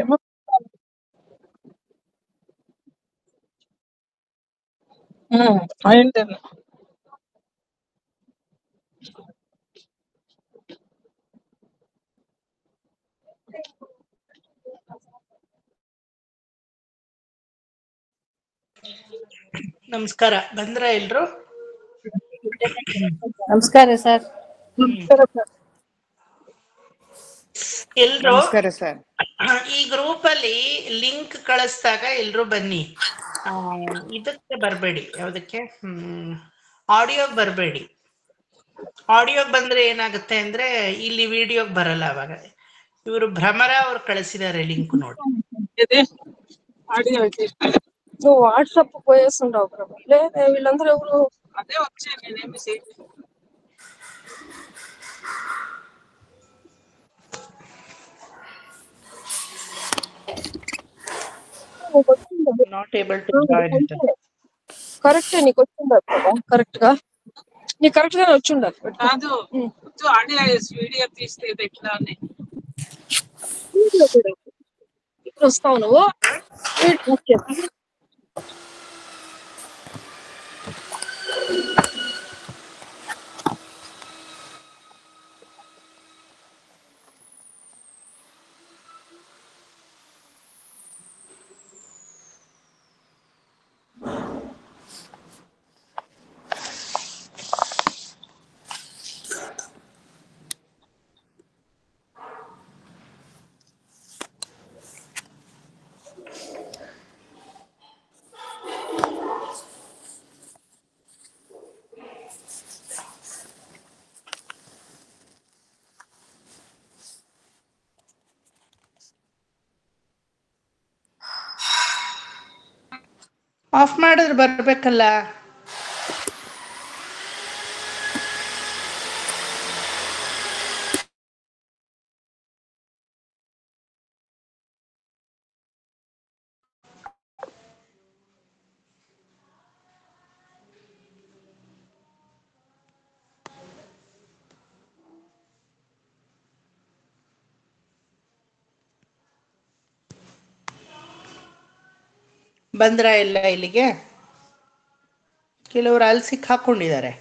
ఏమో. అయింటేను. ನಮಸ್ಕಾರ. ಬಂದ್ರ ಎಲ್ರು? ನಮಸ್ಕಾರ ಸರ್. ಎಲ್ರು ನಮಸ್ಕಾರ ಸರ್. ಈ ಗ್ರೂಪ್ ಅಲ್ಲಿ ಲಿಂಕ್ ಕಳಿಸ್ದಾಗ ಎಲ್ರು ಬನ್ನಿ. ಇದಕ್ಕೆ ಬರ್ಬೇಡಿ, ಯಾವ್ದಕ್ಕೆ ಆಡಿಯೋಗ್ ಬರ್ಬೇಡಿ. ಆಡಿಯೋಗ್ ಬಂದ್ರೆ ಏನಾಗುತ್ತೆ ಅಂದ್ರೆ ಇಲ್ಲಿ ವಿಡಿಯೋಗ್ ಬರಲ್ಲ. ಅವಾಗ ಇವರು ಭ್ರಮರ ಅವ್ರು ಕಳಿಸಿದ್ದಾರೆ ಲಿಂಕ್ ನೋಡಿ. ఇది ఆడియో అయితే నువ్వు వాట్సాప్ పోయేస్తుంటావు ప్రభు. వీళ్ళందరూ ఎవరు? అదే వచ్చాను నేనేమి చేయలేదు. నాట్ ఏబుల్ టు జాయిన్ ಅಂತ. కరెక్ట్ నీకు వచ్చిండదు కదా కరెక్ట్ గా. నీకు కరెక్ట్ గానే వచ్చిండదు. కాదు ఆడియో వీడియో తీస్తే ఇది ఎట్లా అని ఇప్పుడు వస్తావు నువ్వు. ఓకే. ಆಫ್ ಮಾಡಿದ್ರೆ ಬರ್ಬೇಕಲ್ಲ. ಬಂದ್ರ ಎಲ್ಲ ಇಲ್ಲಿಗೆ? ಕೆಲವರು ಅಲ್ಲಿ ಸಿಕ್ಕಾಕೊಂಡಿದ್ದಾರೆ.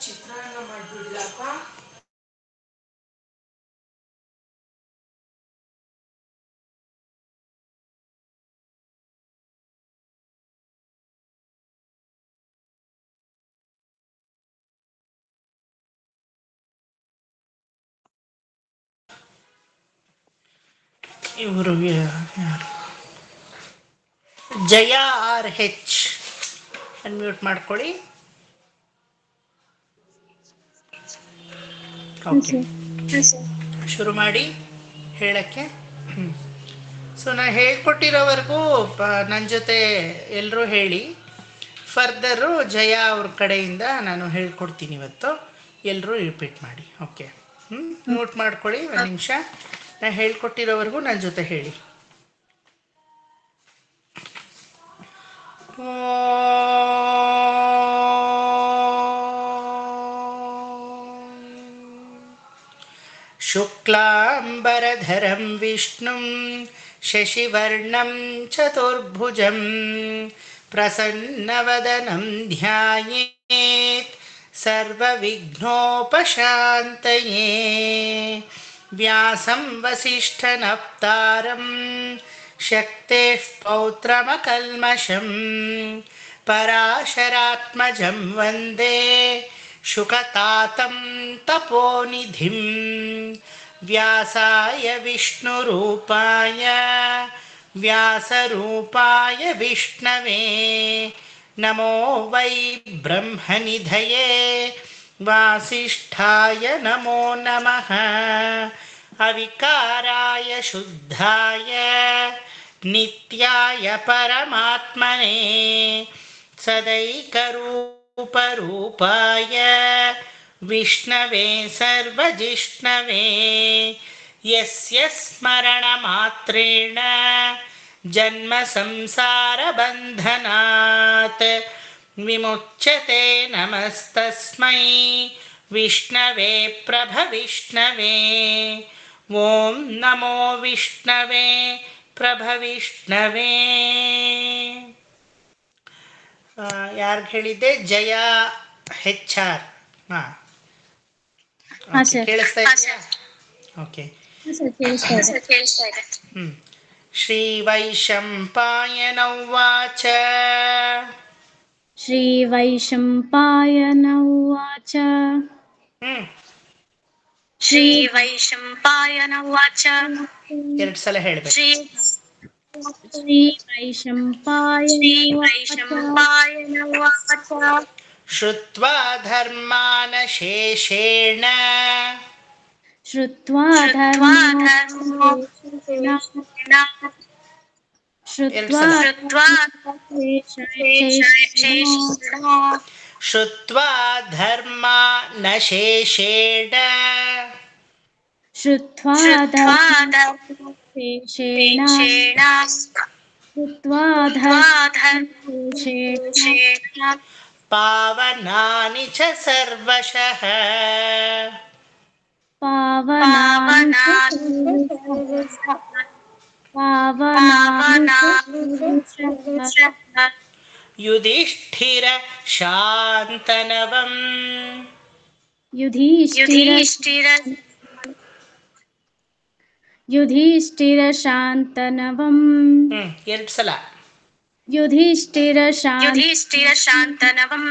ಚಿತ್ರಾನ್ನ ಮಾಡ್ಬಿಡ್ಲಪ್ಪ. ಇವರು ಯಾರು? ಜಯ RH ಅನ್ಮ್ಯೂಟ್ ಮಾಡ್ಕೊಳ್ಳಿ. ಓಕೆ, ಶುರು ಮಾಡಿ ಹೇಳಕ್ಕೆ. ಸೊ ನಾನು ಹೇಳ್ಕೊಟ್ಟಿರೋವರೆಗೂ ನನ್ನ ಜೊತೆ ಎಲ್ಲರೂ ಹೇಳಿ. ಫರ್ದರು ಜಯ ಅವ್ರ ಕಡೆಯಿಂದ ನಾನು ಹೇಳ್ಕೊಡ್ತೀನಿ ಇವತ್ತು. ಎಲ್ಲರೂ ರಿಪೀಟ್ ಮಾಡಿ. ಓಕೆ, ನೋಟ್ ಮಾಡ್ಕೊಳ್ಳಿ ಒಂದು ನಿಮಿಷ. ನಾನು ಹೇಳ್ಕೊಟ್ಟಿರೋವರೆಗೂ ನನ್ನ ಜೊತೆ ಹೇಳಿ. ಶುಕ್ಲಾಂಬರಧರಂ ವಿಷ್ಣುಂ ಶಶಿವರ್ಣಂ ಚತುರ್ಭುಜಂ ಪ್ರಸನ್ನವದನಂ ಧ್ಯಾಯೇತ್ ಸರ್ವವಿಘ್ನೋಪಶಾಂತಯೇ. ವ್ಯಾಸಂ ವಸಿಷ್ಠನಪ್ತಾರಂ ಶಕ್ತೇಃ ಪೌತ್ರಮಕಲ್ಮಷಂ ಪರಾಶರಾತ್ಮಜಂ ವಂದೇ ಶುಕತಾತಂ ತಪೋನಿಧಿಂ. ವ್ಯಾಸಾಯ ವಿಷ್ಣುರೂಪಾಯ ವ್ಯಾಸರೂಪಾಯ ವಿಷ್ಣವೇ ನಮೋ ವೈ ಬ್ರಹ್ಮನಿಧಯೇ ವಾಸಿಷ್ಠಾಯ ನಮೋ ನಮಃ. ಅವಿಕಾರಾಯ ಶುದ್ಧಾಯ ನಿತ್ಯಾಯ ಪರಮಾತ್ಮನೇ ಸದೈಕರೂಪರೂಪಾಯ ವಿಷ್ಣವೇ ಸರ್ವಜಿಷ್ಣವೇ ಯಸ್ಯ ಸ್ಮರಣ ಮಾತ್ರೇಣ ಜನ್ಮ ಸಂಸಾರ ಬಂಧನಾತ್ ವಿಮುಚ್ಯತೆ ನಮಸ್ತಸ್ಮೈ ವಿಷ್ಣವೇ ಪ್ರಭವಿಷ್ಣವೇ. ಓಂ ನಮೋ ವಿಷ್ಣವೇ ಪ್ರಭವಿಷ್ಣವೇ. ಯಾರಿಗೆ ಹೇಳಿದ್ದೆ? ಜಯ HR. ಹಾಂ, ಕೇಳಿಸ್ತಾ ಇದೆಯಾ? ಓಕೆ. ಶ್ರೀ ವೈಶಂಪಾಯನ ಉವಾಚ. ಶ್ರೀ ವೈಶಂಪಾಯನ ಉವಾಚ. ಶ್ರೀ ವೈಶಂಪಾಯನ ಉವಾಚ. 2 ಸಲ ಹೇಳ್ಬೇಕು. ಶ್ರೀ ವೈಶಂಪಾಯನ ಉವಾಚ. ಶ್ರುತ್ವಾ ಧರ್ಮಾನ್ ಶೇಷೇಣ ಶ್ರುತ್ವಾ ಧರ್ಮಾನ್ ಶೇಷೇಣ ಪಾವನಾನಿ ಚ ಸರ್ವಶಃ. ಯುಧಿಷ್ಠಿರ ಶಾಂತನವಂ. ಯುಧಿಷ್ಠಿರ ಶಾಂತನವಂ. 2 ಸಲ. ಯುಧಿಷ್ಠಿರ ಶಾಂತನವಂ.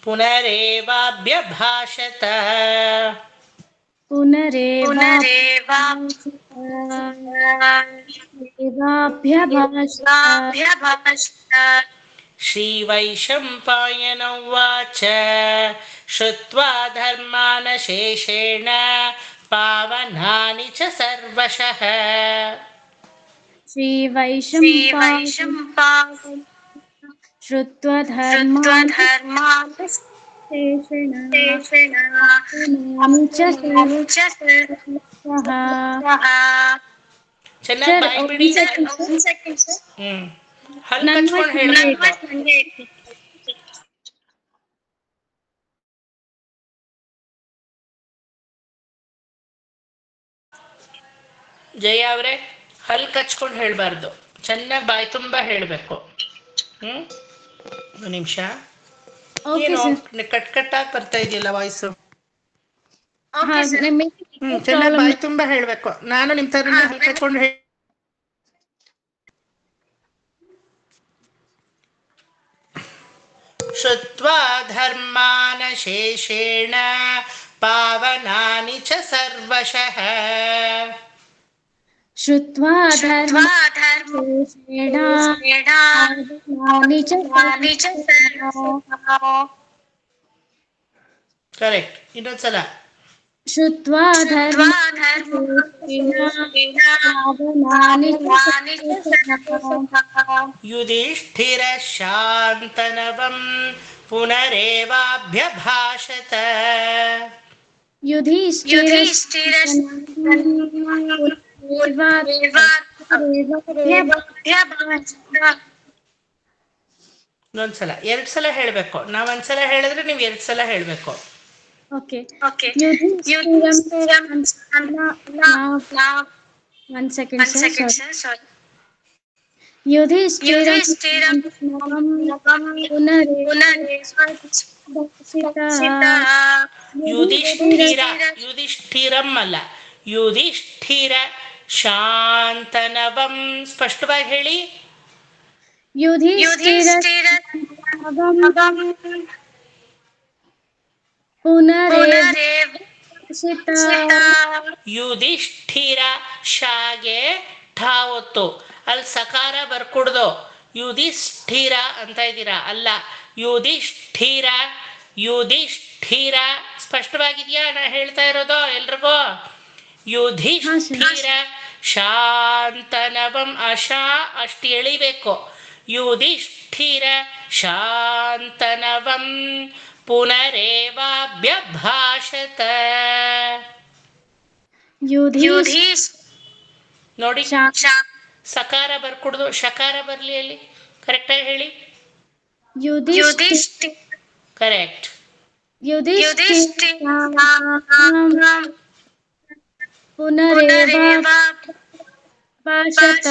ಪುನರೇವಾಭ್ಯಭಾಷತ. ಶ್ರೀ ವೈಶಂಪಾಯನ ಉವಾಚ. ಶ್ರುತ್ವಾ ಧರ್ಮಾನ್ ಶೇಷೇಣ ಪಾವನಾನಿ ಚ ಸರ್ವಶಃ. ಶ್ರೀ ವೈಶಂಪಾಯನ ಶ್ರುತ್ವಾ ಧರ್ಮಾನ್ ಚೆನ್ನಾಗಿ ಬಾಯಿ ಬಿಡಿ. ಹಲ್ಲು ಕಚ್ಕೊಂಡು ಹೇಳ್ಬೇಕು. ಜಯ ಅವರೇ, ಹಲ್ಲು ಕಚ್ಕೊಂಡು ಹೇಳ್ಬಾರ್ದು, ಚೆನ್ನಾಗಿ ಬಾಯಿ ತುಂಬ ಹೇಳಬೇಕು. 1 ನಿಮಿಷ. ಏನು ಕಟ್ಟಾಗಿ ಬರ್ತಾ ಇದೆಯಲ್ಲ ವಾಯ್ಸು? ಚೆನ್ನಾಗಿ ಬಾಯಿ ತುಂಬ ಹೇಳಬೇಕು. ನಾನು ನಿಮ್ಮ ಥರ ಹಲ್ಲು ಕಚ್ಕೊಂಡು ಶ್ರುತ್ವಾ ಧರ್ಮಾನ್ ಶೇಷೇಣ ಪಾವನಾನಿ ಚ ಸರ್ವಶಃ. ಶ್ರುತ್ವಾ ಕರೆಕ್ಟ್. ಇನ್ನೊಂದ್ಸಲ. ಶ್ರುತ್ವಾ ಯುಧಿಷ್ಠಿರ ಶಾಂತನವಂ ಪುನರೇವಾಭ್ಯಭಾಷತ. ಇನ್ನೊಂದ್ಸಲ. 2 ಸಲ ಹೇಳ್ಬೇಕು. ನಾವ್ 1 ಸಲ ಹೇಳಿದ್ರೆ ನೀವು 2 ಸಲ ಹೇಳ್ಬೇಕು. ಯುಧಿಷ್ಠಿರಂ ಅಲ್ಲ, ಯುಧಿಷ್ಠಿರ ಶಾಂತನವಂ. ಸ್ಪಷ್ಟವಾಗಿ ಹೇಳಿ. ಯುಧಿಷ್ಠಿರ ಯುಧಿಷ್ಠಿರ ಶಾಗೆ ಠಾ ಒತ್ತು. ಅಲ್ಲಿ ಸಕಾರ ಬರ್ಕೂಡ್ದು. ಯುಧಿಷ್ಠಿರ ಅಂತ ಇದ್ದೀರಾ, ಅಲ್ಲ ಯುಧಿಷ್ಠಿರ. ಯುಧಿಷ್ಠಿರ ಸ್ಪಷ್ಟವಾಗಿದೆಯಾ? ನಾ ಹೇಳ್ತಾ ಇರೋದು ಎಲ್ರಿಗೂ. ಯುಧಿಷ್ಠಿರ ಶಾಂತನವಂ. ಅಶಾ ಅಷ್ಟು ಎಳಿಬೇಕು. ಯುಧಿಷ್ಠಿರ ಶಾಂತನವಂ ಪುನರೇವಾಭ್ಯಭಾಷತ. युधिष्ठिर ನೋಡಿ, ಸಕಾರ ಬರ್ಕೊಡ್ದು, ಶಕಾರ ಬರಲಿ ಅಲ್ಲಿ. ಕರೆಕ್ಟಾಗಿ ಹೇಳಿ. युधिष्ठिर ಕರೆಕ್ಟ್. युधिष्ठिर पुनरेवाभ्यभाषत.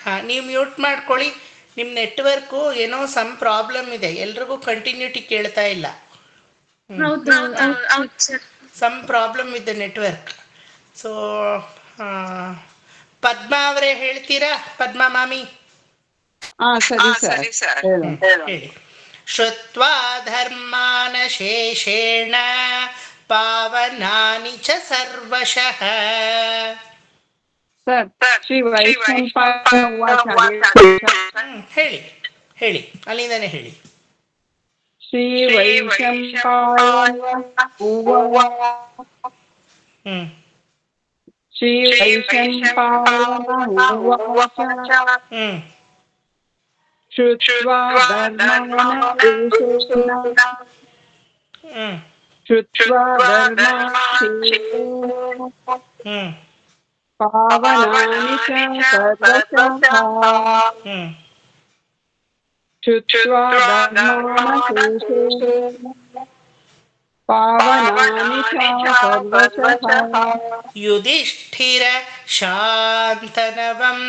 ಹಾಂ, ನೀವು ಮ್ಯೂಟ್ ಮಾಡ್ಕೊಳ್ಳಿ. ನಿಮ್ಮ ನೆಟ್ವರ್ಕು ಏನೋ ಸಮ್ ಪ್ರಾಬ್ಲಮ್ ಇದೆ, ಎಲ್ರಿಗೂ ಕಂಟಿನ್ಯೂಟಿ ಕೇಳ್ತಾ ಇಲ್ಲ. ಹೌದು some problem with the network. So Padma ಅವರೇ ಹೇಳ್ತೀರಾ? ಪದ್ಮಾ ಮಾಮಿ ಸರಿ ಸರ್. ಹೇಳಿ. ಶ್ರುತ್ವಾ ಧರ್ಮಾನ ಶೇಷೇಣ ಪಾವನಾನಿ ಚ ಸರ್ವಶಃ. ಸರ್, ಶ್ರೀ ವೈಶಂಪಾಯನ ಉವಾಚ. ಹೇಳಿ ಹೇಳಿ, ಅಲ್ಲಿಂದಾನೆ ಹೇಳಿ. ಶ್ರೀ ವೈಶಂಪಾಯನ ಉವಾಚ. ಶ್ರೀ ವೈಶಂಪಾಯನ ಉವಾಚ. ಶ್ರುತ್ವಾ ಧರ್ಮಾನ ಶೇಷೇಣ ಶ್ರುತ್ವಾ ಧರ್ಮಾನ ಪಾವನಾನಿ ಚ ಸರ್ವಶಃ. ಶ್ರುತ್ವಾ ಧರ್ಮಾನ ಶೇಷೇಣ ಪಾವನಾನಿ ಚ ಸರ್ವಶಃ. ಯುಧಿಷ್ಠಿರ ಶಾಂತನವಂ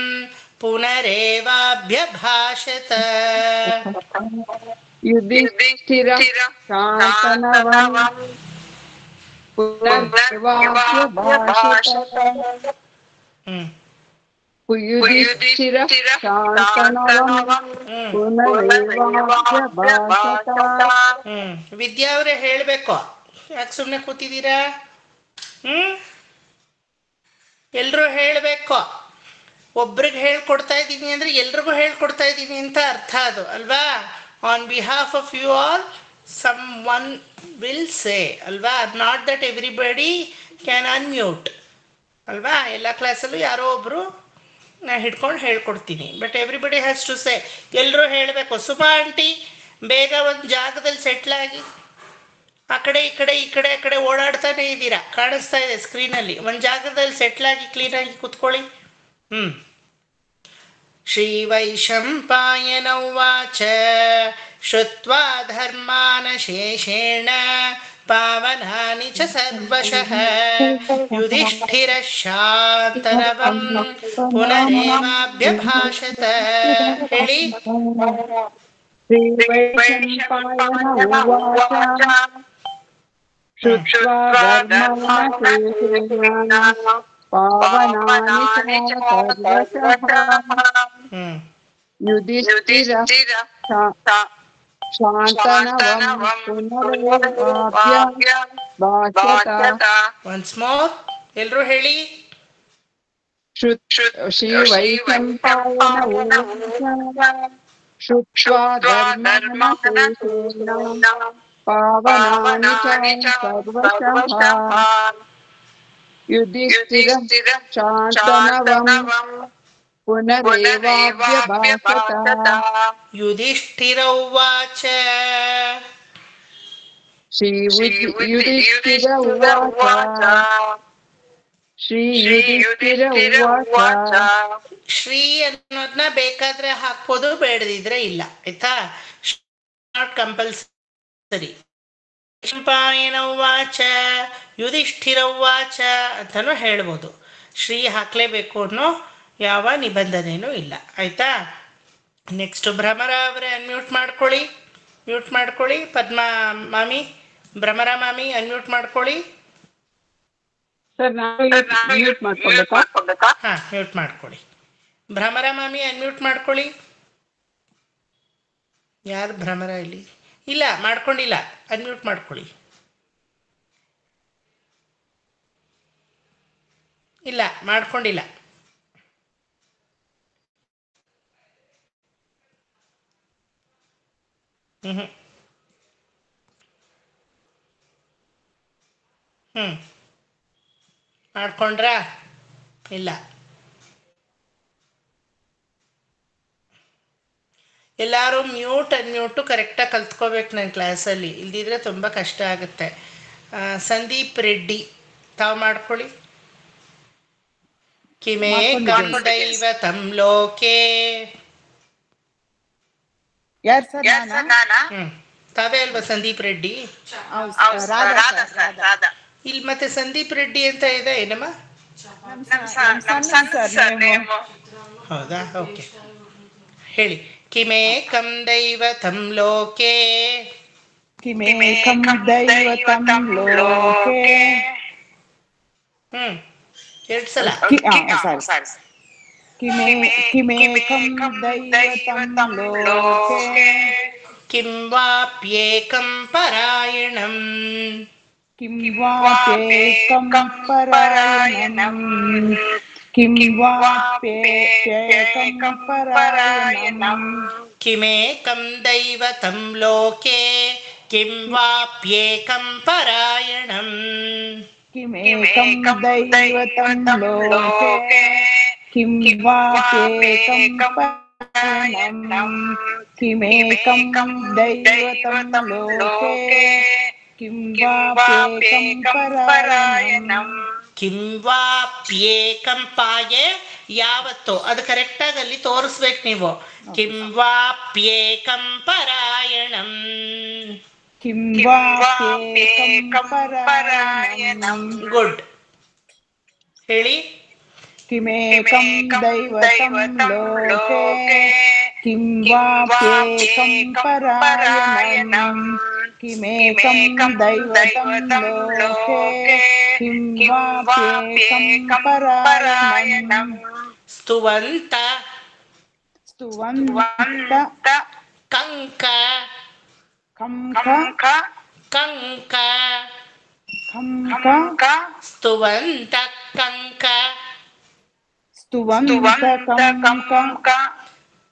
ಪುನರೇವಾಭ್ಯಭಾಷತ. ಯುಧಿಷ್ಠಿರ ಶಾಂತನವಂ ಪುನರೇವಾಭ್ಯಭಾಷತ. ಯುಧಿಷ್ಠಿರ ಶಾಂತನವಂ ಪುನರೇವಾಭ್ಯಭಾಷತ. ವಿದ್ಯಾ ಅವರೇ ಹೇಳಬೇಕು, ಯಾಕೆ ಸುಮ್ಮನೆ ಕೂತಿದ್ದೀರಾ? ಎಲ್ರೂ ಹೇಳಬೇಕು. ಒಬ್ರಿಗೆ ಹೇಳ್ಕೊಡ್ತಾ ಇದ್ದೀನಿ ಅಂದರೆ ಎಲ್ರಿಗೂ ಹೇಳ್ಕೊಡ್ತಾ ಇದ್ದೀನಿ ಅಂತ ಅರ್ಥ ಅದು ಅಲ್ವಾ? On behalf of you all someone will say ಅಲ್ವಾ? Not that everybody can unmute ಅಲ್ವಾ? ಎಲ್ಲ ಕ್ಲಾಸಲ್ಲೂ ಯಾರೋ ಒಬ್ಬರು ನಾ ಹಿಡ್ಕೊಂಡು ಹೇಳ್ಕೊಡ್ತೀನಿ, but everybody has to say. ಎಲ್ಲರೂ ಹೇಳಬೇಕು. ಸುಮಾ ಆಂಟಿ, ಬೇಗ ಒಂದು ಜಾಗದಲ್ಲಿ ಸೆಟ್ಲಾಗಿ. ಆ ಕಡೆ ಈ ಕಡೆ ಈ ಕಡೆ ಆ ಕಡೆ ಓಡಾಡ್ತಾನೆ ಇದ್ದೀರಾ, ಕಾಣಿಸ್ತಾ ಇದೆ ಸ್ಕ್ರೀನಲ್ಲಿ. ಒಂದು ಜಾಗದಲ್ಲಿ ಸೆಟ್ಲಾಗಿ ಕ್ಲೀನಾಗಿ ಕೂತ್ಕೊಳ್ಳಿ. ಶ್ರೀ ವೈಶಂಪಾಯನ ಉವಾಚ ಶ್ರುತ್ವಾ ಧರ್ಮಾನ ಶೇಷೇಣ ಪಾವನಾನಿ ಚ ಸರ್ವಶಃ ಯುಧಿಷ್ಠಿರ ಶಾಂತನವಂ ಪುನರೇವಾಭ್ಯಭಾಷತ. ಹೇಳಿ. ಶ್ರೀ ವೈಶಂಪಾಯನ ಉವಾಚ ಶ್ರುತ್ವಾ ಧರ್ಮಾನ ಶೇಷೇಣ ಪಾವನಾನಿ ಚ ಸರ್ವಶಃ ಯುಧಿಷ್ಠಿರ ಶಾಂತನವಂ ಪುನರೇವಾಭ್ಯಭಾಷತ. ಒನ್ಸ್ ಮೋರ್, ಎಲ್ಲರೂ ಹೇಳಿ. ಶ್ರೀ ವೈಶಂಪಾಯನ ಉವಾಚ ಶ್ರುತ್ವಾ ಧರ್ಮಾನ ಶೇಷೇಣ ಪಾವನಾನಿ ಚ ಸರ್ವಶಃ ಯುಧಿಷ್ಠಿರ ಶಾಂತನವಂ ಪುನರೇವಾಭ್ಯಭಾಷತ. ಯುಧಿಷ್ಠಿರ ಉವಾಚ. ಶ್ರೀ ಯುಧಿಷ್ಠಿರ ಉವಾಚ. ಶ್ರೀ ಯುಧಿಷ್ಠಿರ ಉವಾಚ. ಶ್ರೀ ಅನ್ನೋದನ್ನ ಬೇಕಾದ್ರೆ ಹಾಕ್ಬೋದು, ಬೇಡದಿದ್ರೆ ಇಲ್ಲ, ಆಯ್ತಾ? Not compulsory. ವೈಶಂಪಾಯನ ಉವಾಚ, ಯುಧಿಷ್ಠಿರ ಉವಾಚ ಅಂತಲೂ ಹೇಳ್ಬೋದು. ಶ್ರೀ ಹಾಕಲೇಬೇಕು ಅನ್ನೋ ಯಾವ ನಿಬಂಧನೆಯೂ ಇಲ್ಲ, ಆಯಿತಾ? ನೆಕ್ಸ್ಟ್ ಭ್ರಮರ ಅವರೇ ಅನ್ಮ್ಯೂಟ್ ಮಾಡ್ಕೊಳ್ಳಿ. ಮ್ಯೂಟ್ ಮಾಡ್ಕೊಳ್ಳಿ. ಪದ್ಮಾ ಮಾಮಿ, ಭ್ರಮರ ಮಾಮಿ ಅನ್ಮ್ಯೂಟ್ ಮಾಡ್ಕೊಳ್ಳಿ. ಸರ್, ಮ್ಯೂಟ್ ಮಾಡ್ಕೊಬೇಕಾ? ಹಾಂ, ಮ್ಯೂಟ್ ಮಾಡ್ಕೊಳ್ಳಿ. ಭ್ರಮರ ಮಾಮಿ ಅನ್ಮ್ಯೂಟ್ ಮಾಡ್ಕೊಳ್ಳಿ. ಯಾರು ಭ್ರಮರ ಇಲ್ಲಿ? ಇಲ್ಲ, ಮಾಡ್ಕೊಂಡಿಲ್ಲ. ಅನ್ಮ್ಯೂಟ್ ಮಾಡ್ಕೊಳ್ಳಿ. ಇಲ್ಲ, ಮಾಡ್ಕೊಂಡಿಲ್ಲ. ಮಾಡ್ಕೊಂಡ್ರಾ? ಇಲ್ಲ. ಎಲ್ಲರೂ ಮ್ಯೂಟ್ ಅನ್ಮ್ಯೂಟು ಕರೆಕ್ಟಾಗಿ ಕಲ್ತ್ಕೋಬೇಕು ನನ್ನ ಕ್ಲಾಸಲ್ಲಿ, ಇಲ್ದಿದ್ರೆ ತುಂಬ ಕಷ್ಟ ಆಗುತ್ತೆ. ಸಂದೀಪ್ ರೆಡ್ಡಿ ತಾವು ಮಾಡ್ಕೊಳ್ಳಿ. ಕಿಮೇ ಕಂ ದೈವತಂ ಲೋಕೆ. ಯಾರು ಸರ್? ನಾನಾ? ತಾವೇ ಅಲ್ವಾ ಸಂದೀಪ್ ರೆಡ್ಡಿ? ರಾಧಾ. ಇಲ್ಲಿ ಮತ್ತೆ ಸಂದೀಪ್ ರೆಡ್ಡಿ ಅಂತ ಇದೆ ಏನಮ್ಮ? ಹೌದಾ, ಓಕೆ ಹೇಳಿ. ಕಿಮೇ ಕಂ ದೈವತಂ ಲೋಕೆ. ಕಿಮೇಕಂ ದೈವತಂ ಲೋಕೆ. ಎರಡು ಸಲ. ಕಿಮೇಕಂ ದೈವತಂ ಲೋಕೆ. ಕಿಂ ವಾಪ್ಯೇಕಂ ಪರಾಯಣಂ. ಕಿಂ ವಾಪ್ಯೇಕಂ ಪರಾಯಣಂ. ಕಿಂ ವಾಪ್ಯೇಕಂ ಪರಾಯಣಂ. ಕಿಮೇಕಂ ದೈವತಂ ಲೋಕೆ ಕಿಂ ವಾಪ್ಯೇಕಂ ಪರಾಯಣಂ. ಕಿಮೇಕಂ ದೈವತಂ ಲೋಕೆ ಕಿಂ ವಾಪ್ಯೇಕಂ ಪರಾಯಣಂ. ಕಿಮೇಕಂ ದೈವತಂ ಲೋಕೆ ಕಿಂ ವಾಪ್ಯೇಕಂ ಪರಾಯಣಂ. ಕಿಂ ವಾಪ್ಯೇಕಂ ಪಾಯೆ ಯಾವತ್ತು ಅದು ಕರೆಕ್ಟಾಗಿ ಅಲ್ಲಿ ತೋರಿಸ್ಬೇಕು ನೀವು. ಕಿಂ ವಾಪ್ಯೇಕಂ ಪರಾಯಣಂ. ಕಿಂ ವಾಪ್ಯೇಕಂ ಪರಾಯಣಂ. ಗುಡ್. ಹೇಳಿ. ಕಿಮೇಕಂ ದೈವತಂ ಲೋಕೆ ಕಿಂ ವಾಪ್ಯೇಕಂ ಪರಾಯಣಂ. ಕಿಮೇಕಂ ದೈವತಂ ಲೋಕೆ ಕಿಂ ವಾಪ್ಯೇಕಂ ಪರಾಯಣಂ. ಸ್ತುವಂತ ಸ್ತುವಂತ ಕಂಕ ಕಂಕ ಕಂಕ ಕಂಕ ಸ್ತುವಂತ ಕಂಕ. ಸ್ತುವಂತ ಕಂಕ.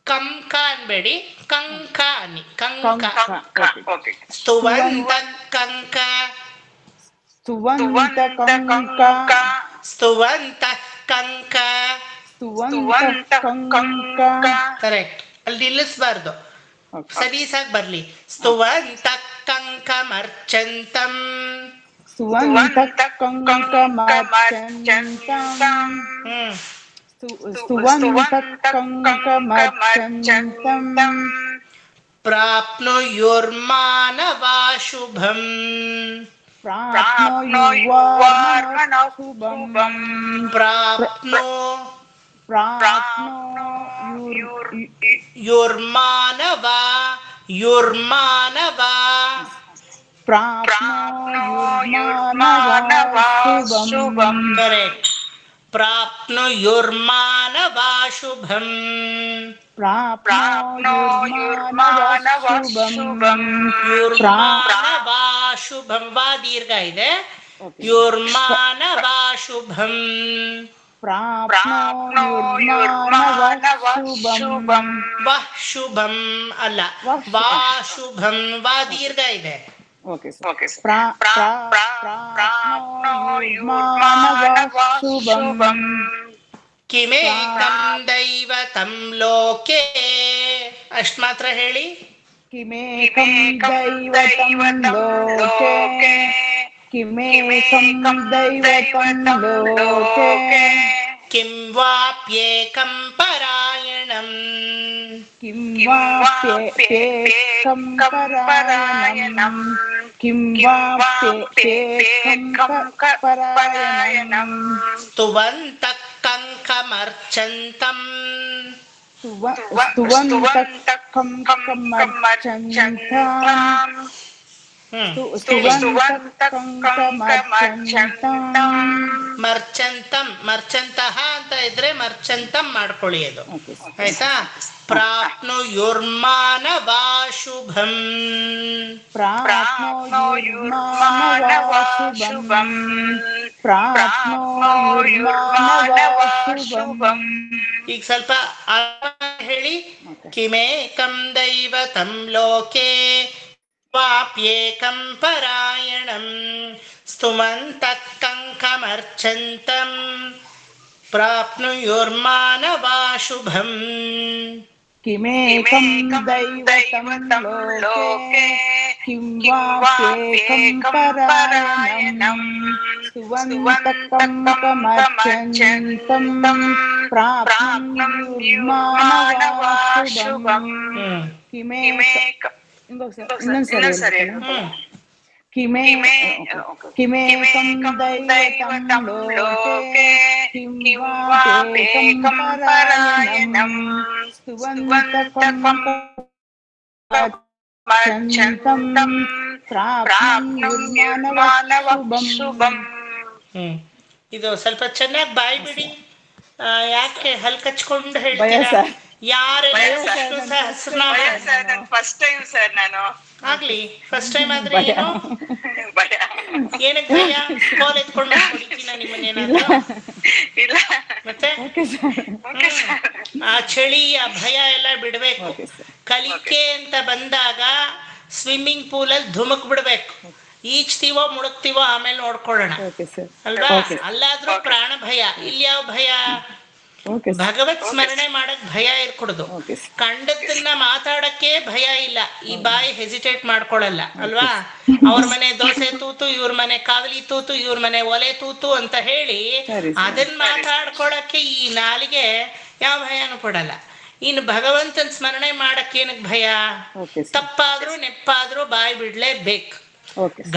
ಕಂಕ ಅನ್ಬೇಡಿ, ಕಂಕ ಅನ್ನಿ. ಕಂಕ. ಸ್ತುವಂತ ಕಂಕ. ಸ್ತುವಂತ ಕಂಕ. ಸ್ತುವಂತ ಕಂಕ. ಸ್ತುವಂತ ಕಂಕ. ಕರೆಕ್ಟ್. ಅಲ್ಲಿ ನಿಲ್ಲಿಸಬಾರ್ದು, ಸಲೀಸಾಗಿ ಬರ್ಲಿ. ಸ್ತುವಂತ ಕಂಕ ಮರ್ಚಂತಂ. ಸ್ತುವಂತ ಕಂಕ ಮರ್ಚಂತಂ. ಸ್ತುವಂತ ಕಂಕ ಮರ್ಚಂತಂ. ಪ್ರಾಪ್ನುಯುರ್ಮಾನವಾ ಶುಭಂ. ಪ್ರಾಪ್ನುಯುರ್ಮಾನವಾ ಶುಭಂ. ಯುರ್ಮಾನವಾ ಪ್ರಾಪ್ನುಯುರ್ಮಾನವಾ ಶುಭಂ. ಕರೆಕ್ಟ್. ಪ್ರಾಪ್ನುಯುರ್ಮಾನವಾ ಶುಭಂ. ಪ್ರಾಪ್ನುಯುರ್ಮಾನವಾ ಶುಭಂ. ಯುರ್ಮಾನವಾ ಶುಭಂ. ವಾ ದೀರ್ಘ ಇದೆ. ಯುರ್ಮಾನವಾ ಶುಭಂ. ಪ್ರಾಪ್ನುಯುರ್ಮಾನವಾ ಶುಭಂ. ವಃ ಶುಭಂ ಅಲ್ಲ, ವಾ ಶುಭಂ. ವಾ ದೀರ್ಘ ಇದೆ. ಪ್ರಾಪ್ನುಯುರ್ಮಾನವಾ ಶುಭಂ. ಕಿಮೇಕಂ ದೈವತಂ ಲೋಕೆ. ಅಷ್ಟ್ ಮಾತ್ರ ಹೇಳಿ. ಕಿಮೇಕಂ ದೈವತಂ ಲೋಕೆ ಕಿಮೇಕಂ ದೈವತಂ ಲೋಕೆ ಕಿಂ ವಾಪ್ಯೇಕಂ ಪರಾಯಣಂ. ಕಿಂ ವಾಪ್ಯೇಕಂ ಪರಾಯಣಂ. ಕಿಂ ವಾಪ್ಯೇಕಂ ಪರಾಯಣಂ. ಸ್ತುವಂತ ಕಂಕಮರ್ಚಂತಂ. ಸ್ತುವಂತ ಕಂಕಮರ್ಚಂತಂ. ಸ್ತುವಂತ ಕಂಕಮರ್ಚಂತಂ. ಮರ್ಚಂತಂ, ಮರ್ಚಂತಹ ಅಂತ ಇದ್ರೆ ಮರ್ಚಂತಂ ಮಾಡ್ಕೊಳ್ಳಿ ಅದು, ಆಯ್ತಾ. ಪ್ರಾಪ್ನುಯುರ್ಮಾನವಾ ಶುಭಂ. ಪ್ರಾಪ್ನುಯುರ್ಮಾನವಾ ಶುಭಂ. ಪ್ರಾಪ್ನುಯುರ್ಮಾನವಾ ಶುಭಂ. ಈಗ ಸ್ವಲ್ಪ ಹೇಳಿ. ಕಿಮೇಕಂ ದೈವತಂ ಲೋಕೆ ವಾಪ್ಯೇಕಂ ಪರಾಯಣಂ. ಸ್ತುವಂತಃ ಕಂಕಮರ್ಚಂತಂ. ಪ್ರಾಪ್ನುಯುರ್ಮಾನವಾ ಶುಭಂ. किमेकं दैवतं लोके किं वाप्येकं परायणं स्तुवन्तकं कमर्चन्तं प्राप्नुयुर्मानवाशुभम् किमेक ಇನ್ನೊಂದ್ಸರಿ ಹೇಳ್ಬೇಕಲ್ಲ किमेकं दैवतं लोके किं वाप्येकं परायणं स्तुवन्तकं कमर्चन्तं प्राप्नुयुर्मानवशुभम्. ಇದು ಸ್ವಲ್ಪ ಚೆನ್ನಾಗಿ ಬಾಯಿ ಬಿಡಿ. ಯಾಕೆ ಹಲ್ ಕಚ್ಕೊಂಡು ಹೇಳ್ತೀರಾ? ಫಸ್ಟ್ ಟೈಮ್ ಸರ್ ನಾನು. ಆಗ್ಲಿ, ಫಸ್ಟ್ ಟೈಮ್ ಆದ್ರೆ ಏನು ಏನಕ್ಕೆ ಭಯ? ಕಾಲ್ ಎತ್ಕೊಂಡು ಹೊಡಿತೀನ ನಿಮ್ಮನ್ನೇನಾದ್ರು? ಇಲ್ಲ ಮತ್ತೆ ಆ ಚಳಿ ಆ ಭಯ ಎಲ್ಲ ಬಿಡ್ಬೇಕು. ಕಲಿಕೆ ಅಂತ ಬಂದಾಗ ಸ್ವಿಮ್ಮಿಂಗ್ ಪೂಲಲ್ಲಿ ಧುಮುಕ್ ಬಿಡ್ಬೇಕು. ಈಜ್ತೀವೋ ಮುಳುಗ್ತೀವೋ ಆಮೇಲೆ ನೋಡ್ಕೊಳ್ಳೋಣ ಅಲ್ವಾ? ಅಲ್ಲಾದ್ರೂ ಪ್ರಾಣ ಭಯ. ಇಲ್ಲಿ ಯಾವ ಭಯ? ಭಗವತ್ ಸ್ಮರಣೆ ಮಾಡಕ್ ಭಯ ಇರ್ಕೊಡುದು. ಕಂಡದನ್ನ ಮಾತಾಡಕ್ಕೆ ಭಯ ಇಲ್ಲ. ಈ ಬಾಯಿ ಹೆಸಿಟೇಟ್ ಮಾಡ್ಕೊಳಲ್ಲ ಅಲ್ವಾ? ಅವ್ರ ಮನೆ ದೋಸೆ ತೂತು, ಇವ್ರ ಮನೆ ಕಾವಲಿ ತೂತು, ಇವ್ರ ಮನೆ ಒಲೆ ತೂತು ಅಂತ ಹೇಳಿ ಅದನ್ನ ಮಾತಾಡ್ಕೊಳಕ್ಕೆ ಈ ನಾಲಿಗೆ ಯಾವ ಭಯನೂ ಕೊಡಲ್ಲ. ಇನ್ನು ಭಗವಂತನ ಸ್ಮರಣೆ ಮಾಡಕ್ಕೆ ಏನಕ್ ಭಯ? ತಪ್ಪಾದ್ರೂ ನೆಪ್ಪಾದ್ರೂ ಬಾಯಿ ಬಿಡ್ಲೇಬೇಕು.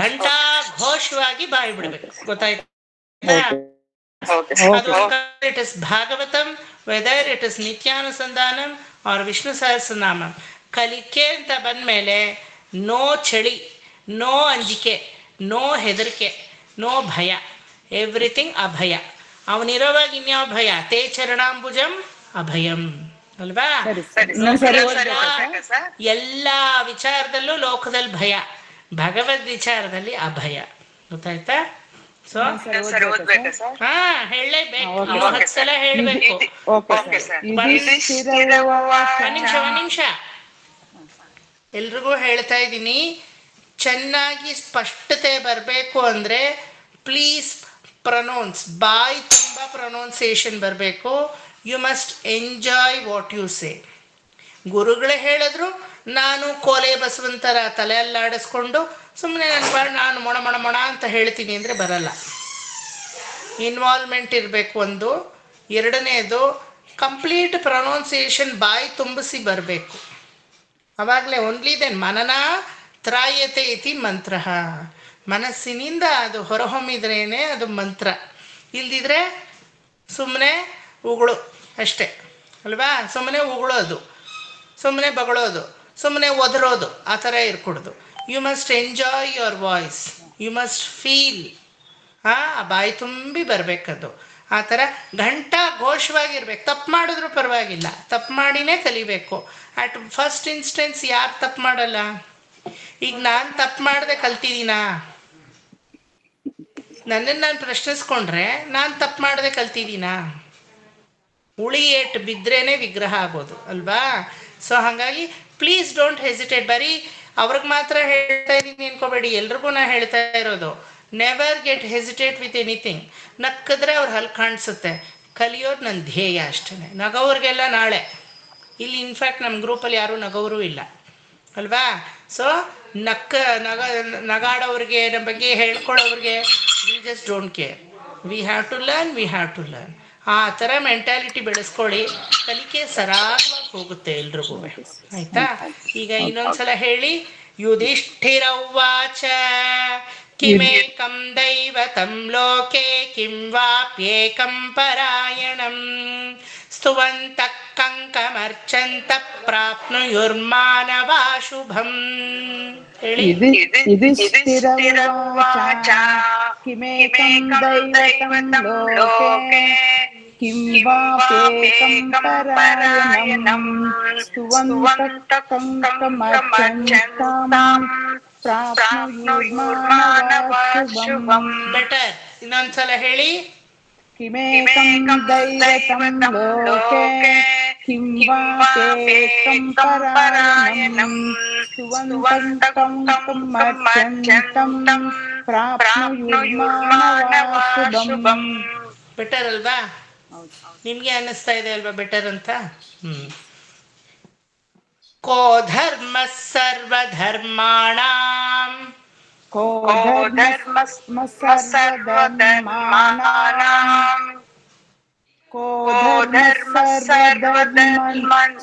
ಘಂಟಾ ಘೋಷವಾಗಿ ಬಾಯಿ ಬಿಡ್ಬೇಕು. ಗೊತ್ತಾಯ್ತಾ? It is Bhagavatam, whether it is Nityanusandhanam or Vishnu Sahasranamam. ಕಲಿಕೆ ಅಂತ ಬಂದ್ಮೇಲೆ ನೋ ಚಳಿ, ನೋ ಅಂಜಿಕೆ, ನೋ ಹೆದರಿಕೆ, ನೋ ಭಯ. ಎವ್ರಿಥಿಂಗ್ ಅಭಯ. ಅವನಿರೋವಾಗ ಇನ್ಯಾವ ಭಯ? ತೇ ಚರಣಾಂಬುಜಂ ಅಭಯಂ ಅಲ್ವಾ? ಎಲ್ಲ ವಿಚಾರದಲ್ಲೂ ಲೋಕದಲ್ಲಿ ಭಯ, ಭಗವದ್ ವಿಚಾರದಲ್ಲಿ ಅಭಯ. ಗೊತ್ತಾಯ್ತಾ? ಸೊ ಹೇಳಲೇಬೇಕು. 10 ಸಲ ಹೇಳ್ಬೇಕು. ಒಂದ್ ನಿಮಿಷ ಎಲ್ರಿಗೂ ಹೇಳ್ತಾ ಇದ್ದೀನಿ, ಚೆನ್ನಾಗಿ ಸ್ಪಷ್ಟತೆ ಬರಬೇಕು ಅಂದ್ರೆ ಪ್ಲೀಸ್ ಪ್ರೊನೌನ್ಸ್. ಬಾಯಿ ತುಂಬಾ ಪ್ರೊನೌನ್ಸಿಯೇಷನ್ ಬರಬೇಕು. You must enjoy what you say. ಗುರುಗಳೇ ಹೇಳಿದ್ರು ನಾನು ಕೋಲೆ ಬಸವಂತರ ತಲೆ ಅಲ್ಲಾಡಿಸ್ಕೊಂಡು ಸುಮ್ಮನೆ ನಾನು ಮೊಣ ಮೊಣ ಮೊಣ ಅಂತ ಹೇಳ್ತೀನಿ ಅಂದರೆ ಬರಲ್ಲ. ಇನ್ವಾಲ್ವ್ಮೆಂಟ್ ಇರಬೇಕು ಒಂದು. ಎರಡನೇದು ಕಂಪ್ಲೀಟ್ ಪ್ರೊನೌನ್ಸಿಯೇಷನ್ ಬಾಯಿ ತುಂಬಿಸಿ ಬರಬೇಕು. ಅವಾಗಲೇ ಓನ್ಲಿ ದೆನ್ ಮನನ ತ್ರಾಯತೆ ಇತಿ ಮಂತ್ರ. ಮನಸ್ಸಿನಿಂದ ಅದು ಹೊರಹೊಮ್ಮಿದ್ರೇನೆ ಅದು ಮಂತ್ರ. ಇಲ್ದಿದ್ರೆ ಸುಮ್ಮನೆ ಉಗುಳು ಅಷ್ಟೆ ಅಲ್ವಾ? ಸುಮ್ಮನೆ ಉಗುಳೋದು, ಸುಮ್ಮನೆ ಬಗಳೋದು, ಸುಮ್ಮನೆ ಒದರೋದು, ಆ ಥರ ಇರ್ಕೊಡ್ದು. You must enjoy your voice. You must feel. ಬಾಯಿ ತುಂಬಿ ಬರಬೇಕದು. ಆ ಥರ ಘಂಟಾ ಘೋಷವಾಗಿರ್ಬೇಕು. ತಪ್ಪು ಮಾಡಿದ್ರು ಪರವಾಗಿಲ್ಲ, ತಪ್ಪು ಮಾಡಿನೇ ಕಲಿಬೇಕು. ಅಟ್ ಫಸ್ಟ್ ಇನ್ಸ್ಟೆನ್ಸ್ ಯಾರು ತಪ್ಪು ಮಾಡಲ್ಲ? ಈಗ ನಾನು ತಪ್ಪು ಮಾಡದೆ ಕಲ್ತಿದ್ದೀನಾ? ನನ್ನನ್ನು ನಾನು ಪ್ರಶ್ನಿಸ್ಕೊಂಡ್ರೆ ನಾನು ತಪ್ಪು ಮಾಡದೆ ಕಲ್ತಿದ್ದೀನಾ? ಉಳಿ ಏಟು ಬಿದ್ರೇನೆ ವಿಗ್ರಹ ಆಗೋದು ಅಲ್ವಾ? ಸೊ ಹಾಗಾಗಿ ಪ್ಲೀಸ್ ಡೋಂಟ್ ಹೆಸಿಟೇಟ್. ಬರೀ ಅವ್ರಿಗೆ ಮಾತ್ರ ಹೇಳ್ತಾ ಇದ್ದೀನಿ ಅನ್ಕೋಬೇಡಿ, ಎಲ್ರಿಗೂ ನಾ ಹೇಳ್ತಾ ಇರೋದು. Never get hesitate with anything. ನಕ್ಕಿದ್ರೆ ಅವ್ರು ಹಲ್ ಕಾಣಿಸುತ್ತೆ. ಕಲಿಯೋದು ನನ್ನ ಧ್ಯೇಯ ಅಷ್ಟೇ. ನಗೋವ್ರಿಗೆಲ್ಲ ನಾಳೆ ಇಲ್ಲಿ ಇನ್ಫ್ಯಾಕ್ಟ್ ನಮ್ಮ ಗ್ರೂಪಲ್ಲಿ ಯಾರೂ ನಗೋರು ಇಲ್ಲ ಅಲ್ವಾ? ಸೊ ನಗಾಡೋವ್ರಿಗೆ, ನಮ್ಮ ಬಗ್ಗೆ ಹೇಳ್ಕೊಳ್ಳೋವ್ರಿಗೆ we just don't care. We have to learn. ಆ ಥರ ಮೆಂಟ್ಯಾಲಿಟಿ ಬೆಳೆಸ್ಕೊಳ್ಳಿ. ಕಲಿಕೆ ಸರಾಗವಾಗಿ ಹೋಗುತ್ತೆ ಎಲ್ರಿಗೂ. ಆಯ್ತಾ? ಈಗ ಇನ್ನೊಂದ್ಸಲ ಹೇಳಿ. ಯುಧಿಷ್ಠಿರೌವಾಚ ಕಿಮೇಕಂ ದೈವತಂ ಲೋಕೆ ಕಿಂ ವಾಪ್ಯೇಕಂ ಪರಾಯಣಂ ಸ್ತುವಂತಃ ಕಂಕಮರ್ಚಂತ ಪ್ರಾಪ್ನುಯುರ್ಮಾನವಾಶುಭಂ. ಹೇಳಿ. ಯುಧಿಷ್ಠಿರೌವಾಚ ಕಿಮೇಕಂ ದೈವತಂ ಲೋಕೆ किं वाप्येकं परायणं स्तुवन्तकं कमर्चन्तं प्राप्नुयुर्मानवाशुभम्. ಬೆಟರ್. ಇನ್ನೊಂದ್ಸಲ ಹೇಳಿ. किमेकं दैवतं लोके किं वाप्येकं परायणं स्तुवन्तकं कमर्चन्तं प्राप्नुयुर्मानवाशुभम्. ಬೆಟರ್ ಅಲ್ವಾ? ನಿಮ್ಗೆ ಅನ್ನಿಸ್ತಾ ಇದೆ ಅಲ್ವಾ ಬೆಟರ್ ಅಂತ? ಕೋ ಧರ್ಮ ಸರ್ವಧರ್ಮಾಣಾಂ को धर्म सर्वधर्माणां को धर्म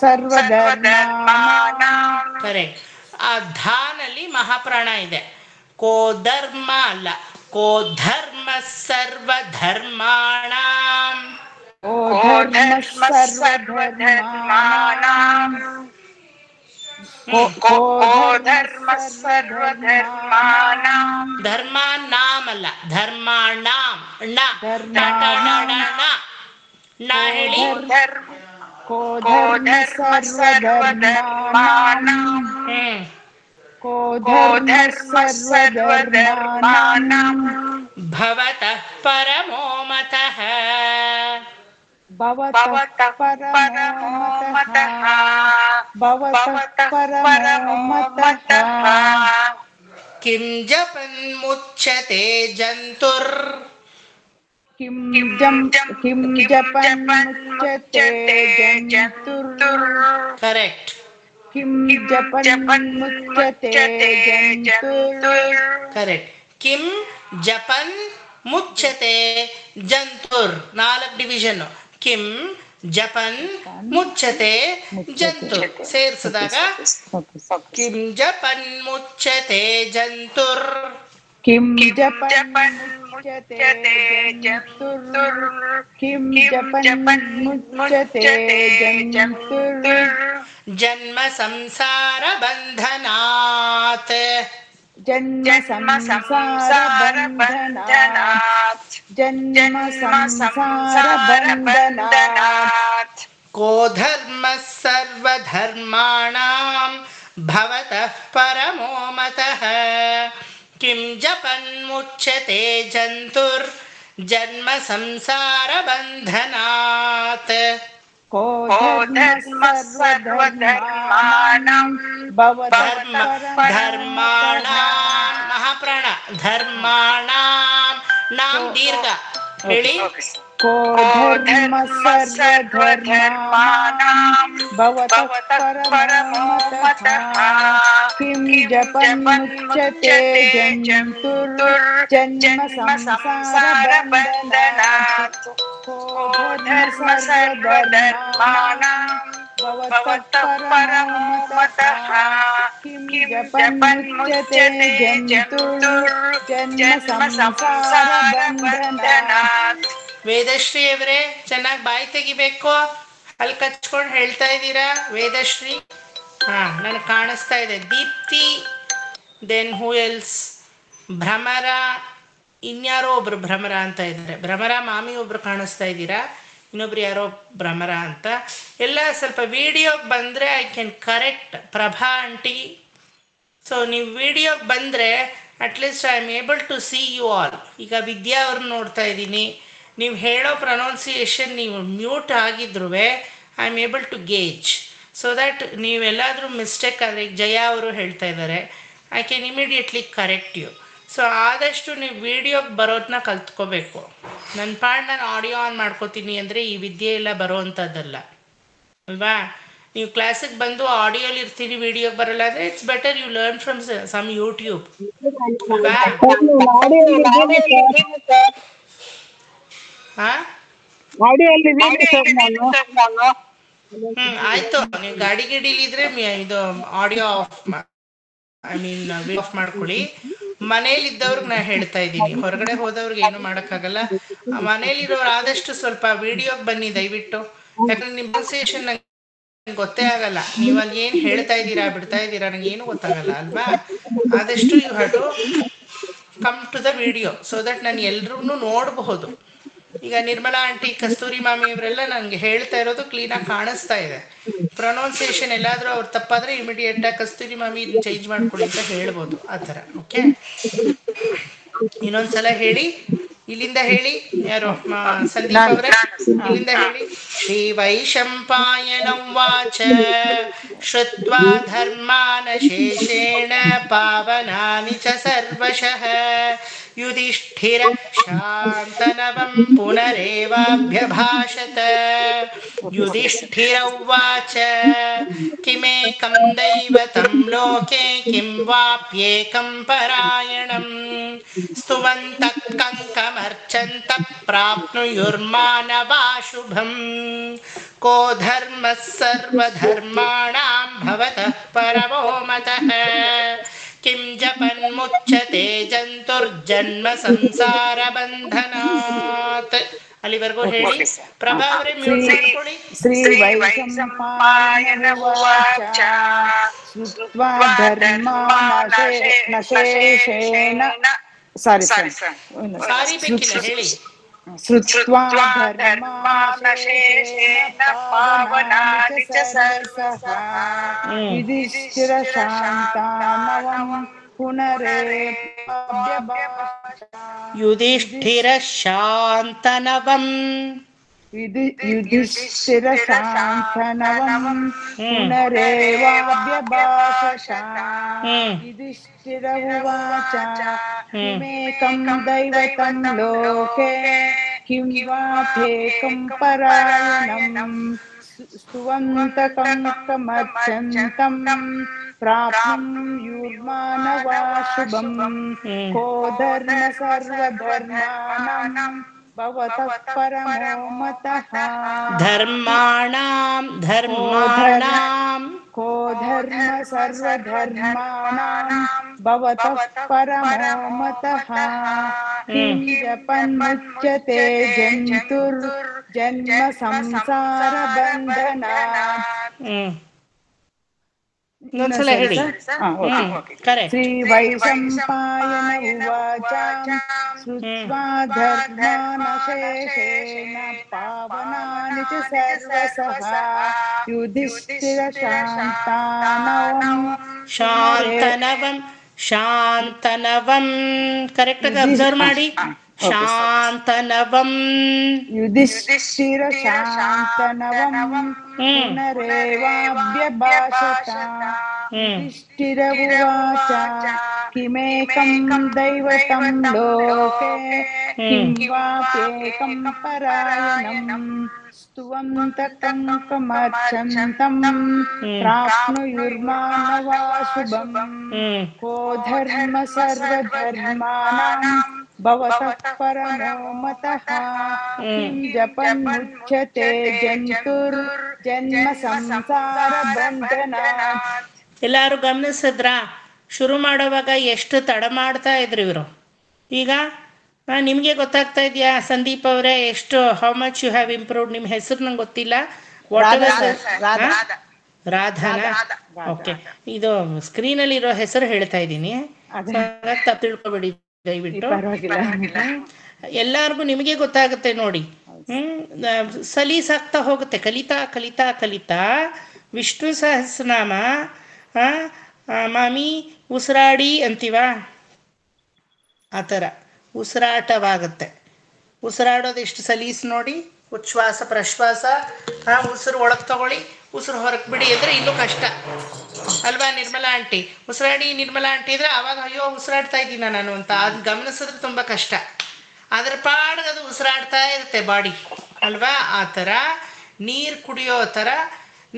सर्वधर्माणां ಕರೆಕ್ಟ್. ಆ ಧಾನಲ್ಲಿ ಮಹಾಪ್ರಾಣ ಇದೆ. ಕೋ ಧರ್ಮ ಅಲ್ಲ, ಕೋ ಧರ್ಮ ಸರ್ವಧರ್ಮಾಣಾಂ. को धर्म सर्वधर्माणां को धर्म सर्वधर्माणां ಧರ್ಮ ನಾಮ್ ಅಲ್ಲ, ಧರ್ಮಾಣಾಂ. ಣ ಣ ಹೇಳಿ. को धर्म सर्वधर्माणां को धर्म सर्वधर्माणां ಭವತಃ ಪರಮೋ ಮತಃ भवतः परमो मतः ಕಿಂ ಜಪನ್ ಮುಚ್ಯತೆ ಜಂತುರ್. किं जपन् मुच्यते जन्तुर् ಕರೆಕ್ಟ್. किं जपन् मुच्यते जन्तुर् ಕರೆಕ್ಟ್. ಕಿಂ ಜಪನ್ ಮುಚ್ಯತೆ ಜಂತುರ್. 4 ಡಿವಿಷನ್. ಕಿಂ ಜಪನ್ ಮುಚ್ಯತೆ ಜಂತುರ್ ಸೇರಿಸಿದಾಗ ಕಿಂ ಜಪನ್ ಮುಚ್ಯತೆ ಜಂತುರ್. किं जपन् मुच्यते जन्तुर् किं जपन् मुच्यते जन्तुर् ಜನ್ಮ ಸಂಸಾರ ಬಂಧನಾತ್. जन्म संसार बन्धनात् जन्म संसार बन्धनात् को धर्म सर्वधर्माणां भवतः परमो मतः किं जपन् मुच्यते जन्तुर्जन्म संसार बन्धनात्. को धर्म सर्वधर्माणां भवतः धर्माणां महाप्राण धर्माणां नाम दीर्घ ಹೇಳಿ. को धर्म सर्वधर्माणां भवतः परमो मतः किं जपन् मुच्यते जन्तुर्जन्म संसार बन्धनात्. को धर्म सर्वधर्माणां भवतः परमो मतः किं जपन् मुच्यते जन्तुर्जन्म संसार बन्धनात्. ವೇದಶ್ರೀ ಅವರೇ ಚೆನ್ನಾಗಿ ಬಾಯಿ ತೆಗಿಬೇಕು. ಅಲ್ಲಿ ಕಚ್ಕೊಂಡು ಹೇಳ್ತಾ ಇದ್ದೀರಾ ವೇದಶ್ರೀ? ಹಾ, ನನಗೆ ಕಾಣಿಸ್ತಾ ಇದೆ. Deepti, then who else? Bhramara, ಇನ್ಯಾರೋ ಒಬ್ರು ಭ್ರಮರ ಅಂತ ಇದ್ದಾರೆ. ಭ್ರಮರ ಮಾಮಿ ಒಬ್ರು ಕಾಣಿಸ್ತಾ ಇದ್ದೀರಾ, ಇನ್ನೊಬ್ರು ಯಾರೋ ಭ್ರಮರ ಅಂತ. ಎಲ್ಲ ಸ್ವಲ್ಪ ವಿಡಿಯೋಗೆ ಬಂದರೆ I can correct. Prabha aunty, so ನೀವು ವಿಡಿಯೋಗೆ ಬಂದರೆ at least I am able to see you all. ಈಗ ವಿದ್ಯಾ ಅವ್ರನ್ನ ನೋಡ್ತಾ ಇದ್ದೀನಿ. ನೀವು ಹೇಳೋ ಪ್ರೊನೌನ್ಸಿಯೇಷನ್ ನೀವು ಮ್ಯೂಟ್ ಆಗಿದ್ರೂ I am able to gauge. So that ನೀವೆಲ್ಲಾದರೂ ಮಿಸ್ಟೇಕ್ ಆದರೆ, ಈಗ ಜಯ ಅವರು ಹೇಳ್ತಾ ಇದ್ದಾರೆ, I can immediately correct you. So ಆದಷ್ಟು ನೀವು ವಿಡಿಯೋಗೆ ಬರೋದನ್ನ ಕಲ್ತ್ಕೋಬೇಕು. ನನ್ನ ಪಾಡ್ ನಾನು ಆಡಿಯೋ ಆನ್ ಮಾಡ್ಕೋತೀನಿ ಅಂದರೆ ಈ ವಿದ್ಯೆ ಎಲ್ಲ ಬರೋ ಅಂಥದ್ದಲ್ಲ ಅಲ್ವಾ? ನೀವು ಕ್ಲಾಸಿಗೆ ಬಂದು ಆಡಿಯೋಲಿ ಇರ್ತೀನಿ, ವಿಡಿಯೋಗೆ ಬರಲ್ಲ ಅಂದರೆ it's better you learn from some YouTube ಅಲ್ವಾ? ಹಾಂ, ಆಯಿತು. ನೀವು ಗಾಡಿ ಗಿಡಿಲಿದ್ರೆ ಇದು ಆಡಿಯೋ ಆಫ್ ಆಫ್ ಮಾಡ್ಕೊಳ್ಳಿ. ಮನೇಲಿದ್ದವ್ರಿಗೆ ನಾನು ಹೇಳ್ತಾ ಇದ್ದೀನಿ, ಹೊರಗಡೆ ಹೋದವ್ರಿಗೆ ಏನು ಮಾಡೋಕ್ಕಾಗಲ್ಲ. ಮನೇಲಿರೋರು ಆದಷ್ಟು ಸ್ವಲ್ಪ ವಿಡಿಯೋಗೆ ಬನ್ನಿ ದಯವಿಟ್ಟು. ಯಾಕಂದ್ರೆ ನಿಮ್ಮ ಪ್ರೊನೌನ್ಸಿಯೇಷನ್ ನಂಗೆ ಗೊತ್ತೇ ಆಗಲ್ಲ. ನೀವು ಅಲ್ಲಿ ಏನು ಹೇಳ್ತಾ ಇದ್ದೀರಾ ಬಿಡ್ತಾ ಇದ್ದೀರಾ ನಂಗೆ ಏನು ಗೊತ್ತಾಗಲ್ಲ ಅಲ್ವಾ? ಆದಷ್ಟು you have to come to the video so that ನಾನು ಎಲ್ರೂ ನೋಡಬಹುದು. ಈಗ ನಿರ್ಮಲಾ ಆಂಟಿ, ಕಸ್ತೂರಿ ಮಾಮಿ ಇವರೆಲ್ಲ ನನಗೆ ಹೇಳ್ತಾ ಇರೋದು ಕ್ಲೀನಾಗಿ ಕಾಣಿಸ್ತಾ ಇದೆ. ಪ್ರೊನೌನ್ಸಿಯೇಷನ್ ಎಲ್ಲಾದರೂ ಅವ್ರು ತಪ್ಪಾದರೆ ಇಮಿಡಿಯೇಟಾಗಿ ಕಸ್ತೂರಿ ಮಾಮಿ ಇದನ್ನ ಚೇಂಜ್ ಮಾಡ್ಕೊಳ್ಳಿ ಅಂತ ಹೇಳ್ಬೋದು. ಆ ಥರ. ಓಕೆ, ಇನ್ನೊಂದ್ಸಲ ಹೇಳಿ. ಇಲ್ಲಿಂದ ಹೇಳಿ. ಯಾರು? ಸಂದೀಪ್ ಅವರೇ, ಇಲ್ಲಿಂದ ಹೇಳಿ. ಶ್ರೀ ವೈಶಂಪಾಯನಂ ವಾಚ ಶ್ರುತ್ವಾ ಧರ್ಮಾನ್ ಶೇಷೇಣ ಪಾವನಾನಿ ಚ ಸರ್ವಶಃ ಯುಧಿಷ್ಠಿರ ಶಾಂತನವಂ ಪುನರೇವಾಭ್ಯಭಾಷತ. ಯುಧಿಷ್ಠಿರ ಉವಾಚ ಕಿಮೇಕಂ ದೈವತಂ ಲೋಕೆ ಕಿಂ ವಾಪ್ಯೇಕಂ ಪರಾಯಣಂ ಸ್ತುವಂತಃ ಕಂಕಮರ್ಚಂತಃ ಪ್ರಾಪ್ನುಯುರ್ಮಾನವಾ ಶುಭಂ ಕೋ ಧರ್ಮಃ ಸರ್ವಧರ್ಮಾಣಾಂ ಭವತಃ ಪರಮೋ ಮತಃ ಕಿಂ ಜಪನ್ಮುಚ್ಯತೆ ಜಂತುರ್ಜನ್ಮ ಸಂಸಾರ ಬಂಧನಾತ್. ಅಲ್ಲಿವರೆಗೂ ಹೇಳಿ. ಪ್ರಭಾ ಅವರೇ ಮ್ಯೂಟ್ ಮಾಡ್ಕೊಳ್ಳಿ. ಶ್ರೀ ವೈಶಂಪಾಯನ ಉವಾಚ ಶ್ರುತ್ವಾ ಧರ್ಮಾನಶೇಷೇಣ ಸಾರಿ ಸಾರಿ ಬೇಕಿಲ್ಲ ಹೇಳಿ. ಶ್ರುತ್ವಾ ಧರ್ಮಾನಶೇಷೇಣ ಪಾವನಾನಿ ಚ ಸರ್ವಸಃ ಯುಧಿಷ್ಠಿರ ಶಾಂತಾನವಂ ಪುನರೇವಾಭ್ಯಭಾಷತ. ಯುಧಿಷ್ಠಿರ ಶಾಂತನವಂ ಯುಧಿಷ್ಠಿರ ಶಾಂತನವಂ ಪುನರೇವಾಭ್ಯಭಾಷತ. ಯುಧಿಷ್ಠಿರ ಉವಾಚ ಕಿಮೇಕಂ ದೈವತಂ ಲೋಕೆ ಕಿಂ ವಾಪ್ಯೇಕಂ ಪರಾಯಣಂ ಸ್ತುವಂತಕಂ ಕಮರ್ಚಂತಂ ಪ್ರಾಪ್ನುಯುರ್ಮಾನವಾ ಶುಭಂ ಕೋ ಧರ್ಮ ಸರ್ವಧರ್ಮಾಣಾಂ ಭವತಃ ಪರಮೋ ಮತಃ. ಧರ್ಮಾಣಾಂ ಕೋ ಧರ್ಮ ಸರ್ವಧರ್ಮಾಣಾಂ ಭವತಃ ಪರಮೋ ಮತಃ. ಕಿಂ ಜಪನ್ಮುಚ್ಯತೆ ಜಂತುರ್ಜನ್ಮ ಸಂಸಾರ ಬಂಧನಾತ್. ಇನ್ನೊಂದ್ಸಲ ಹೇಳಿ. ಕರೆಕ್ಟ್. ಶ್ರೀ ವೈಶಂಪಾಯನ ಉವಾಚ ಶ್ರುತ್ವಾ ಧರ್ಮಾನಶೇಷೇಣ ಪಾವನಾನಿ ಚ ಸರ್ವಸಃ ಯುಧಿಷ್ಠಿರ ಶಾಂತನವಂ ಕರೆಕ್ಟ್ ಆಗಿ ಅಬ್ಸರ್ವ್ ಮಾಡಿ. ಶಾಂತನವಂ ಯುಧಿಷ್ಠಿರ ಶಾಂತನವಂ ಪುನರೇವಾಭ್ಯಭಾಷತ. ಯುಧಿಷ್ಠಿರ ಉವಾಚ ಕಿಮೇಕಂ ದೈವತಂ ಲೋಕೆ ಕಿಂ ವಾಪ್ಯೇಕಂ ಪರಾಯಣಂ ಸ್ತುವಂತಕಂ ಕಮರ್ಚಂತಂ ಪ್ರಾಪ್ನುಯುರ್ಮಾನವಾ ಶುಭಂ ಕೋ ಧರ್ಮ ಸರ್ವಧರ್ಮಾಣಾಂ ಭವತಃ ಪರಮೋ ಮತಃ. ಕಿಂ ಜಪನ್ಮುಚ್ಯತೆ ಜಂತುರ್ಜನ್ಮ ಸಂಸಾರ ಬಂಧನಾತ್. ಎಲ್ಲಾರು ಗಮನಿಸಿದ್ರಾ? ಶುರು ಮಾಡುವಾಗ ಎಷ್ಟು ತಡ ಮಾಡ್ತಾ ಇದ್ರು ಇವರು. ಈಗ ನಿಮಗೆ ಗೊತ್ತಾಗ್ತಾ ಇದೆಯಾ ಸಂದೀಪ್ ಅವರೇ ಎಷ್ಟು how much you have improved? ನಿಮ್ಮ ಹೆಸರು ನಂಗೆ ಗೊತ್ತಿಲ್ಲ. ರಾಧಾನಾ? ಓಕೆ, ಇದು ಸ್ಕ್ರೀನಲ್ಲಿ ಇರೋ ಹೆಸರು ಹೇಳ್ತಾ ಇದ್ದೀನಿ, ತಪ್ಪು ತಿಳ್ಕೊಬೇಡಿ ದಯವಿಟ್ಟು. ಎಲ್ಲಾರ್ಗು ನಿಮಗೆ ಗೊತ್ತಾಗುತ್ತೆ ನೋಡಿ. ಸಲೀಸಾಗ್ತಾ ಹೋಗುತ್ತೆ. ಕಲಿತಾ ಕಲಿತಾ ಕಲಿತಾ ವಿಷ್ಣು ಸಹಸ್ರನಾಮ ಮಾಮಿ ಉಸಿರಾಡಿ ಅಂತೀವ, ಆ ಥರ ಉಸಿರಾಟವಾಗುತ್ತೆ. ಉಸಿರಾಡೋದು ಎಷ್ಟು ಸಲೀಸ್ ನೋಡಿ. ಉಚ್ಛ್ವಾಸ ಪ್ರಶ್ವಾಸ, ಉಸಿರು ಒಳಗೆ ತಗೊಳ್ಳಿ, ಉಸಿರು ಹೊರಗೆ ಬಿಡಿ ಅಂದರೆ ಇನ್ನೂ ಕಷ್ಟ ಅಲ್ವಾ ನಿರ್ಮಲಾ ಆಂಟಿ? ಉಸಿರಾಡಿ ನಿರ್ಮಲಾ ಆಂಟಿ ಇದ್ರೆ ಆವಾಗ ಅಯ್ಯೋ ಉಸಿರಾಡ್ತಾ ಇದ್ದೀನ ನಾನು ಅಂತ ಅದು ಗಮನಿಸಿದ್ರೆ ತುಂಬ ಕಷ್ಟ. ಅದ್ರ ಪಾಡಿಗೆ ಅದು ಉಸಿರಾಡ್ತಾ ಇರುತ್ತೆ ಬಾಡಿ ಅಲ್ವಾ? ಆ ಥರ ನೀರು ಕುಡಿಯೋ ಥರ.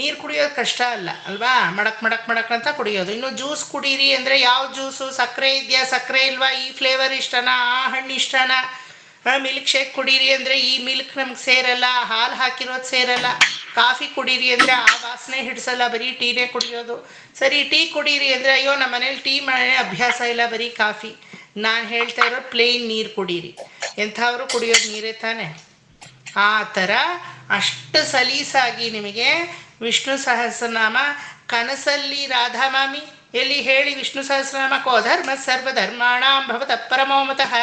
ನೀರು ಕುಡಿಯೋದು ಕಷ್ಟ ಅಲ್ಲ ಅಲ್ವಾ? ಮಡಕ್ ಮಡಕ್ ಮಡಕ್ ಅಂತ ಕುಡಿಯೋದು. ಇನ್ನು ಜ್ಯೂಸ್ ಕುಡೀರಿ ಅಂದರೆ ಯಾವ ಜ್ಯೂಸು? ಸಕ್ಕರೆ ಇದೆಯಾ, ಸಕ್ಕರೆ ಇಲ್ವಾ, ಈ ಫ್ಲೇವರ್ ಇಷ್ಟನಾ, ಆ ಹಣ್ಣು ಇಷ್ಟನಾ? ಮಿಲ್ಕ್ ಶೇಕ್ ಕುಡೀರಿ ಅಂದರೆ ಈ ಮಿಲ್ಕ್ ನಮ್ಗೆ ಸೇರಲ್ಲ, ಹಾಲು ಹಾಕಿರೋದು ಸೇರಲ್ಲ. ಕಾಫಿ ಕುಡೀರಿ ಅಂದರೆ ಆ ವಾಸನೆ ಹಿಡಿಸಲ್ಲ, ಬರೀ ಟೀನೇ ಕುಡಿಯೋದು. ಸರಿ, ಟೀ ಕುಡೀರಿ ಅಂದರೆ ಅಯ್ಯೋ ನಮ್ಮ ಮನೇಲಿ ಟೀ ಮಾಡೋ ಅಭ್ಯಾಸ ಇಲ್ಲ, ಬರೀ ಕಾಫಿ. ನಾನು ಹೇಳ್ತಾ ಇರೋದು ಪ್ಲೇನ್ ನೀರು ಕುಡೀರಿ. ಎಂಥವ್ರು ಕುಡಿಯೋದು ನೀರೇ ತಾನೆ. ಆ ಥರ ಅಷ್ಟು ಸಲೀಸಾಗಿ ನಿಮಗೆ ವಿಷ್ಣು ಸಹಸ್ರನಾಮ ಕನಸಲ್ಲಿ ರಾಧಾಮಾಮಿ ಎಲ್ಲಿ ಹೇಳಿ ವಿಷ್ಣು ಸಹಸ್ರನಾಮ ಕೋ ಧರ್ಮ ಸರ್ವಧರ್ಮಾಣಾಂ ಭವತಃ ಪರಮೋ ಮತಃ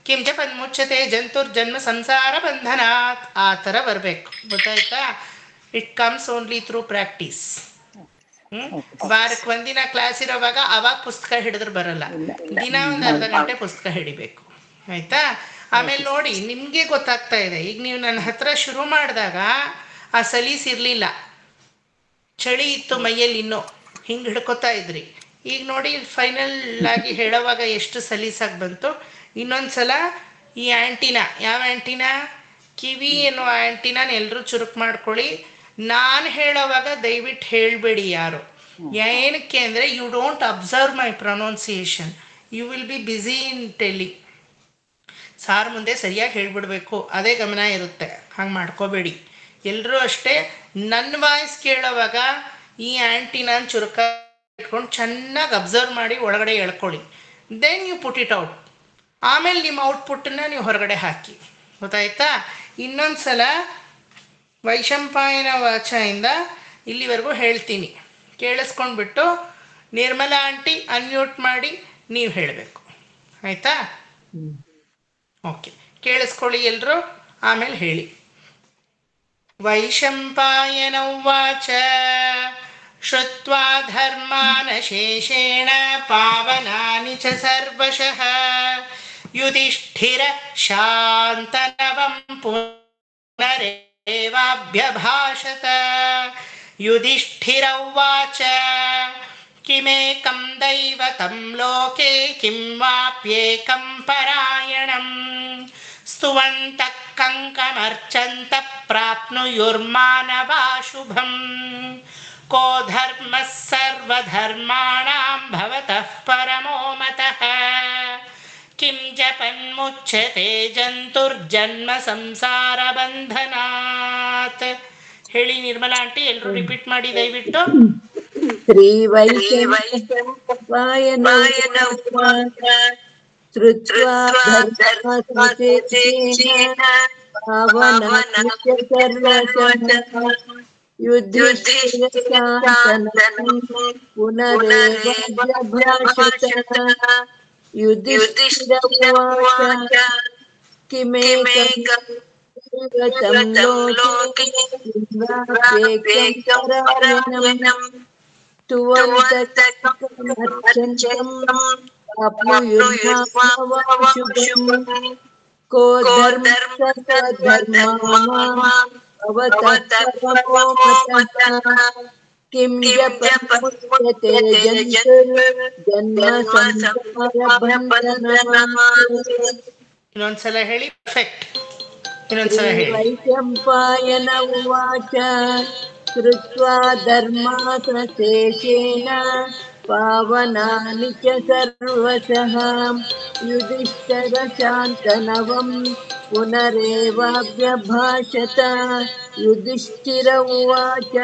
ಕಿಂ ಜಪನ್ಮುಚ್ಯತೆ ಜಂತುರ್ಜನ್ಮ ಸಂಸಾರ ಬಂಧನಾತ್. ಆ ಥರ ಬರಬೇಕು. ಗೊತ್ತಾಯ್ತಾ? It comes only through practice. ವಾರಕ್ಕೆ ಒಂದಿನ ಕ್ಲಾಸ್ ಇರೋವಾಗ ಅವಾಗ ಪುಸ್ತಕ ಹಿಡಿದ್ರೆ ಬರಲ್ಲ, ದಿನ ಒಂದು ಅರ್ಧ ಗಂಟೆ ಪುಸ್ತಕ ಹಿಡಿಬೇಕು. ಆಯ್ತಾ? ಆಮೇಲೆ ನೋಡಿ ನಿಮಗೆ ಗೊತ್ತಾಗ್ತಾ ಇದೆ. ಈಗ ನೀವು ನನ್ನ ಹತ್ರ ಶುರು ಮಾಡಿದಾಗ ಆ ಸಲೀಸ್ ಇರಲಿಲ್ಲ, ಚಳಿ ಇತ್ತು ಮೈಯಲ್ಲಿ, ಇನ್ನೂ ಹಿಂಗೆ ಹಿಡ್ಕೊತಾ ಇದ್ರಿ. ಈಗ ನೋಡಿ ಫೈನಲ್ ಆಗಿ ಹೇಳೋವಾಗ ಎಷ್ಟು ಸಲೀಸಾಗಿ ಬಂತು. ಇನ್ನೊಂದ್ಸಲ ಈ ಆ್ಯಂಟಿನ, ಯಾವ ಆ್ಯಂಟಿನ? ಕಿವಿ ಎನ್ನುವ ಆ್ಯಂಟಿನ ಎಲ್ಲರೂ ಚುರುಕು ಮಾಡ್ಕೊಳ್ಳಿ. ನಾನು ಹೇಳೋವಾಗ ದಯವಿಟ್ಟು ಹೇಳಬೇಡಿ ಯಾರು. ಏನಕ್ಕೆ ಅಂದರೆ you don't observe my pronunciation, you will be busy in telling. Sir ಮುಂದೆ ಸರಿಯಾಗಿ ಹೇಳ್ಬಿಡ್ಬೇಕು, ಅದೇ ಗಮನ ಇರುತ್ತೆ. ಹಂಗೆ ಮಾಡ್ಕೋಬೇಡಿ. ಎಲ್ಲರೂ ಅಷ್ಟೇ, ನನ್ನ ವಾಯ್ಸ್ ಕೇಳೋವಾಗ ಈ ಆ್ಯಂಟಿನ ಚುರುಕ ಇಟ್ಕೊಂಡು ಚೆನ್ನಾಗಿ ಅಬ್ಸರ್ವ್ ಮಾಡಿ ಒಳಗಡೆ ಎಳ್ಕೊಳ್ಳಿ. Then you put it out. ಆಮೇಲೆ ನಿಮ್ಮ ಔಟ್ಪುಟ್ಟನ್ನು ನೀವು ಹೊರಗಡೆ ಹಾಕಿ. ಗೊತ್ತಾಯ್ತಾ? ಇನ್ನೊಂದು ಸಲ ವೈಶಂಪಾಯನ ವಾಚದಿಂದ ಇಲ್ಲಿವರೆಗೂ ಹೇಳ್ತೀನಿ, ಕೇಳಿಸ್ಕೊಂಡ್ಬಿಟ್ಟು ನಿರ್ಮಲಾ ಆಂಟಿ ಅನ್ಮ್ಯೂಟ್ ಮಾಡಿ ನೀವು ಹೇಳಬೇಕು. ಆಯಿತಾ? ಓಕೆ, ಕೇಳಿಸ್ಕೊಳ್ಳಿ ಎಲ್ಲರೂ, ಆಮೇಲೆ ಹೇಳಿ. ವೈಶಂಪಾಯನ ಉವಾಚ ಶ್ರುತ್ವಾ ಧರ್ಮಾನಶೇಷೇಣ ಪಾವನಾನಿ ಚ ಸರ್ವಶಃ ಯುಧಿಷ್ಠಿರ ಶಾಂತನವಂ ಪುನರೇವಾಭ್ಯಭಾಷತ. ಯುಧಿಷ್ಠಿರ ಉವಾಚ ಕಿಮೇಕಂ ದೈವತಂ ಲೋಕೆ ಕಿಂ ವಾಪ್ಯೇಕಂ ಪರಾಯಣಂ ಸ್ತುವಂತಃ ಕಂಕಮರ್ಚಂತಃ ಪ್ರಾಪ್ನುಯುರ್ಮಾನವಾ ಶುಭಂ. ಕೋ ಧರ್ಮಃ ಸರ್ವಧರ್ಮಾಣಾಂ ಭವತಃ ಪರಮೋ ಮತಃ ಕಿಂ ಜಪನ್ಮುಚ್ಯತೆ ಜಂತುರ್ಜನ್ಮ ಸಂಸಾರ ಬಂಧನಾತ್. ಹೇಳಿ ನಿರ್ಮಲಾ ಆಂಟಿ, ಎಲ್ಲರೂ ರಿಪೀಟ್ ಮಾಡಿ ದಯವಿಟ್ಟು. ಶ್ರೀ ವೈಶಂಪಾಯನ ಶ್ರುತ್ವಾ ಧರ್ಮಸಂಚೇತೇನ ಪಾವನಾನಿ ಸರ್ವಶಃ ಯುಧಿಷ್ಠಿರಶಾಂತನಂ ಪುನರೇವಾಭ್ಯಭಾಷತ. ಯುಧಿಷ್ಠಿರ ಉವಾಚ ಕಿಮೇಕಂ ದೈವತಂ ಲೋಕೆ ಕಿಂ ಪರಾಯಣಂ ಸ್ತುವಂತಃ ಕಂಕಮರ್ಚಂತಂ ಪ್ರಾಪ್ನುಯುರ್ಮಾನವಾ ಶುಭಂ. ಕೋ ಧರ್ಮಃ ಸರ್ವಧರ್ಮಾಣಾಂ ಭವತಃ ಪರಮೋ ಮತಃ ಕಿಂ ಜಪನ್ಮುಚ್ಯತೆ ಜನ್ಮ ಸಂಸಾರ ಬಂಧನಾತ್. ಇನ್ನೊಂದ್ಸಲ ಹೇಳಿ. ಪರ್ಫೆಕ್ಟ್. ಇನ್ನೊಂದ್ಸಲ ಹೇಳಿ. ವೈಶಂಪಾಯನ ಉವಾಚ ಶ್ರುತ್ವಾ ಧರ್ಮಾಸಶೇಷೇಣ ಪಾವನಾನಿ ಚ ಸರ್ವಶಃ ಯುಧಿಷ್ಠಿರ ಶಾಂತನವಂ ಪುನರೇವಾಭ್ಯಭಾಷತ. ಯುಧಿಷ್ಠಿರ ಉವಾಚ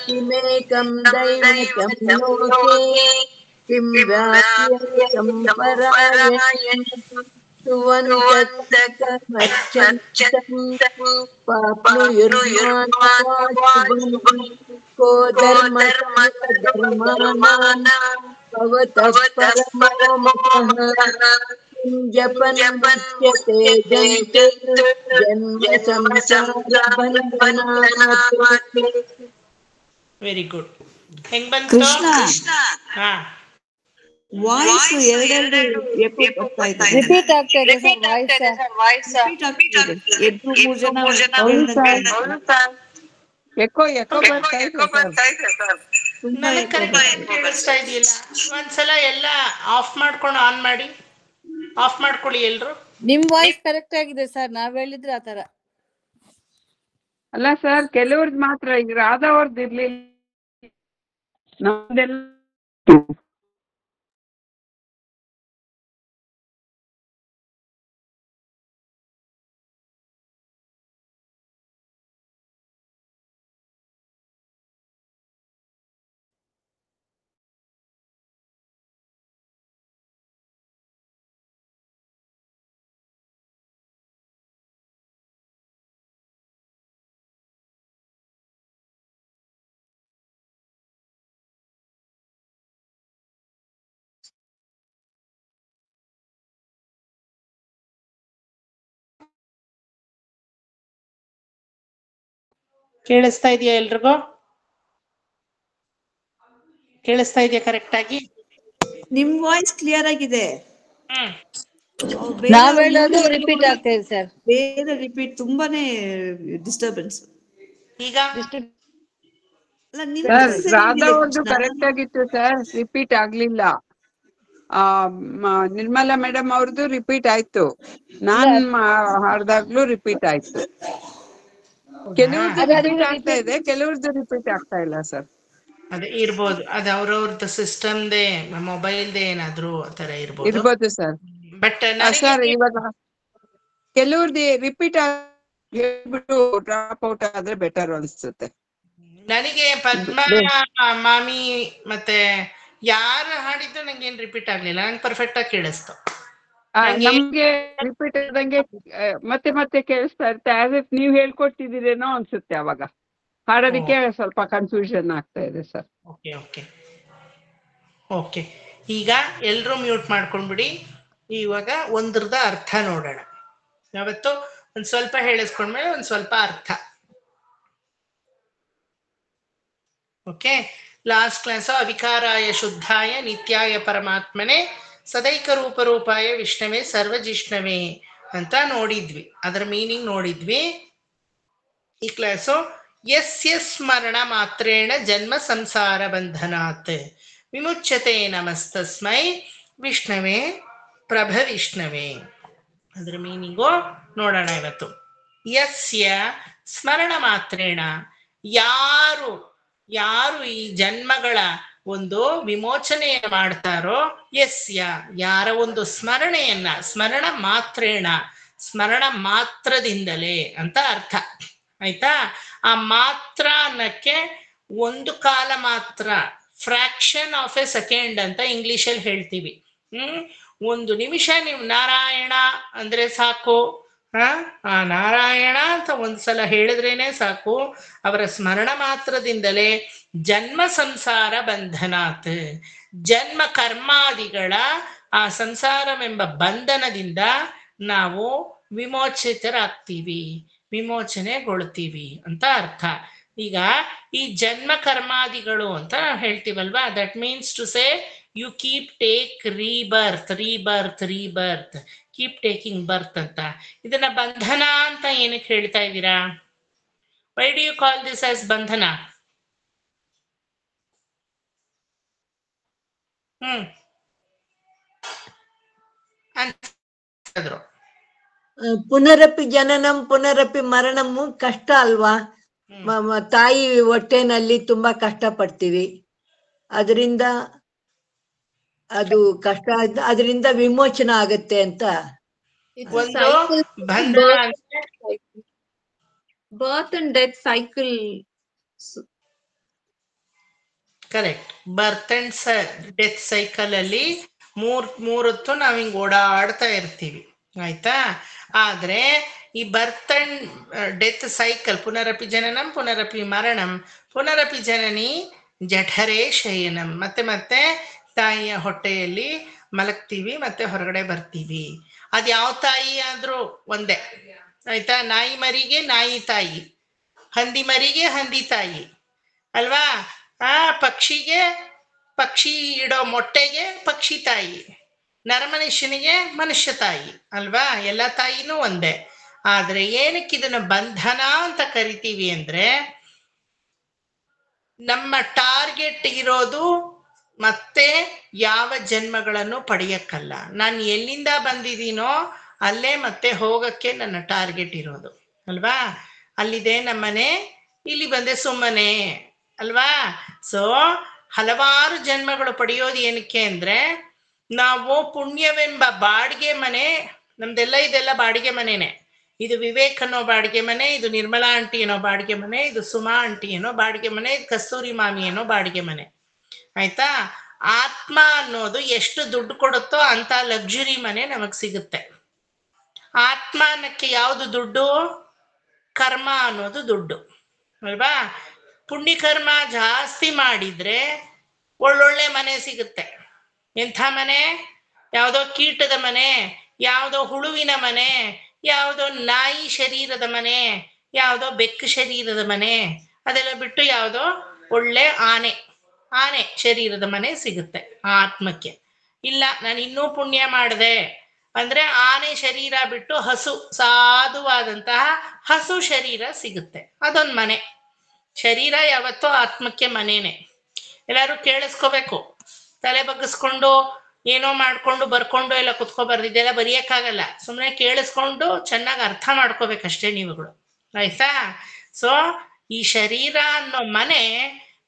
ಕಿಮೇಕಂ ದೈವತಂ ಲೋಕೆ ಕಿಂ ವ್ಯಾಪ್ಯೇಕಂ ಪರಾಯಣಂ ಸ್ತುವಂತಃ ಕಂಕಮರ್ಚಂತಃ ಪ್ರಾಪ್ನುಯುರ್ಮಾನವಾ ಶುಭಂ. ಕೋ ಧರ್ಮಃ ಸರ್ವಧರ್ಮಾಣಾಂ ಭವತಃ ಪರಮೋ ಮತಃ ಕಿಂ ಜಪನ್ಮುಚ್ಯತೆ ಜನ್ಮ ಸಂಸಾರ ಬಂಧನಾತ್. Very good. ಹೆಂಗ್ ಬಂತು? ಕೃಷ್ಣ, ಹಾ, ವಾಯ್ಸ್ ಎರಡೆರಡು ರಿಪೀಟ್ ಆಗ್ತಾ ಇದೆ. ರಿಪೀಟ್ ಆಗ್ತಾ ಇದೆ ಸರ್ ವಾಯ್ಸ್. ರಿಪೀಟ್ ಆಗ್ತಿದೆ. ಎದ್ದು ಮೂರು ಜನ ಎಕೋ ಬರ್ತಾ ಇದೆ ಸರ್. ತುಂಬಾ ನನಗೆ ಕರೆಕ್ಟ್ ಕೇಳಿಸ್ತಾ ಇದೆಯಲ್ಲ. ಒಂದ್ಸಲ ಎಲ್ಲ ಆಫ್ ಮಾಡ್ಕೊಂಡು ಆನ್ ಮಾಡಿ. ಆಫ್ ಮಾಡ್ಕೊಳ್ಳಿ ಎಲ್ರು. ನಿಮ್ ವಾಯ್ಸ್ ಕರೆಕ್ಟ್ ಆಗಿದೆ ಸರ್, ನಾವ್ ಹೇಳಿದ್ರೆ ಆತರ. ಅಲ್ಲ ಸರ್, ಕೆಲವ್ರದ್ದು ಮಾತ್ರ, ಈಗ ರಾಧಾ ಅವ್ರದ್ದು ಇರ್ಲಿಲ್ಲ, ನಮ್ದೆಲ್ಲ ಕೇಳಿಸ್ತಾ ಇದೆಯಾ ಎಲ್ರಿಗೂ? ಕೇಳಿಸ್ತಾ ಇದೆಯಾ ಕರೆಕ್ಟ್ ಆಗಿ? ನಿಮ್ ವಾಯ್ಸ್ ಕ್ಲಿಯರ್ ಆಗಿದೆ. ನಾವ್ ಹೇಳೋದು ರಿಪೀಟ್ ಆಗ್ತಾ ಇದೆ ಸರ್. ಬೇರೆ ರಿಪೀಟ್ ತುಂಬಾನೇ ಡಿಸ್ಟರ್ಬೆನ್ಸ್. ಈಗ ಸರ್ ರಾಧಾ ಅವ್ರದ್ದು ಕರೆಕ್ಟ್ ಆಗಿತ್ತು ಸರ್, ರಿಪೀಟ್ ಆಗ್ಲಿಲ್ಲ. ನಿರ್ಮಲಾ ಮೇಡಮ್ ಅವ್ರದ್ದು ರಿಪೀಟ್ ಆಯ್ತು, ನಾನ್ ಹಾಡ್ದಾಗ್ಲೂ ರಿಪೀಟ್ ಆಯ್ತು. ಕೆಲವ್ರದ್ದು ರಿಪೀಟ್ ಆಗ್ತಾ ಇದೆ, ಕೆಲವ್ರದ್ದು ರಿಪೀಟ್ ಆಗ್ತಾ ಇಲ್ಲ ಸರ್. ಅದೇ ಇರ್ಬೋದು, ಅದು ಅವ್ರವ್ರದ್ದು ಸಿಸ್ಟಮ್ದೇ ಮೊಬೈಲ್ದೇ ಏನಾದ್ರು ಆತರ ಇರ್ಬೋದು ಸರ್. ಬಟ್ ಸರ್ ಇವಾಗ ಕೆಲವ್ರದ್ದು ರಿಪೀಟ್ ಹೇಳ್ಬಿಟ್ಟು ಡ್ರಾಪ್ ಔಟ್ ಆದ್ರೆ ಬೆಟರ್ ಅನ್ಸುತ್ತೆ ನನಗೆ. ಪದ್ಮಾ ಮಾಮಿ ಮತ್ತೆ ಯಾರ ಹಾಡಿದ್ದು ನಂಗೆ ಏನ್ ರಿಪೀಟ್ ಆಗ್ಲಿಲ್ಲ, ನಂಗೆ ಪರ್ಫೆಕ್ಟ್ ಆಗಿ ಕೇಳಿಸ್ತು. ನಮ್ಗೆ ರಿಪೀಟ್ ಆದಂಗೆ ಮತ್ತೆ ಮತ್ತೆ ಕೇಳಿಸ್ತಾ ಇರುತ್ತೆ, ಆಸ್ ಇಫ್ ನೀವ್ ಹೇಳ್ಕೊಟ್ಟಿದ್ದೀರೇನೋ ಅನ್ಸುತ್ತೆ. ಅವಾಗ ಹಾಡೋದಕ್ಕೆ ಸ್ವಲ್ಪ ಕನ್ಫ್ಯೂಷನ್ ಆಗ್ತಾ ಇದೆ ಸರ್. ಓಕೆ ಓಕೆ ಓಕೆ, ಈಗ ಎಲ್ರೂ ಮ್ಯೂಟ್ ಮಾಡ್ಕೊಂಡ್ಬಿಡಿ. ಇವಾಗ ಒಂದ್ರದ ಅರ್ಥ ನೋಡೋಣ. ಯಾವತ್ತು ಒಂದ್ ಸ್ವಲ್ಪ ಹೇಳಿಸ್ಕೊಂಡ್ಮೇಲೆ ಒಂದ್ ಸ್ವಲ್ಪ ಅರ್ಥ. ಓಕೆ, ಲಾಸ್ಟ್ ಕ್ಲಾಸ್ ಅವಿಕಾರಾಯ ಶುದ್ಧಾಯ ನಿತ್ಯಾಯ ಪರಮಾತ್ಮನೆ ಸದೈಕ ರೂಪಾಯ ವಿಷ್ಣವೇ ಸರ್ವಜಿಷ್ಣವೇ ಅಂತ ನೋಡಿದ್ವಿ, ಅದರ ಮೀನಿಂಗ್ ನೋಡಿದ್ವಿ. ಈ ಕ್ಲಾಸು ಯಸ್ಯ ಸ್ಮರಣ ಮಾತ್ರೇಣ ಜನ್ಮ ಸಂಸಾರ ಬಂಧನಾತ್ ವಿಮುಚ್ಯತೆ ನಮಸ್ತಸ್ಮೈ ವಿಷ್ಣವೇ ಪ್ರಭ ವಿಷ್ಣವೇ. ಅದರ ಮೀನಿಂಗು ನೋಡೋಣ ಇವತ್ತು. ಯಸ್ಯ ಸ್ಮರಣ ಮಾತ್ರೇಣ, ಯಾರು ಈ ಜನ್ಮಗಳ ಒಂದು ವಿಮೋಚನೆಯ ಮಾಡ್ತಾರೋ, ಯಸ್ಯ ಯಾರ ಒಂದು ಸ್ಮರಣೆಯನ್ನ, ಸ್ಮರಣ ಮಾತ್ರೇಣ ಸ್ಮರಣ ಮಾತ್ರದಿಂದಲೇ ಅಂತ ಅರ್ಥ ಆಯ್ತಾ. ಆ ಮಾತ್ರ ಅನ್ನಕ್ಕೆ ಒಂದು ಕಾಲ ಮಾತ್ರ, ಫ್ರಾಕ್ಷನ್ ಆಫ್ ಎ ಸೆಕೆಂಡ್ ಅಂತ ಇಂಗ್ಲಿಷಲ್ಲಿ ಹೇಳ್ತೀವಿ. ಒಂದು ನಿಮಿಷ ನೀವು ನಾರಾಯಣ ಅಂದ್ರೆ ಸಾಕು, ಆ ನಾರಾಯಣ ಅಂತ ಒಂದ್ಸಲ ಹೇಳಿದ್ರೇನೆ ಸಾಕು, ಅವರ ಸ್ಮರಣ ಮಾತ್ರದಿಂದಲೇ ಜನ್ಮ ಸಂಸಾರ ಬಂಧನಾತ್, ಜನ್ಮ ಕರ್ಮಾದಿಗಳ ಆ ಸಂಸಾರವೆಂಬ ಬಂಧನದಿಂದ ನಾವು ವಿಮೋಚಿತರಾಗ್ತೀವಿ, ವಿಮೋಚನೆಗೊಳ್ತೀವಿ ಅಂತ ಅರ್ಥ. ಈಗ ಈ ಜನ್ಮ ಕರ್ಮಾದಿಗಳು ಅಂತ ಹೇಳ್ತೀವಲ್ವಾ, that means to say you keep take rebirth, keep taking birth ಅಂತ. ಇದನ್ನ ಬಂಧನ ಅಂತ ಏನಕ್ಕೆ ಹೇಳ್ತಾ ಇದ್ದೀರಾ? Why do you call this as bandhana? ಅಂದ್ರು. ಪುನರಪಿ ಜನನಂ ಪುನರಪಿ ಮರಣಮು ಕಷ್ಟ ಅಲ್ವಾ? ತಾಯಿ ಹೊಟ್ಟೆನಲ್ಲಿ ತುಂಬಾ ಕಷ್ಟ ಪಡ್ತೀವಿ, ಅದರಿಂದ ಅದು ಕಷ್ಟ, ಅದರಿಂದ ವಿಮೋಚನೆ ಆಗತ್ತೆ ಅಂತ. ಬರ್ತ್ and death cycle. Correct. Birth and death cycle ಅಲ್ಲಿ ಮೂರೊತ್ತು ನಾವ್ ಹಿಂಗ್ ಓಡಾಡ್ತಾ ಇರ್ತೀವಿ, ಆಯ್ತಾ. ಆದ್ರೆ ಈ ಬರ್ತ್ ಅಂಡ್ ಡೆತ್ ಸೈಕಲ್, ಪುನರಪಿ ಜನನಂ ಪುನರಪಿ ಮರಣಂ, ಪುನರಪಿ ಜನನಿ ಜಠರೇ ಶಯನಂ, ಮತ್ತೆ ಮತ್ತೆ ತಾಯಿಯ ಹೊಟ್ಟೆಯಲ್ಲಿ ಮಲಗ್ತೀವಿ, ಮತ್ತೆ ಹೊರಗಡೆ ಬರ್ತೀವಿ. ಅದ್ ಯಾವ ತಾಯಿ ಆದ್ರೂ ಒಂದೇ, ಆಯ್ತಾ. ನಾಯಿ ಮರಿಗೆ ನಾಯಿ ತಾಯಿ, ಹಂದಿ ಮರಿಗೆ ಹಂದಿ ತಾಯಿ ಅಲ್ವಾ. ಪಕ್ಷಿಗೆ ಪಕ್ಷಿ ಇಡೋ ಮೊಟ್ಟೆಗೆ ಪಕ್ಷಿ ತಾಯಿ, ನರಮನುಷ್ಯನಿಗೆ ಮನುಷ್ಯ ತಾಯಿ ಅಲ್ವಾ. ಎಲ್ಲ ತಾಯಿನೂ ಒಂದೇ. ಆದ್ರೆ ಏನಕ್ಕೆ ಇದನ್ನ ಬಂಧನ ಅಂತ ಕರಿತೀವಿ ಅಂದ್ರೆ, ನಮ್ಮ ಟಾರ್ಗೆಟ್ ಇರೋದು ಮತ್ತೆ ಯಾವ ಜನ್ಮಗಳನ್ನು ಪಡೆಯಕ್ಕಲ್ಲ. ನಾನು ಎಲ್ಲಿಂದ ಬಂದಿದ್ದೀನೋ ಅಲ್ಲೇ ಮತ್ತೆ ಹೋಗಕ್ಕೆ ನನ್ನ ಟಾರ್ಗೆಟ್ ಇರೋದು ಅಲ್ವಾ. ಅಲ್ಲಿದೆ ನಮ್ಮನೆ, ಇಲ್ಲಿ ಬಂದೆ ಸುಮ್ಮನೆ ಅಲ್ವಾ. ಸೊ ಹಲವಾರು ಜನ್ಮಗಳು ಪಡೆಯೋದು ಏನಕ್ಕೆ ಅಂದ್ರೆ, ನಾವು ಪುಣ್ಯವೆಂಬ ಬಾಡಿಗೆ ಮನೆ, ನಮ್ದೆಲ್ಲ ಇದೆಲ್ಲ ಬಾಡಿಗೆ ಮನೆನೆ. ಇದು ವಿವೇಕ್ ಅನ್ನೋ ಬಾಡಿಗೆ ಮನೆ, ಇದು ನಿರ್ಮಲಾ ಆಂಟಿ ಏನೋ ಬಾಡಿಗೆ ಮನೆ, ಇದು ಸುಮಾ ಆಂಟಿ ಏನೋ ಬಾಡಿಗೆ ಮನೆ, ಇದು ಕಸ್ತೂರಿ ಮಾಮಿ ಏನೋ ಬಾಡಿಗೆ ಮನೆ, ಆಯ್ತಾ. ಆತ್ಮ ಅನ್ನೋದು ಎಷ್ಟು ದುಡ್ಡು ಕೊಡುತ್ತೋ ಅಂತ ಲಕ್ಸುರಿ ಮನೆ ನಮಗ್ ಸಿಗುತ್ತೆ. ಆತ್ಮ ಅನ್ನಕ್ಕೆ ಯಾವುದು ದುಡ್ಡು? ಕರ್ಮ ಅನ್ನೋದು ದುಡ್ಡು ಅಲ್ವಾ. ಪುಣ್ಯಕರ್ಮ ಜಾಸ್ತಿ ಮಾಡಿದ್ರೆ ಒಳ್ಳೊಳ್ಳೆ ಮನೆ ಸಿಗುತ್ತೆ. ಎಂಥ ಮನೆ? ಯಾವುದೋ ಕೀಟದ ಮನೆ, ಯಾವುದೋ ಹುಳುವಿನ ಮನೆ, ಯಾವುದೋ ನಾಯಿ ಶರೀರದ ಮನೆ, ಯಾವುದೋ ಬೆಕ್ಕು ಶರೀರದ ಮನೆ, ಅದೆಲ್ಲ ಬಿಟ್ಟು ಯಾವುದೋ ಒಳ್ಳೆ ಆನೆ ಶರೀರದ ಮನೆ ಸಿಗುತ್ತೆ ಆ ಆತ್ಮಕ್ಕೆ. ಇಲ್ಲ ನಾನು ಇನ್ನೂ ಪುಣ್ಯ ಮಾಡಿದೆ ಅಂದ್ರೆ ಆನೆ ಶರೀರ ಬಿಟ್ಟು ಸಾಧುವಾದಂತಹ ಹಸು ಶರೀರ ಸಿಗುತ್ತೆ, ಅದೊಂದು ಮನೆ. ಶರೀರ ಯಾವತ್ತೋ ಆತ್ಮಕ್ಕೆ ಮನೇನೆ. ಎಲ್ಲರೂ ಕೇಳಿಸ್ಕೋಬೇಕು, ತಲೆ ಬಗ್ಗಿಸ್ಕೊಂಡು ಏನೋ ಮಾಡ್ಕೊಂಡು ಬರ್ಕೊಂಡು ಎಲ್ಲ ಕುತ್ಕೋಬಾರ್ದು, ಇದೆಲ್ಲ ಬರೆಯಕ್ಕಾಗಲ್ಲ. ಸುಮ್ಮನೆ ಕೇಳಿಸ್ಕೊಂಡು ಚೆನ್ನಾಗಿ ಅರ್ಥ ಮಾಡ್ಕೋಬೇಕಷ್ಟೇ ನೀವುಗಳು, ಆಯ್ತಾ? ಸೊ ಈ ಶರೀರ ಅನ್ನೋ ಮನೆ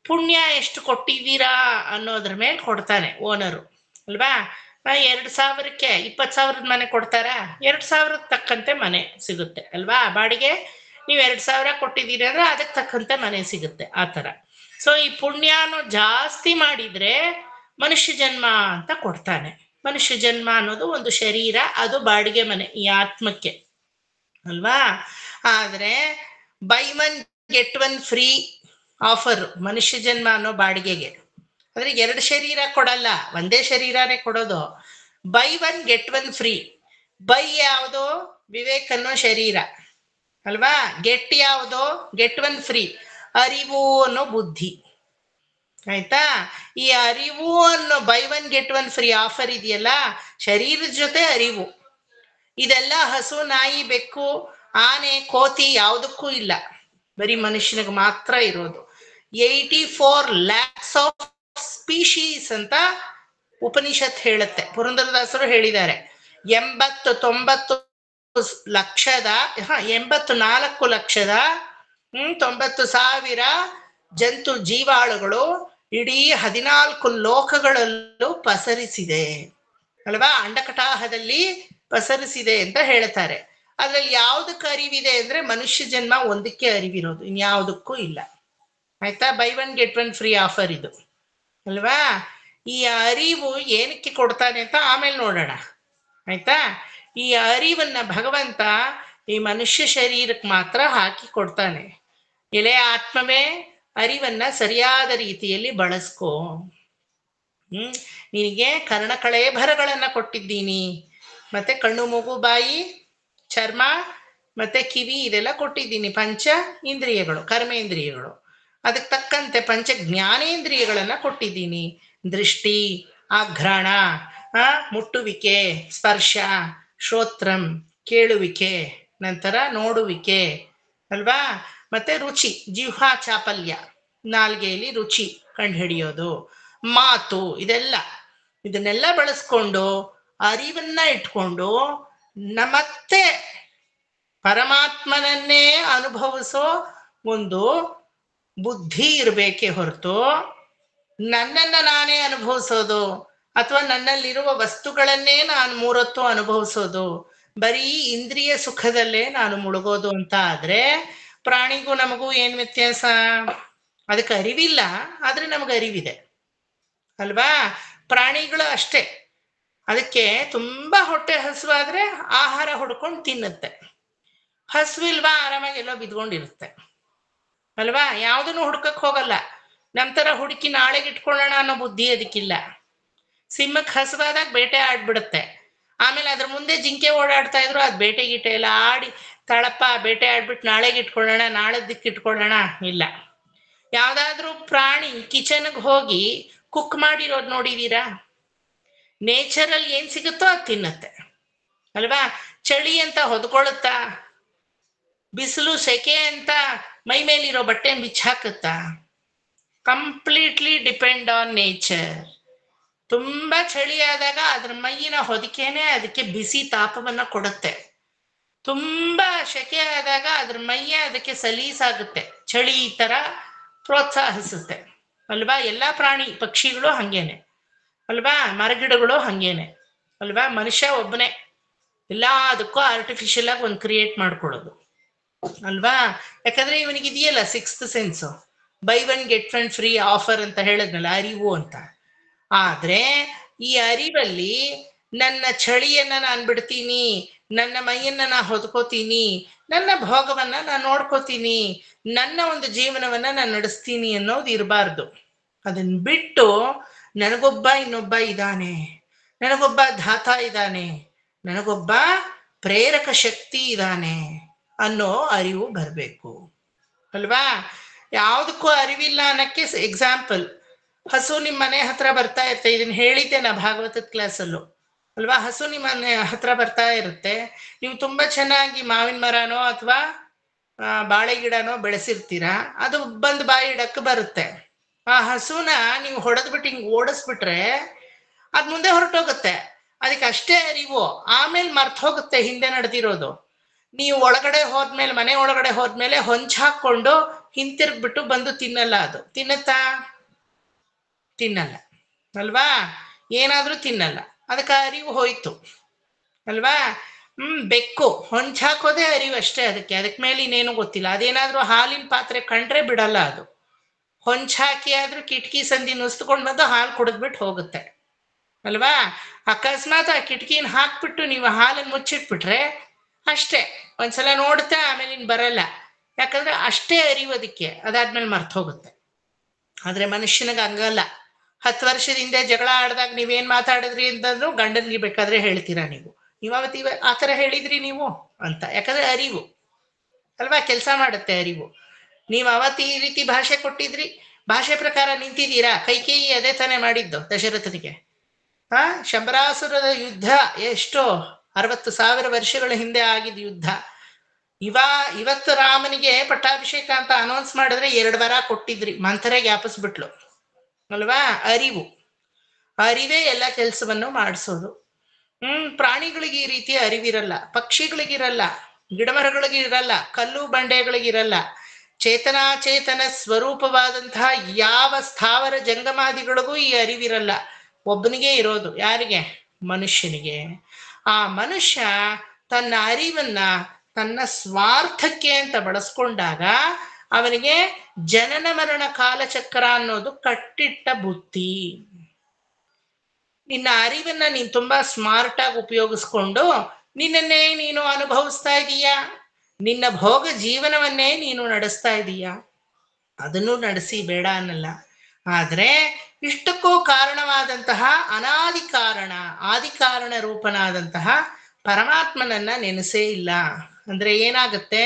ಪುಣ್ಯ ಎಷ್ಟು ಕೊಟ್ಟಿದ್ದೀರಾ ಅನ್ನೋದ್ರ ಮೇಲೆ ಕೊಡ್ತಾನೆ ಓನರು, ಅಲ್ವಾ? 2,000ಕ್ಕೆ 20,000 ಮನೆ ಕೊಡ್ತಾರಾ? 2,000 ತಕ್ಕಂತೆ ಮನೆ ಸಿಗುತ್ತೆ ಅಲ್ವಾ? ಬಾಡಿಗೆ ನೀವು 2,000 ಕೊಟ್ಟಿದ್ದೀರಿ ಅಂದ್ರೆ ಅದಕ್ಕೆ ತಕ್ಕಂತೆ ಮನೆ ಸಿಗುತ್ತೆ, ಆ ಥರ. ಸೊ ಈ ಪುಣ್ಯನು ಜಾಸ್ತಿ ಮಾಡಿದ್ರೆ ಮನುಷ್ಯ ಜನ್ಮ ಅಂತ ಕೊಡ್ತಾನೆ. ಮನುಷ್ಯ ಜನ್ಮ ಅನ್ನೋದು ಒಂದು ಶರೀರ, ಅದು ಬಾಡಿಗೆ ಮನೆ ಈ ಆತ್ಮಕ್ಕೆ, ಅಲ್ವಾ? ಆದ್ರೆ ಬೈ 1 get 1 ಫ್ರೀ ಆಫರ್ ಮನುಷ್ಯ ಜನ್ಮ ಅನ್ನೋ ಬಾಡಿಗೆಗೆ. ಆದ್ರೆ 2 ಶರೀರ ಕೊಡಲ್ಲ, ಒಂದೇ ಶರೀರನೇ ಕೊಡೋದು. By 1 get 1 free. ಬೈ ಯಾವುದು? ವಿವೇಕ್ ಅನ್ನೋ ಶರೀರ, ಅಲ್ವಾ? ಗೆಟ್ ಯಾವುದು? get 1 ಫ್ರೀ, ಅರಿವು ಅನ್ನೋ ಬುದ್ಧಿ, ಆಯ್ತಾ? ಈ ಅರಿವು ಅನ್ನೋ ಬೈ 1 get 1 ಫ್ರೀ ಆಫರ್ ಇದೆಯಲ್ಲ, ಶರೀರದ ಜೊತೆ ಅರಿವು. ಇದೆಲ್ಲ ಹಸು, ನಾಯಿ, ಬೆಕ್ಕು, ಆನೆ, ಕೋತಿ ಯಾವುದಕ್ಕೂ ಇಲ್ಲ, ಬರೀ ಮನುಷ್ಯನಿಗೆ ಮಾತ್ರ ಇರೋದು. 84 lakhs ಆಫ್ ಸ್ಪೀಶೀಸ್ ಅಂತ ಉಪನಿಷತ್ ಹೇಳುತ್ತೆ, ಪುರಂದರದಾಸರು ಹೇಳಿದ್ದಾರೆ. 84 ಲಕ್ಷದ 90,00,000 ಜಂತು ಜೀವಾಳುಗಳು ಇಡೀ 14 ಲೋಕಗಳಲ್ಲೂ ಪಸರಿಸಿದೆ, ಅಲ್ವಾ? ಅಂಡಕಟಾಹದಲ್ಲಿ ಪಸರಿಸಿದೆ ಅಂತ ಹೇಳ್ತಾರೆ. ಅದ್ರಲ್ಲಿ ಯಾವ್ದಕ್ಕೆ ಅರಿವಿದೆ ಅಂದ್ರೆ ಮನುಷ್ಯ ಜನ್ಮ ಒಂದಕ್ಕೆ ಅರಿವಿರೋದು, ಇನ್ಯಾವುದಕ್ಕೂ ಇಲ್ಲ, ಆಯ್ತಾ? ಬೈ 1 get 1 ಫ್ರೀ ಆಫರ್ ಇದು, ಅಲ್ವಾ? ಈ ಅರಿವು ಏನಕ್ಕೆ ಕೊಡ್ತಾನೆ ಅಂತ ಆಮೇಲೆ ನೋಡೋಣ, ಆಯ್ತಾ? ಈ ಅರಿವನ್ನ ಭಗವಂತ ಈ ಮನುಷ್ಯ ಶರೀರಕ್ಕೆ ಮಾತ್ರ ಹಾಕಿ ಕೊಡ್ತಾನೆ. ಎಲೆ ಆತ್ಮವೇ, ಅರಿವನ್ನ ಸರಿಯಾದ ರೀತಿಯಲ್ಲಿ ಬಳಸ್ಕೋ. ನಿನಗೆ ಕರ್ಣಕಳೇಭರಗಳನ್ನ ಕೊಟ್ಟಿದ್ದೀನಿ, ಮತ್ತೆ ಕಣ್ಣು, ಮೂಗು, ಬಾಯಿ, ಚರ್ಮ ಮತ್ತೆ ಕಿವಿ ಇದೆಲ್ಲ ಕೊಟ್ಟಿದ್ದೀನಿ. ಪಂಚ ಇಂದ್ರಿಯಗಳು, ಕರ್ಮೇಂದ್ರಿಯಗಳು. ಅದಕ್ಕೆ ತಕ್ಕಂತೆ ಪಂಚ ಜ್ಞಾನೇಂದ್ರಿಯಗಳನ್ನ ಕೊಟ್ಟಿದ್ದೀನಿ. ದೃಷ್ಟಿ, ಆಘ್ರಾಣ, ಮುಟ್ಟುವಿಕೆ, ಸ್ಪರ್ಶ, ಶ್ರೋತ್ರಂ ಕೇಳುವಿಕೆ, ನಂತರ ನೋಡುವಿಕೆ, ಅಲ್ವಾ? ಮತ್ತೆ ರುಚಿ, ಜಿಹ್ವಾ ಚಾಪಲ್ಯ, ನಾಲ್ಗೆಯಲ್ಲಿ ರುಚಿ ಕಂಡುಹಿಡಿಯೋದು, ಮಾತು, ಇದನ್ನೆಲ್ಲ ಬಳಸ್ಕೊಂಡು ಅರಿವನ್ನ ಇಟ್ಕೊಂಡು ಮತ್ತೆ ಪರಮಾತ್ಮನನ್ನೇ ಅನುಭವಿಸೋ ಒಂದು ಬುದ್ಧಿ ಇರಬೇಕೇ ಹೊರತು ನನ್ನನ್ನು ನಾನೇ ಅನುಭವಿಸೋದು ಅಥವಾ ನನ್ನಲ್ಲಿರುವ ವಸ್ತುಗಳನ್ನೇ ನಾನು 3 ಹೊತ್ತು ಅನುಭವಿಸೋದು, ಬರೀ ಇಂದ್ರಿಯ ಸುಖದಲ್ಲೇ ನಾನು ಮುಳುಗೋದು ಅಂತ ಆದ್ರೆ ಪ್ರಾಣಿಗೂ ನಮಗೂ ಏನ್ ವ್ಯತ್ಯಾಸ? ಅದಕ್ಕೆ ಅರಿವಿಲ್ಲ, ಆದ್ರೆ ನಮಗೆ ಅರಿವಿದೆ, ಅಲ್ವಾ? ಪ್ರಾಣಿಗಳು ಅಷ್ಟೇ, ಅದಕ್ಕೆ ತುಂಬಾ ಹೊಟ್ಟೆ ಹಸುವಾದ್ರೆ ಆಹಾರ ಹುಡ್ಕೊಂಡು ತಿನ್ನುತ್ತೆ, ಹಸುವಿಲ್ವಾ ಆರಾಮಾಗಿ ಎಲ್ಲೋ ಬಿದ್ಕೊಂಡಿರುತ್ತೆ, ಅಲ್ವಾ? ಯಾವುದನ್ನು ಹುಡ್ಕಕ್ ಹೋಗಲ್ಲ. ನಮ್ಮ ತರ ಹುಡುಕಿ ನಾಳೆಗೆ ಇಟ್ಕೊಳ್ಳೋಣ ಅನ್ನೋ ಬುದ್ಧಿ ಅದಕ್ಕಿಲ್ಲ. ಸಿಂಹಕ್ಕೆ ಹಸುವಾದಾಗ ಬೇಟೆ ಆಡ್ಬಿಡುತ್ತೆ, ಆಮೇಲೆ ಅದ್ರ ಮುಂದೆ ಜಿಂಕೆ ಓಡಾಡ್ತಾ ಇದ್ರು ಅದು ಬೇಟೆ ಗೀಟೆ ಎಲ್ಲ ಆಡಿ ತಳಪ್ಪ ಬೇಟೆ ಆಡ್ಬಿಟ್ಟು ನಾಳೆಗೆ ಇಟ್ಕೊಳ್ಳೋಣ, ನಾಳದ್ದಕ್ಕೆ ಇಟ್ಕೊಳ್ಳೋಣ ಇಲ್ಲ. ಯಾವ್ದಾದ್ರೂ ಪ್ರಾಣಿ ಕಿಚನ್ಗೆ ಹೋಗಿ ಕುಕ್ ಮಾಡಿರೋದು ನೋಡಿದೀರಾ? ನೇಚರಲ್ಲಿ ಏನ್ ಸಿಗುತ್ತೋ ಅದು ತಿನ್ನತ್ತೆ, ಅಲ್ವಾ? ಚಳಿ ಅಂತ ಹೊದ್ಕೊಳ್ಳುತ್ತಾ? ಬಿಸಿಲು ಸೆಕೆ ಅಂತ ಮೈ ಮೇಲಿರೋ ಬಟ್ಟೆ ಬಿಚ್ಚಾಕುತ್ತಾ? Completely depend on nature. ತುಂಬಾ ಚಳಿ ಆದಾಗ ಅದ್ರ ಮೈಯಿನ ಹೊದಿಕೆನೆ ಅದಕ್ಕೆ ಬಿಸಿ ತಾಪವನ್ನ ಕೊಡುತ್ತೆ. ತುಂಬಾ ಸೆಕೆ ಆದಾಗ ಅದ್ರ ಮೈಯೇ ಅದಕ್ಕೆ ಸಲೀಸಾಗುತ್ತೆ, ಚಳಿ ಈ ತರ ಪ್ರೋತ್ಸಾಹಿಸುತ್ತೆ, ಅಲ್ವಾ? ಎಲ್ಲಾ ಪ್ರಾಣಿ ಪಕ್ಷಿಗಳು ಹಂಗೇನೆ, ಅಲ್ವಾ? ಮರಗಿಡಗಳು ಹಂಗೇನೆ, ಅಲ್ವಾ? ಮನುಷ್ಯ ಒಬ್ಬನೇ ಎಲ್ಲದಕ್ಕೂ ಆರ್ಟಿಫಿಷಿಯಲ್ ಆಗಿ ಒಂದು ಕ್ರಿಯೇಟ್ ಮಾಡ್ಕೊಳ್ಳೋದು, ಅಲ್ವಾ? ಯಾಕಂದ್ರೆ ಇವನಿಗೆ ಇದೆಯಲ್ಲ 6th sense, by 1 get 1 free offer ಅಂತ ಹೇಳದ್ನಲ್ಲ, ಅರಿವು ಅಂತ. ಆದ್ರೆ ಈ ಅರಿವಲ್ಲಿ ನನ್ನ ಚಳಿಯನ್ನ ನಾನು ಬಿಡ್ತೀನಿ, ನನ್ನ ಮೈಯನ್ನ ನಾ ಹೊದ್ಕೋತೀನಿ, ನನ್ನ ಭೋಗವನ್ನ ನಾನು ನೋಡ್ಕೋತೀನಿ, ನನ್ನ ಒಂದು ಜೀವನವನ್ನ ನಾನು ನಡೆಸ್ತೀನಿ ಅನ್ನೋದು ಇರಬಾರ್ದು. ಅದನ್ನ ಬಿಟ್ಟು ನನಗೊಬ್ಬ ಇನ್ನೊಬ್ಬ ಇದ್ದಾನೆ, ನನಗೊಬ್ಬ ಧಾತ ಇದ್ದಾನೆ, ನನಗೊಬ್ಬ ಪ್ರೇರಕ ಶಕ್ತಿ ಇದ್ದಾನೆ ಅನ್ನೋ ಅರಿವು ಬರಬೇಕು, ಅಲ್ವಾ? ಯಾವುದಕ್ಕೂ ಅರಿವಿಲ್ಲ ಅನ್ನಕ್ಕೆ ಎಕ್ಸಾಂಪಲ್, ಹಸು ನಿಮ್ಮ ಮನೆ ಹತ್ರ ಬರ್ತಾ ಇರುತ್ತೆ, ಇದನ್ನ ಹೇಳಿದ್ದೆ ನಾ ಭಾಗವತದ ಕ್ಲಾಸಲ್ಲೂ, ಅಲ್ವಾ? ಹಸು ನಿಮ್ಮ ಮನೆ ಹತ್ರ ಬರ್ತಾ ಇರುತ್ತೆ, ನೀವು ತುಂಬಾ ಚೆನ್ನಾಗಿ ಮಾವಿನ ಮರನೋ ಅಥವಾ ಬಾಳೆ ಗಿಡನೋ ಬೆಳೆಸಿರ್ತೀರಾ, ಅದು ಬಂದು ಬಾಯಿ ಇಡಕ್ಕೆ ಬರುತ್ತೆ. ಆ ಹಸುನ ನೀವು ಹೊಡೆದ್ಬಿಟ್ಟು ಹಿಂಗ್ ಓಡಿಸ್ಬಿಟ್ರೆ ಅದ್ ಮುಂದೆ ಹೊರಟೋಗುತ್ತೆ, ಅದಕ್ಕೆ ಅಷ್ಟೇ ಅರಿವು. ಆಮೇಲೆ ಮರ್ತ್ ಹೋಗುತ್ತೆ ಹಿಂದೆ ನಡೆದಿರೋದು. ನೀವು ಒಳಗಡೆ ಹೋದ್ಮೇಲೆ, ಮನೆ ಒಳಗಡೆ ಹೋದ್ಮೇಲೆ ಹೊಂಚಾಕೊಂಡು ಹಿಂತಿರ್ಗ್ಬಿಟ್ಟು ಬಂದು ತಿನ್ನಲ್ಲ. ಅದು ತಿನ್ನತ್ತಾ? ತಿನ್ನಲ್ಲ ಅಲ್ವಾ? ಏನಾದ್ರೂ ತಿನ್ನಲ್ಲ, ಅದಕ್ಕೆ ಅರಿವು ಹೋಯ್ತು ಅಲ್ವಾ? ಬೆಕ್ಕು ಹೊಂಚಾಕೋದೇ ಅರಿವು ಅಷ್ಟೇ ಅದಕ್ಕೆ ಮೇಲೆ ಇನ್ನೇನು ಗೊತ್ತಿಲ್ಲ. ಅದೇನಾದ್ರೂ ಹಾಲಿನ ಪಾತ್ರೆ ಕಂಡ್ರೆ ಬಿಡಲ್ಲ, ಅದು ಹೊಂಚಾಕಿ ಆದ್ರೂ ಕಿಟಕಿ ಸಂದಿ ನುಸ್ತ್ಕೊಂಡ್ ಬಂದು ಹಾಲು ಕುಡಿದ್ಬಿಟ್ಟು ಹೋಗುತ್ತೆ ಅಲ್ವಾ? ಅಕಸ್ಮಾತ್ ಆ ಕಿಟಕಿನ ಹಾಕ್ಬಿಟ್ಟು ನೀವು ಹಾಲನ್ನು ಮುಚ್ಚಿಟ್ಬಿಟ್ರೆ ಅಷ್ಟೇ, ಒಂದ್ಸಲ ನೋಡುತ್ತೆ, ಆಮೇಲೆ ಇನ್ ಬರಲ್ಲ. ಯಾಕಂದ್ರೆ ಅಷ್ಟೇ ಅರಿವು ಅದಕ್ಕೆ, ಅದಾದ್ಮೇಲೆ ಮರ್ತ ಹೋಗುತ್ತೆ. ಆದ್ರೆ ಮನುಷ್ಯನಿಗೆ ಹಂಗಲ್ಲ. 10 ವರ್ಷದಿಂದ ಜಗಳ ಆಡ್ದಾಗ ನೀವೇನ್ ಮಾತಾಡಿದ್ರಿ ಅಂತಂದ್ರು ಗಂಡನ್ಗೆ ಬೇಕಾದ್ರೆ ಹೇಳ್ತೀರಾ ನೀವು ಅವತ್ತು ಆ ಥರ ಹೇಳಿದ್ರಿ ನೀವು ಅಂತ. ಯಾಕಂದ್ರೆ ಅರಿವು ಅಲ್ವಾ, ಕೆಲಸ ಮಾಡುತ್ತೆ ಅರಿವು. ನೀವು ಅವತ್ತು ಈ ರೀತಿ ಭಾಷೆ ಕೊಟ್ಟಿದ್ರಿ, ಭಾಷೆ ಪ್ರಕಾರ ನಿಂತಿದ್ದೀರಾ. ಕೈಕೇಯಿ ಅದೇ ತಾನೇ ಮಾಡಿದ್ದು ದಶರಥನಿಗೆ. ಶಂಬರಾಸುರದ ಯುದ್ಧ ಎಷ್ಟೋ 60,000 ವರ್ಷಗಳ ಹಿಂದೆ ಆಗಿದ್ದ ಯುದ್ಧ. ಇವತ್ತು ರಾಮನಿಗೆ ಪಟ್ಟಾಭಿಷೇಕ ಅಂತ ಅನೌನ್ಸ್ ಮಾಡಿದ್ರೆ 2 ವಾರ ಕೊಟ್ಟಿದ್ರಿ, ಮಂಥರೆ ಜ್ಞಾಪಿಸ್ಬಿಟ್ಲು ಅಲ್ವಾ? ಅರಿವೇ ಎಲ್ಲ ಕೆಲಸವನ್ನು ಮಾಡಿಸೋದು. ಪ್ರಾಣಿಗಳಿಗೆ ಈ ರೀತಿಯ ಅರಿವಿರಲ್ಲ, ಪಕ್ಷಿಗಳಿಗಿರಲ್ಲ, ಗಿಡಮರಗಳಿಗಿರಲ್ಲ, ಕಲ್ಲು ಬಂಡೆಗಳಿಗಿರಲ್ಲ. ಚೇತನಾಚೇತನ ಸ್ವರೂಪವಾದಂತಹ ಯಾವ ಸ್ಥಾವರ ಜಂಗಮಾದಿಗಳಿಗೂ ಈ ಅರಿವಿರಲ್ಲ. ಒಬ್ಬನಿಗೆ ಇರೋದು. ಯಾರಿಗೆ? ಮನುಷ್ಯನಿಗೆ. ಆ ಮನುಷ್ಯ ತನ್ನ ಅರಿವನ್ನ ತನ್ನ ಸ್ವಾರ್ಥಕ್ಕೆ ಅಂತ ಬಳಸ್ಕೊಂಡಾಗ ಅವನಿಗೆ ಜನನ ಮರಣ ಕಾಲಚಕ್ರ ಅನ್ನೋದು ಕಟ್ಟಿಟ್ಟ ಬುತ್ತಿ. ನಿನ್ನ ಅರಿವನ್ನ ನೀನ್ ತುಂಬಾ ಸ್ಮಾರ್ಟ್ ಆಗಿ ಉಪಯೋಗಿಸ್ಕೊಂಡು ನಿನ್ನನ್ನೇ ನೀನು ಅನುಭವಿಸ್ತಾ ಇದೀಯಾ, ನಿನ್ನ ಭೋಗ ಜೀವನವನ್ನೇ ನೀನು ನಡೆಸ್ತಾ ಇದೀಯಾ. ಅದನ್ನು ನಡೆಸಿ, ಬೇಡ ಅನ್ನಲ್ಲ. ಆದ್ರೆ ಇಷ್ಟಕ್ಕೂ ಕಾರಣವಾದಂತಹ ಅನಾದಿ ಕಾರಣ, ಆದಿಕಾರಣ ರೂಪನಾದಂತಹ ಪರಮಾತ್ಮನನ್ನ ನೆನೆಸೇ ಇಲ್ಲ ಅಂದ್ರೆ ಏನಾಗುತ್ತೆ?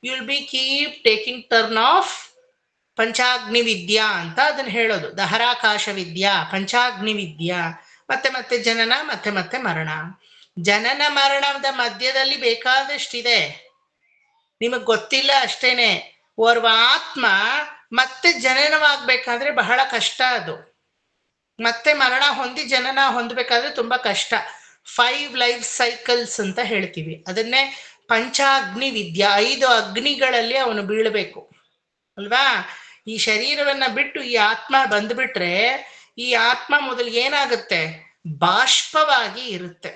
Will be keep taking turn of Panchagni Vidya ಅಂತ ಅದನ್ನ ಹೇಳೋದು. ದಹರಾಕಾಶ ವಿದ್ಯಾ, ಪಂಚಾಗ್ನಿ ವಿದ್ಯಾ, ಮತ್ತೆ ಮತ್ತೆ ಜನನ, ಮತ್ತೆ ಮತ್ತೆ ಮರಣ. ಜನನ ಮರಣದ ಮಧ್ಯದಲ್ಲಿ ಬೇಕಾದಷ್ಟಿದೆ, ನಿಮಗ್ ಗೊತ್ತಿಲ್ಲ ಅಷ್ಟೇನೆ. ಓರ್ವ ಆತ್ಮ ಮತ್ತೆ ಜನನವಾಗ್ಬೇಕಾದ್ರೆ ಬಹಳ ಕಷ್ಟ. ಅದು ಮತ್ತೆ ಮರಣ ಹೊಂದಿ ಜನನ ಹೊಂದಬೇಕಾದ್ರೆ ತುಂಬಾ ಕಷ್ಟ. 5 ಲೈಫ್ ಸೈಕಲ್ಸ್ ಅಂತ ಹೇಳ್ತೀವಿ. ಅದನ್ನೇ ಪಂಚಾಗ್ನಿ ವಿದ್ಯಾ, 5 ಅಗ್ನಿಗಳಲ್ಲಿ ಅವನು ಬೀಳಬೇಕು ಅಲ್ವಾ? ಈ ಶರೀರವನ್ನ ಬಿಟ್ಟು ಈ ಆತ್ಮ ಬಂದ್ಬಿಟ್ರೆ ಈ ಆತ್ಮ ಮೊದಲಿಗೆ ಏನಾಗುತ್ತೆ? ಬಾಷ್ಪವಾಗಿ ಇರುತ್ತೆ.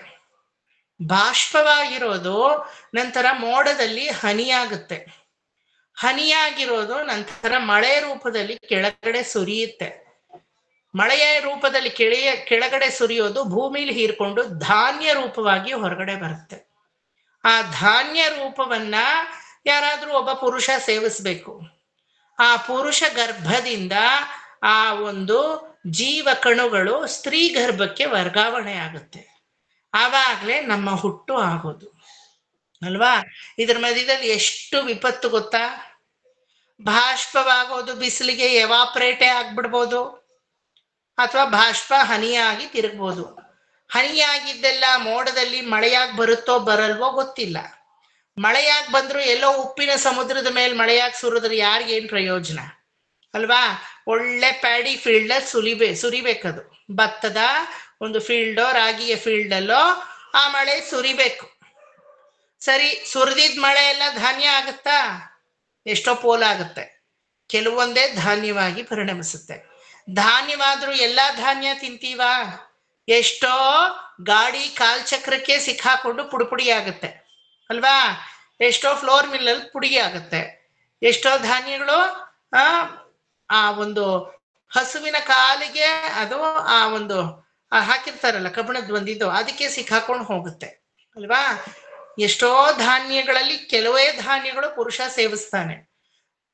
ಬಾಷ್ಪವಾಗಿರೋದು ನಂತರ ಮೋಡದಲ್ಲಿ ಹನಿಯಾಗುತ್ತೆ. ಹನಿಯಾಗಿರೋದು ನಂತರ ಮಳೆ ರೂಪದಲ್ಲಿ ಕೆಳಗಡೆ ಸುರಿಯುತ್ತೆ. ಮಳೆಯ ರೂಪದಲ್ಲಿ ಕೆಳಗಡೆ ಸುರಿಯೋದು ಭೂಮಿಲಿ ಹೀರ್ಕೊಂಡು ಧಾನ್ಯ ರೂಪವಾಗಿ ಹೊರಗಡೆ ಬರುತ್ತೆ. ಆ ಧಾನ್ಯ ರೂಪವನ್ನ ಯಾರಾದ್ರೂ ಒಬ್ಬ ಪುರುಷ ಸೇವಿಸ್ಬೇಕು. ಆ ಪುರುಷ ಗರ್ಭದಿಂದ ಆ ಒಂದು ಜೀವ ಕಣುಗಳು ಸ್ತ್ರೀ ಗರ್ಭಕ್ಕೆ ವರ್ಗಾವಣೆ ಆಗುತ್ತೆ. ಆವಾಗ್ಲೇ ನಮ್ಮ ಹುಟ್ಟು ಆಗೋದು ಅಲ್ವಾ? ಇದ್ರ ಮಧ್ಯದಲ್ಲಿ ಎಷ್ಟು ವಿಪತ್ತು ಗೊತ್ತಾ? ಬಾಷ್ಪವಾಗೋದು ಬಿಸಿಲಿಗೆ ಎವಾಪ್ರೇಟೇ ಆಗ್ಬಿಡ್ಬೋದು, ಅಥವಾ ಬಾಷ್ಪ ಹನಿಯಾಗಿ ತಿರುಗ್ಬೋದು. ಹನಿಯಾಗಿದ್ದೆಲ್ಲ ಮೋಡದಲ್ಲಿ ಮಳೆಯಾಗಿ ಬರುತ್ತೋ ಬರಲ್ವೋ ಗೊತ್ತಿಲ್ಲ. ಮಳೆಯಾಗಿ ಬಂದ್ರು ಎಲ್ಲೋ ಉಪ್ಪಿನ ಸಮುದ್ರದ ಮೇಲೆ ಮಳೆಯಾಗಿ ಸುರಿದ್ರೆ ಯಾರಿಗೇನ್ ಪ್ರಯೋಜನ ಅಲ್ವಾ? ಒಳ್ಳೆ ಪ್ಯಾಡಿ ಫೀಲ್ಡ್ ಸುರಿಬೇಕದು. ಭತ್ತದ ಒಂದು ಫೀಲ್ಡೋ ರಾಗಿಯ ಫೀಲ್ಡಲ್ಲೋ ಆ ಮಳೆ ಸುರಿಬೇಕು. ಸರಿ, ಸುರಿದಿದ್ ಮಳೆ ಎಲ್ಲ ಧಾನ್ಯ ಆಗುತ್ತಾ? ಎಷ್ಟೋ ಪೋಲಾಗುತ್ತೆ. ಕೆಲವೊಂದೇ ಧಾನ್ಯವಾಗಿ ಪರಿಣಮಿಸುತ್ತೆ. ಧಾನ್ಯವಾದ್ರೂ ಎಲ್ಲಾ ಧಾನ್ಯ ತಿಂತೀವಾ? ಎಷ್ಟೋ ಗಾಡಿ ಕಾಲ್ಚಕ್ರಕ್ಕೆ ಸಿಕ್ಕಾಕೊಂಡು ಪುಡಿ ಆಗುತ್ತೆ ಅಲ್ವಾ? ಎಷ್ಟೋ ಫ್ಲೋರ್ ಮಿಲ್ಲಲ್ಲಿ ಪುಡಿ ಆಗುತ್ತೆ. ಎಷ್ಟೋ ಧಾನ್ಯಗಳು ಆ ಒಂದು ಹಸುವಿನ ಕಾಲಿಗೆ ಅದು ಆ ಒಂದು ಹಾಕಿರ್ತಾರಲ್ಲ ಕಬ್ಬಿಣದ ಒಂದಿದ್ದು, ಅದಕ್ಕೆ ಸಿಕ್ಕಾಕೊಂಡು ಹೋಗುತ್ತೆ ಅಲ್ವಾ? ಎಷ್ಟೋ ಧಾನ್ಯಗಳಲ್ಲಿ ಕೆಲವೇ ಧಾನ್ಯಗಳು ಪುರುಷ ಸೇವಿಸ್ತಾನೆ.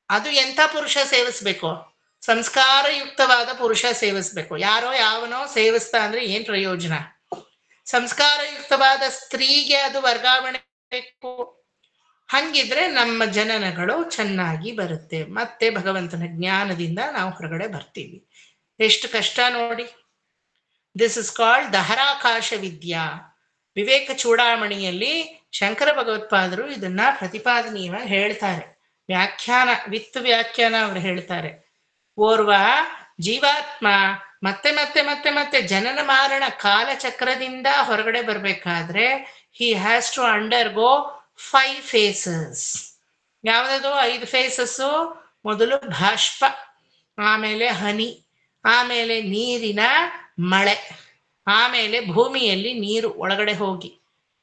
ಅದು ಎಂಥ ಪುರುಷ ಸೇವಿಸ್ಬೇಕು? ಸಂಸ್ಕಾರಯುಕ್ತವಾದ ಪುರುಷ ಸೇವಿಸ್ಬೇಕು. ಯಾರೋ ಯಾವನೋ ಸೇವಿಸ್ತಾ ಅಂದ್ರೆ ಏನ್ ಪ್ರಯೋಜನ? ಸಂಸ್ಕಾರಯುಕ್ತವಾದ ಸ್ತ್ರೀಗೆ ಅದು ವರ್ಗಾವಣೆ ಬೇಕು. ಹಂಗಿದ್ರೆ ನಮ್ಮ ಜನನಗಳು ಚೆನ್ನಾಗಿ ಬರುತ್ತೆ. ಮತ್ತೆ ಭಗವಂತನ ಜ್ಞಾನದಿಂದ ನಾವು ಹೊರಗಡೆ ಬರ್ತೀವಿ. ಎಷ್ಟು ಕಷ್ಟ ನೋಡಿ. ದಿಸ್ ಇಸ್ ಕಾಲ್ಡ್ ದಹರಾಕಾಶ ವಿದ್ಯಾ. ವಿವೇಕ ಚೂಡಾಮಣಿಯಲ್ಲಿ ಶಂಕರ ಭಗವತ್ಪಾದರು ಇದನ್ನ ಪ್ರತಿಪಾದನೀಯವಾಗಿ ಹೇಳ್ತಾರೆ. ವ್ಯಾಖ್ಯಾನ, ವ್ಯಾಖ್ಯಾನ ಅವರು ಹೇಳ್ತಾರೆ. ಓರ್ವ ಜೀವಾತ್ಮ ಮತ್ತೆ ಮತ್ತೆ ಮತ್ತೆ ಮತ್ತೆ ಜನನ ಮಾರಣ ಕಾಲಚಕ್ರದಿಂದ ಹೊರಗಡೆ ಬರ್ಬೇಕಾದ್ರೆ he has to undergo 5 phases. ಯಾವ್ದದು 5 ಫೇಸಸ್ಸು? ಮೊದಲು ಬಾಷ್ಪ, ಆಮೇಲೆ ಹನಿ, ಆಮೇಲೆ ನೀರಿನ ಮಳೆ, ಆಮೇಲೆ ಭೂಮಿಯಲ್ಲಿ ನೀರು ಒಳಗಡೆ ಹೋಗಿ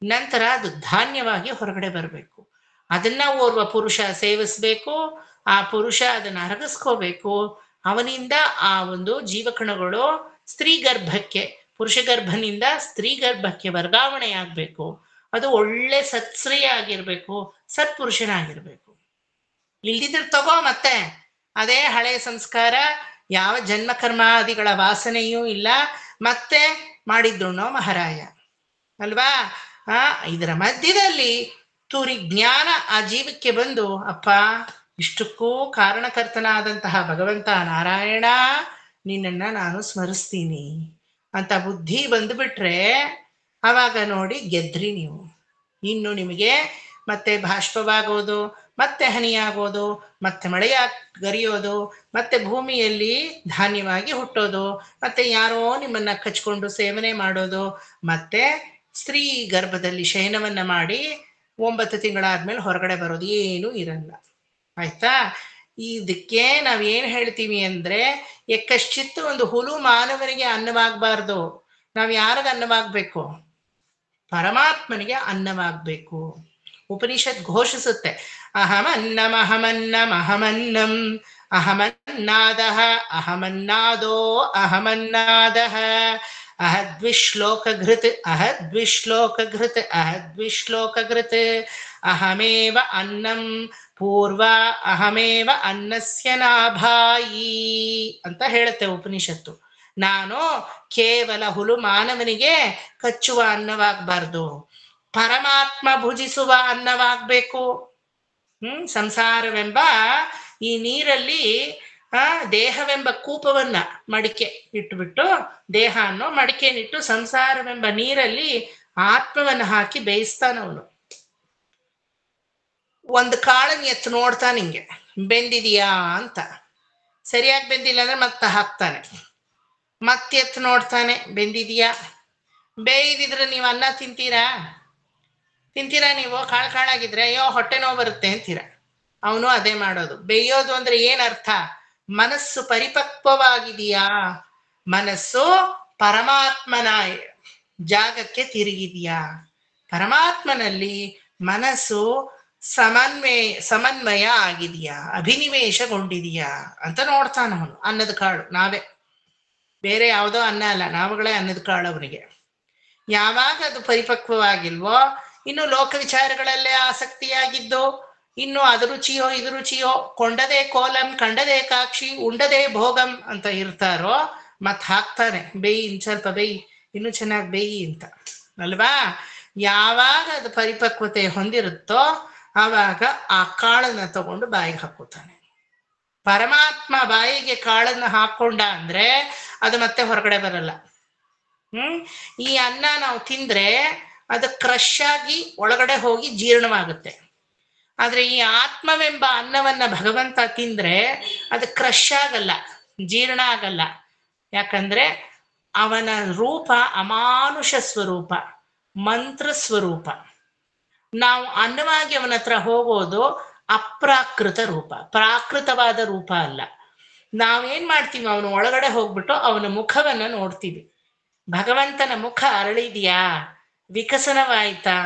ನಂತರ ಅದು ಧಾನ್ಯವಾಗಿ ಹೊರಗಡೆ ಬರಬೇಕು. ಅದನ್ನ ಓರ್ವ ಪುರುಷ ಸೇವಿಸ್ಬೇಕು. ಆ ಪುರುಷ ಅದನ್ನ ಅರಗಿಸ್ಕೋಬೇಕು. ಅವನಿಂದ ಆ ಒಂದು ಜೀವಕಣಗಳು ಸ್ತ್ರೀ ಗರ್ಭಕ್ಕೆ, ಪುರುಷ ಗರ್ಭನಿಂದ ಸ್ತ್ರೀ ಗರ್ಭಕ್ಕೆ ವರ್ಗಾವಣೆ ಆಗ್ಬೇಕು. ಅದು ಒಳ್ಳೆ ಸತ್ಸ್ತ್ರೀ ಆಗಿರ್ಬೇಕು, ಸತ್ಪುರುಷನಾಗಿರ್ಬೇಕು. ಇಲ್ದಿದ್ರೆ ತಗೋ ಮತ್ತೆ ಅದೇ ಹಳೆ ಸಂಸ್ಕಾರ, ಯಾವ ಜನ್ಮ ಕರ್ಮಾದಿಗಳ ವಾಸನೆಯೂ ಇಲ್ಲ, ಮತ್ತೆ ಮಾಡಿದ್ದುಣ್ಣೋ ಮಹಾರಾಯ ಅಲ್ವಾ? ಇದರ ಮಧ್ಯದಲ್ಲಿ ತೂರಿ ಜ್ಞಾನ ಆ ಜೀವಕ್ಕೆ ಬಂದು, ಅಪ್ಪ ಇಷ್ಟಕ್ಕೂ ಕಾರಣಕರ್ತನಾದಂತಹ ಭಗವಂತ ನಾರಾಯಣ ನಿನ್ನನ್ನ ನಾನು ಸ್ಮರಿಸ್ತೀನಿ ಅಂತ ಬುದ್ಧಿ ಬಂದುಬಿಟ್ರೆ ಆವಾಗ ನೋಡಿ ಗೆದ್ರಿ ನೀವು. ಇನ್ನು ನಿಮಗೆ ಮತ್ತೆ ಬಾಷ್ಪವಾಗೋದು, ಮತ್ತೆ ಹನಿಯಾಗೋದು, ಮತ್ತೆ ಮಳೆಯ ಗರಿಯೋದು, ಮತ್ತೆ ಭೂಮಿಯಲ್ಲಿ ಧಾನ್ಯವಾಗಿ ಹುಟ್ಟೋದು, ಮತ್ತೆ ಯಾರೋ ನಿಮ್ಮನ್ನ ಕಚ್ಕೊಂಡು ಸೇವನೆ ಮಾಡೋದು, ಮತ್ತೆ ಸ್ತ್ರೀ ಗರ್ಭದಲ್ಲಿ ಶಯನವನ್ನ ಮಾಡಿ 9 ತಿಂಗಳಾದ್ಮೇಲೆ ಹೊರಗಡೆ ಬರೋದು, ಏನೂ ಇರಲ್ಲ. ಆಯ್ತಾ? ಇದಕ್ಕೆ ನಾವೇನ್ ಹೇಳ್ತೀವಿ ಅಂದ್ರೆ, ಎಕ್ಕಶ್ಚಿತ್ತು ಒಂದು ಹುಲು ಮಾನವನಿಗೆ ಅನ್ನವಾಗಬಾರ್ದು. ನಾವ್ ಯಾರಿಗ ಅನ್ನವಾಗ್ಬೇಕು? ಪರಮಾತ್ಮನಿಗೆ ಅನ್ನವಾಗ್ಬೇಕು. ಉಪನಿಷತ್ ಘೋಷಿಸುತ್ತೆ, ಅಹಮನ್ನಂ ಅಹಮನ್ನಂ ಅಹಮನ್ನಂ ಅಹಮನ್ನಾದಃ ಅಹಮನ್ನಾದೋ ಅಹಮನ್ನಾದಃ ಅಹದ್ವಿಶ್ಲೋಕಘೃತ್ ಅಹದ್ವಿಶ್ಲೋಕಘೃತ್ ಅಹದ್ವಿಶ್ಲೋಕಘೃತ್ ಅಹಮೇವ ಅನ್ನಂ ಪೂರ್ವ ಅಹಮೇವ ಅನ್ನಸ್ಯ ನಾಭಾಯಿ ಅಂತ ಹೇಳುತ್ತೆ ಉಪನಿಷತ್ತು. ನಾನು ಕೇವಲ ಹುಲು ಮಾನವನಿಗೆ ಕಚ್ಚುವ ಅನ್ನವಾಗಬಾರ್ದು, ಪರಮಾತ್ಮ ಭುಜಿಸುವ ಅನ್ನವಾಗಬೇಕು. ಸಂಸಾರವೆಂಬ ಈ ನೀರಲ್ಲಿ ದೇಹವೆಂಬ ಕೂಪವನ್ನ ಮಡಿಕೆ ಇಟ್ಟುಬಿಟ್ಟು, ದೇಹ ಅನ್ನೋ ಮಡಿಕೆನಿಟ್ಟು ಸಂಸಾರವೆಂಬ ನೀರಲ್ಲಿ ಆತ್ಮವನ್ನು ಹಾಕಿ ಬೇಯಿಸ್ತಾನವನು. ಒಂದು ಕಾಳನ್ನ ಎತ್ತು ನೋಡ್ತಾನೆ, ಹಿಂಗೆ ಬೆಂದಿದೀಯಾ ಅಂತ. ಸರಿಯಾಗಿ ಬೆಂದಿಲ್ಲ ಅಂದ್ರೆ ಮತ್ತೆ ಹಾಕ್ತಾನೆ, ಮತ್ತೆ ಎತ್ತು ನೋಡ್ತಾನೆ, ಬೆಂದಿದೀಯಾ. ಬೇಯ್ದಿದ್ರೆ ನೀವು ಅನ್ನ ತಿಂತೀರಾ? ನೀವು ಕಾಳಾಗಿದ್ರೆ ಅಯ್ಯೋ ಹೊಟ್ಟೆ ನೋವು ಬರುತ್ತೆ ಅಂತೀರ. ಅವನು ಅದೇ ಮಾಡೋದು. ಬೇಯೋದು ಅಂದ್ರೆ ಏನರ್ಥ? ಮನಸ್ಸು ಪರಿಪಕ್ವವಾಗಿದೆಯಾ, ಮನಸ್ಸು ಪರಮಾತ್ಮನ ಜಾಗಕ್ಕೆ ತಿರುಗಿದೆಯಾ, ಪರಮಾತ್ಮನಲ್ಲಿ ಮನಸ್ಸು ಸಮನ್ವಯ ಆಗಿದೆಯಾ, ಅಭಿನಿವೇಶಗೊಂಡಿದೆಯಾ ಅಂತ ನೋಡ್ತಾನವನು. ಅನ್ನದ ಕಾಳು ನಾವೇ, ಬೇರೆ ಯಾವುದೋ ಅನ್ನ ಅಲ್ಲ, ನಾವುಗಳೇ ಅನ್ನದ ಕಾಳು ಅವನಿಗೆ. ಯಾವಾಗ ಅದು ಪರಿಪಕ್ವವಾಗಿಲ್ವೋ, ಇನ್ನು ಲೋಕ ವಿಚಾರಗಳಲ್ಲೇ ಆಸಕ್ತಿಯಾಗಿದ್ದು, ಇನ್ನು ಅದು ರುಚಿಯೋ ಇದು ರುಚಿಯೋ, ಕೊಂಡದೇ ಕೋಲಂ ಕಂಡದೇ ಕಾಕ್ಷಿ ಉಂಡದೇ ಭೋಗಂ ಅಂತ ಇರ್ತಾರೋ, ಮತ್ ಹಾಕ್ತಾನೆ ಬೇಯಿ, ಸ್ವಲ್ಪ ಬೇಯಿ, ಇನ್ನು ಚೆನ್ನಾಗಿ ಬೇಯಿ ಅಂತ ಅಲ್ವಾ? ಯಾವಾಗ ಅದು ಪರಿಪಕ್ವತೆ ಹೊಂದಿರುತ್ತೋ ಆವಾಗ ಆ ಕಾಳನ್ನ ತಗೊಂಡು ಬಾಯಿಗೆ ಹಾಕೋತಾನೆ. ಪರಮಾತ್ಮ ಬಾಯಿಗೆ ಕಾಳನ್ನು ಹಾಕೊಂಡ ಅಂದ್ರೆ ಅದು ಮತ್ತೆ ಹೊರಗಡೆ ಬರಲ್ಲ. ಈ ಅನ್ನ ನಾವು ತಿಂದ್ರೆ ಅದು ಕ್ರಶ್ ಆಗಿ ಒಳಗಡೆ ಹೋಗಿ ಜೀರ್ಣವಾಗುತ್ತೆ. ಆದ್ರೆ ಈ ಆತ್ಮವೆಂಬ ಅನ್ನವನ್ನ ಭಗವಂತ ತಿಂದ್ರೆ ಅದು ಕ್ರಶ್ ಆಗಲ್ಲ, ಜೀರ್ಣ ಆಗಲ್ಲ. ಯಾಕಂದ್ರೆ ಅವನ ರೂಪ ಅಮಾನುಷ ಸ್ವರೂಪ, ಮಂತ್ರ ಸ್ವರೂಪ. ನಾವು ಅನ್ನವಾಗಿ ಅವನ ಹತ್ರ ಹೋಗೋದು ಅಪ್ರಾಕೃತ ರೂಪ, ಪ್ರಾಕೃತವಾದ ರೂಪ ಅಲ್ಲ. ನಾವೇನ್ ಮಾಡ್ತೀವಿ, ಅವನು ಒಳಗಡೆ ಹೋಗ್ಬಿಟ್ಟು ಅವನ ಮುಖವನ್ನ ನೋಡ್ತೀವಿ. ಭಗವಂತನ ಮುಖ ಅರಳಿದ್ಯಾ, ವಿಕಸನವಾಯ್ತಾ,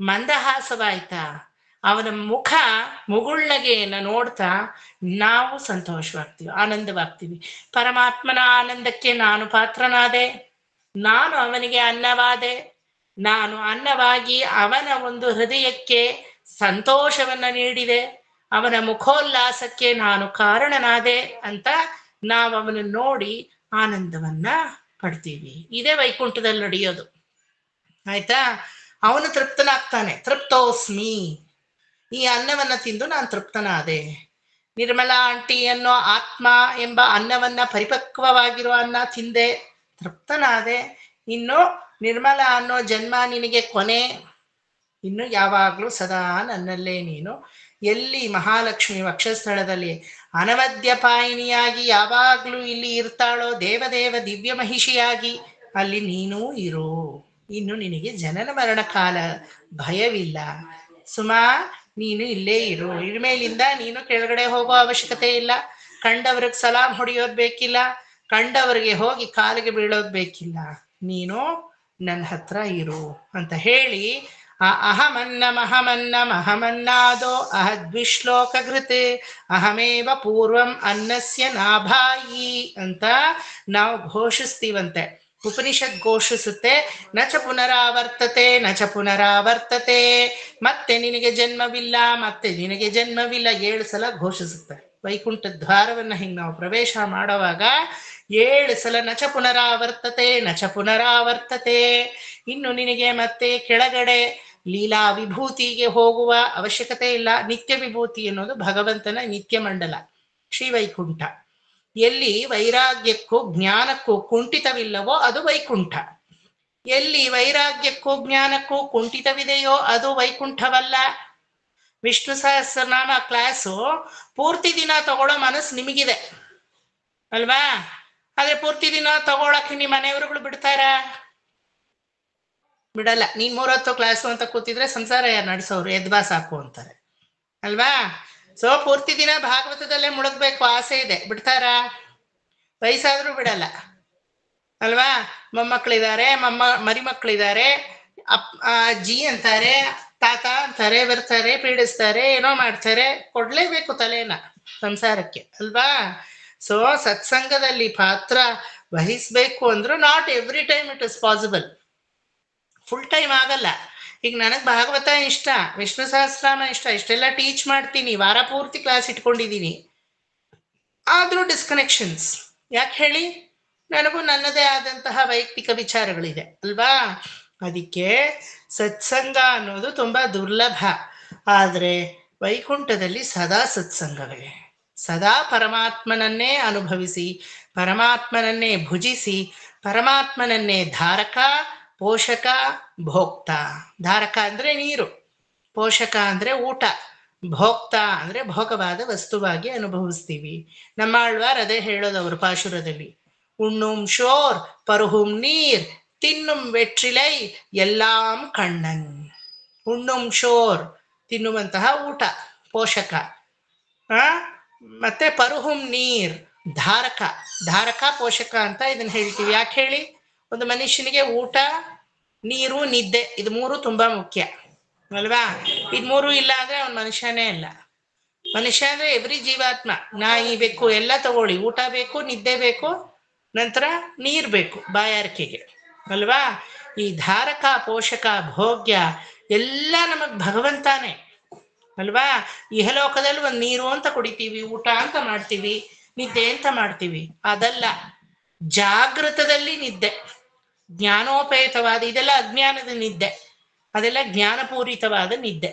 ಮಂದಹಾಸವಾಯ್ತಾ, ಅವನ ಮುಖ ಮುಗುಳ್ನಗೆಯನ್ನ ನೋಡ್ತಾ ನಾವು ಸಂತೋಷವಾಗ್ತೀವಿ, ಆನಂದವಾಗ್ತೀವಿ. ಪರಮಾತ್ಮನ ಆನಂದಕ್ಕೆ ನಾನು ಪಾತ್ರನಾದೆ, ನಾನು ಅವನಿಗೆ ಅನ್ನವಾದೆ, ನಾನು ಅನ್ನವಾಗಿ ಅವನ ಒಂದು ಹೃದಯಕ್ಕೆ ಸಂತೋಷವನ್ನ ನೀಡಿದೆ, ಅವನ ಮುಖೋಲ್ಲಾಸಕ್ಕೆ ನಾನು ಕಾರಣನಾದೆ ಅಂತ ನಾವು ಅವನ ನೋಡಿ ಆನಂದವನ್ನ ಪಡ್ತೀವಿ. ಇದೇ ವೈಕುಂಠದಲ್ಲಿ ನಡೆಯೋದು. ಆಯ್ತಾ? ಅವನು ತೃಪ್ತನಾಗ್ತಾನೆ, ತೃಪ್ತೋಸ್ಮಿ, ಈ ಅನ್ನವನ್ನ ತಿಂದು ನಾನು ತೃಪ್ತನಾದೆ. ನಿರ್ಮಲಾ ಆಂಟಿ ಅನ್ನೋ ಆತ್ಮ ಎಂಬ ಅನ್ನವನ್ನ, ಪರಿಪಕ್ವವಾಗಿರೋ ಅನ್ನ ತಿಂದೆ, ತೃಪ್ತನಾದೆ. ಇನ್ನು ನಿರ್ಮಲಾ ಅನ್ನೋ ಜನ್ಮ ನಿನಗೆ ಕೊನೆ, ಇನ್ನು ಯಾವಾಗ್ಲೂ ಸದಾ ನನ್ನಲ್ಲೇ ನೀನು ಎಲ್ಲಿ ಮಹಾಲಕ್ಷ್ಮಿ ವಕ್ಷಸ್ಥಳದಲ್ಲಿ ಅನವದ್ಯಪಾಯಿನಿಯಾಗಿ ಯಾವಾಗ್ಲೂ ಇಲ್ಲಿ ಇರ್ತಾಳೋ, ದೇವದೇವ ದಿವ್ಯ ಮಹಿಷಿಯಾಗಿ ಅಲ್ಲಿ ನೀನೂ ಇರು. ಇನ್ನು ನಿನಗೆ ಜನನ ಮರಣ ಕಾಲ ಭಯವಿಲ್ಲ ಸುಮಾ, ನೀನು ಇಲ್ಲೇ ಇರು. ಇನ್ಮೇಲಿಂದ ನೀನು ಕೆಳಗಡೆ ಹೋಗೋ ಅವಶ್ಯಕತೆ ಇಲ್ಲ, ಕಂಡವ್ರಿಗೆ ಸಲಾಂ ಹೊಡೆಯೋದ್ ಬೇಕಿಲ್ಲ, ಕಂಡವರಿಗೆ ಹೋಗಿ ಕಾಲಿಗೆ ಬೀಳೋದ್ ಬೇಕಿಲ್ಲ, ನೀನು ನನ್ನ ಹತ್ರ ಇರು ಅಂತ ಹೇಳಿ ಆ ಅಹಮನ್ನಮಹಮನ್ನಮಹಮನ್ನಾದೋ ಅಹದ್ವಿಶ್ಲೋಕಘೃತ್ ಅಹಮೇವ ಪೂರ್ವಂ ಅನ್ನಸ್ಯ ನಾಭಾಯಿ ಅಂತ ನಾವು ಘೋಷಿಸ್ತೀವಂತೆ. ಉಪನಿಷತ್ ಘೋಷಿಸುತ್ತೆ, ನಚ ಪುನರಾವರ್ತತೆ ನಚ ಪುನರಾವರ್ತತೆ, ಮತ್ತೆ ನಿನಗೆ ಜನ್ಮವಿಲ್ಲ, ಮತ್ತೆ ನಿನಗೆ ಜನ್ಮವಿಲ್ಲ, 7 ಸಲ ಘೋಷಿಸುತ್ತೆ. ವೈಕುಂಠ ದ್ವಾರವನ್ನ ಹಿಂಗೆ ನಾವು ಪ್ರವೇಶ ಮಾಡುವಾಗ 7 ಸಲ ನಚ ಪುನರಾವರ್ತತೆ ನಚ ಪುನರಾವರ್ತತೆ. ಇನ್ನು ನಿನಗೆ ಮತ್ತೆ ಕೆಳಗಡೆ ಲೀಲಾ ವಿಭೂತಿಗೆ ಹೋಗುವ ಅವಶ್ಯಕತೆ ಇಲ್ಲ. ನಿತ್ಯ ವಿಭೂತಿ ಅನ್ನೋದು ಭಗವಂತನ ನಿತ್ಯ ಮಂಡಲ ಶ್ರೀವೈಕುಂಠ. ಎಲ್ಲಿ ವೈರಾಗ್ಯಕ್ಕೂ ಜ್ಞಾನಕ್ಕೂ ಕುಂಠಿತವಿಲ್ಲವೋ ಅದು ವೈಕುಂಠ. ಎಲ್ಲಿ ವೈರಾಗ್ಯಕ್ಕೂ ಜ್ಞಾನಕ್ಕೂ ಕುಂಠಿತವಿದೆಯೋ ಅದು ವೈಕುಂಠವಲ್ಲ. ವಿಷ್ಣು ಸಹಸ್ರನಾಮ ಕ್ಲಾಸು ಪೂರ್ತಿ ದಿನ ತಗೊಳ್ಳೋ ಮನಸ್ಸು ನಿಮಗಿದೆ ಅಲ್ವಾ? ಆದ್ರೆ ಪೂರ್ತಿ ದಿನ ತಗೊಳಕ್ಕೆ ನಿಮ್ಮ ಮನೆಯವರುಗಳು ಬಿಡ್ತಾರ? ಬಿಡಲ್ಲ. ನೀನ್ 3 ಹೊತ್ತು ಕ್ಲಾಸು ಅಂತ ಕೂತಿದ್ರೆ ಸಂಸಾರ ಯಾರು ನಡೆಸೋರು? ಎದ್ಬಾ ಸಾಕು ಅಂತಾರೆ ಅಲ್ವಾ? ಸೊ ಪೂರ್ತಿ ದಿನ ಭಾಗವತದಲ್ಲೇ ಮುಳುಗ್ಬೇಕು ಆಸೆ ಇದೆ, ಬಿಡ್ತಾರ? ವಯಸ್ಸಾದ್ರೂ ಬಿಡಲ್ಲ ಅಲ್ವಾ? ಮೊಮ್ಮಕ್ಕಳಿದ್ದಾರೆ, ಮರಿಮಕ್ಕಳಿದ್ದಾರೆ, ಅಜ್ಜಿ ಅಂತಾರೆ, ತಾತ ಅಂತಾರೆ, ಬರ್ತಾರೆ, ಪೀಡಿಸ್ತಾರೆ, ಏನೋ ಮಾಡ್ತಾರೆ, ಕೊಡ್ಲೇಬೇಕು ತಲೆನ ಸಂಸಾರಕ್ಕೆ ಅಲ್ವಾ? ಸೊ ಸತ್ಸಂಗದಲ್ಲಿ ಪಾತ್ರ ವಹಿಸ್ಬೇಕು ಅಂದ್ರೂ not every time it is possible. Full time ಆಗಲ್ಲ. ಈಗ ನನಗೆ ಭಾಗವತ ಇಷ್ಟ, ವಿಷ್ಣು ಸಹಸ್ರನಾಮ ಇಷ್ಟ, ಇಷ್ಟೆಲ್ಲ ಟೀಚ್ ಮಾಡ್ತೀನಿ, ವಾರ ಪೂರ್ತಿ ಕ್ಲಾಸ್ ಇಟ್ಕೊಂಡಿದ್ದೀನಿ, ಆದ್ರೂ ಡಿಸ್ಕನೆಕ್ಷನ್ಸ್. ಯಾಕೆ ಹೇಳಿ? ನನಗೂ ನನ್ನದೇ ಆದಂತಹ ವೈಯಕ್ತಿಕ ವಿಚಾರಗಳಿದೆ ಅಲ್ವಾ? ಅದಕ್ಕೆ ಸತ್ಸಂಗ ಅನ್ನೋದು ತುಂಬಾ ದುರ್ಲಭ. ಆದ್ರೆ ವೈಕುಂಠದಲ್ಲಿ ಸದಾ ಸತ್ಸಂಗವೇ. ಸದಾ ಪರಮಾತ್ಮನನ್ನೇ ಅನುಭವಿಸಿ, ಪರಮಾತ್ಮನನ್ನೇ ಭುಜಿಸಿ, ಪರಮಾತ್ಮನನ್ನೇ ಧಾರಕ, ಪೋಷಕ, ಭೋಕ್ತ. ಧಾರಕ ಅಂದ್ರೆ ನೀರು, ಪೋಷಕ ಅಂದ್ರೆ ಊಟ, ಭೋಕ್ತ ಅಂದ್ರೆ ಭೋಗವಾದ ವಸ್ತುವಾಗಿ ಅನುಭವಿಸ್ತೀವಿ. ನಮ್ಮಾಳ್ವಾರ್ ಅದೇ ಹೇಳೋದು ಅವರು ಪಾಶುರದಲ್ಲಿ, ಉಣ್ಣುಂ ಶೋರ್ ಪರುಹುಂ ನೀರ್ ತಿನ್ನುಂ ವೆಟ್ರಿಲೈ ಎಲ್ಲಾಂ ಕಣ್ಣನ್. ಉಣ್ಣುಂ ಶೋರ್ ತಿನ್ನುವಂತಹ ಊಟ ಪೋಷಕ, ಮತ್ತೆ ಪರುಹುಂ ನೀರ್ ಧಾರಕ. ಧಾರಕ ಪೋಷಕ ಅಂತ ಇದನ್ನ ಹೇಳ್ತೀವಿ. ಯಾಕೆ ಹೇಳಿ? ಒಂದು ಮನುಷ್ಯನಿಗೆ ಊಟ, ನೀರು, ನಿದ್ದೆ ಇದು 3 ತುಂಬಾ ಮುಖ್ಯ ಅಲ್ವಾ? ಇದು 3 ಇಲ್ಲ ಅಂದ್ರೆ ಅವನ್ ಮನುಷ್ಯನೇ ಅಲ್ಲ. ಮನುಷ್ಯ ಅಂದ್ರೆ ಎವ್ರಿ ಜೀವಾತ್ಮ. ನಾಯಿ ಬೆಕ್ಕು ಎಲ್ಲ ತಗೊಳ್ಳಿ, ಊಟ ಬೇಕು, ನಿದ್ದೆ ಬೇಕು, ನಂತರ ನೀರ್ ಬೇಕು ಬಾಯಾರಿಕೆಗೆ ಅಲ್ವಾ? ಈ ಧಾರಕ, ಪೋಷಕ, ಭೋಗ್ಯ ಎಲ್ಲ ನಮಗ್ ಭಗವಂತಾನೆ ಅಲ್ವಾ? ಇಹಲೋಕದಲ್ಲಿ ಒಂದು ನೀರು ಅಂತ ಕುಡಿತೀವಿ, ಊಟ ಅಂತ ಮಾಡ್ತೀವಿ, ನಿದ್ದೆ ಅಂತ ಮಾಡ್ತೀವಿ. ಅದಲ್ಲ, ಜಾಗೃತದಲ್ಲಿ ನಿದ್ದೆ, ಜ್ಞಾನೋಪೇತವಾದ, ಇದೆಲ್ಲ ಅಜ್ಞಾನದ ನಿದ್ದೆ, ಅದೆಲ್ಲ ಜ್ಞಾನಪೂರಿತವಾದ ನಿದ್ದೆ.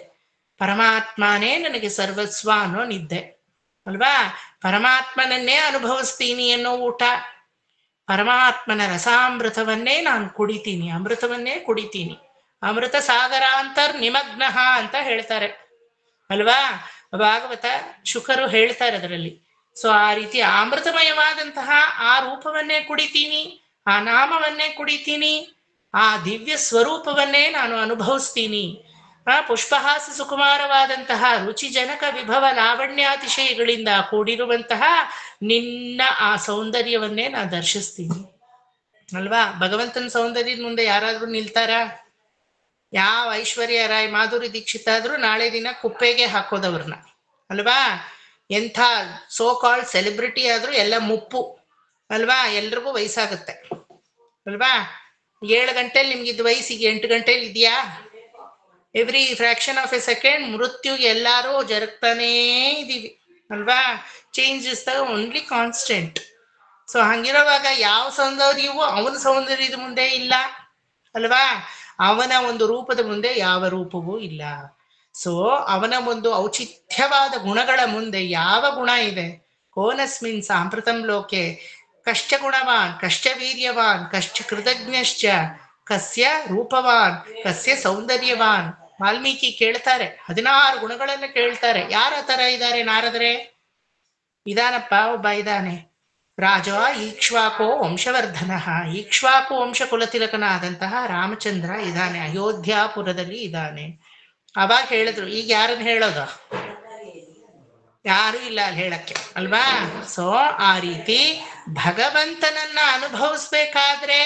ಪರಮಾತ್ಮನೇ ನನಗೆ ಸರ್ವಸ್ವ ಅನ್ನೋ ನಿದ್ದೆ ಅಲ್ವಾ? ಪರಮಾತ್ಮನನ್ನೇ ಅನುಭವಿಸ್ತೀನಿ ಅನ್ನೋ ಊಟ, ಪರಮಾತ್ಮನ ರಸಾಮೃತವನ್ನೇ ನಾನು ಕುಡಿತೀನಿ, ಅಮೃತವನ್ನೇ ಕುಡಿತೀನಿ. ಅಮೃತ ಸಾಗರಾಂತರ್ ನಿಮಗ್ನ ಅಂತ ಹೇಳ್ತಾರೆ ಅಲ್ವಾ? ಭಾಗವತ ಶುಕರು ಹೇಳ್ತಾರೆ ಅದರಲ್ಲಿ. ಸೊ ಆ ರೀತಿ ಅಮೃತಮಯವಾದಂತಹ ಆ ರೂಪವನ್ನೇ ಕುಡಿತೀನಿ, ಆ ನಾಮವನ್ನೇ ಕುಡಿತೀನಿ, ಆ ದಿವ್ಯ ಸ್ವರೂಪವನ್ನೇ ನಾನು ಅನುಭವಿಸ್ತೀನಿ. ಪುಷ್ಪಹಾಸ ಸುಕುಮಾರವಾದಂತಹ ರುಚಿಜನಕ ವಿಭವ ಲಾವಣ್ಯಾತಿಶಯಗಳಿಂದ ಕೂಡಿರುವಂತಹ ನಿನ್ನ ಆ ಸೌಂದರ್ಯವನ್ನೇ ನಾನು ದರ್ಶಿಸ್ತೀನಿ ಅಲ್ವಾ? ಭಗವಂತನ ಸೌಂದರ್ಯದ ಮುಂದೆ ಯಾರಾದ್ರೂ ನಿಲ್ತಾರ? ಯಾವ ಐಶ್ವರ್ಯ ರಾಯ್, ಮಾಧುರಿ ದೀಕ್ಷಿತ್ ಆದ್ರೂ ನಾಳೆ ದಿನ ಕುಪ್ಪೆಗೆ ಹಾಕೋದವ್ರನ್ನ ಅಲ್ವಾ? ಎಂಥ ಸೋ ಕಾಲ್ಡ್ ಸೆಲೆಬ್ರಿಟಿ ಆದ್ರೂ ಎಲ್ಲ ಮುಪ್ಪು ಅಲ್ವಾ? ಎಲ್ರಿಗೂ ವಯಸ್ಸಾಗುತ್ತೆ ಅಲ್ವಾ? 7 ಗಂಟೆಲಿ ನಿಮ್ಗಿದ್ ವಯಸ್ಸಿಗೆ 8 ಗಂಟೆಲಿ ಇದೆಯಾ? Every fraction of a second ಮೃತ್ಯುಗೆ ಎಲ್ಲಾರು ಜರುಗ್ತಾನೇ ಇದೀವಿ ಅಲ್ವಾ? Change is the only constant. So ಹಂಗಿರುವಾಗ ಯಾವ ಸೌಂದರ್ಯವೂ ಅವನ ಸೌಂದರ್ಯದ ಮುಂದೆ ಇಲ್ಲ ಅಲ್ವಾ? ಅವನ ಒಂದು ರೂಪದ ಮುಂದೆ ಯಾವ ರೂಪವೂ ಇಲ್ಲ. ಸೊ ಅವನ ಒಂದು ಔಚಿತ್ಯವಾದ ಗುಣಗಳ ಮುಂದೆ ಯಾವ ಗುಣ ಇದೆ? ಕೋನಸ್ಮಿನ್ ಸಾಂಪ್ರತಂ ಲೋಕೆ ಕಶ್ಚ ಗುಣವಾನ್ ಕಶ್ಚ ವೀರ್ಯವಾನ್ ಕಶ್ಚ ಕೃತಜ್ಞಶ್ಚ ಕಸ್ಯ ರೂಪವಾನ್ ಕಸ್ಯ ಸೌಂದರ್ಯವಾನ್. ವಾಲ್ಮೀಕಿ ಕೇಳ್ತಾರೆ, 16 ಗುಣಗಳನ್ನ ಕೇಳ್ತಾರೆ. ಯಾರ ತರ ಇದ್ದಾರೆ ನಾರದರೆ? ಇದಾನಪ್ಪ ಒಬ್ಬ ಇದ್ದಾನೆ, ರಾಜ ಈಕ್ಷ್ವಾಕೋ ವಂಶವರ್ಧನ, ಈಕ್ಷ್ವಾಕು ವಂಶ ಕುಲತಿಲಕನಾದಂತಹ ರಾಮಚಂದ್ರ ಇದ್ದಾನೆ, ಅಯೋಧ್ಯಾಪುರದಲ್ಲಿ ಇದ್ದಾನೆ. ಅವಾಗ ಹೇಳಿದ್ರು, ಈಗ ಯಾರನ್ನ ಹೇಳೋದು? ಯಾರು ಇಲ್ಲ ಅಲ್ಲಿ ಹೇಳಕ್ಕೆ ಅಲ್ವಾ? ಸೊ ಆ ರೀತಿ ಭಗವಂತನನ್ನ ಅನುಭವಿಸ್ಬೇಕಾದ್ರೆ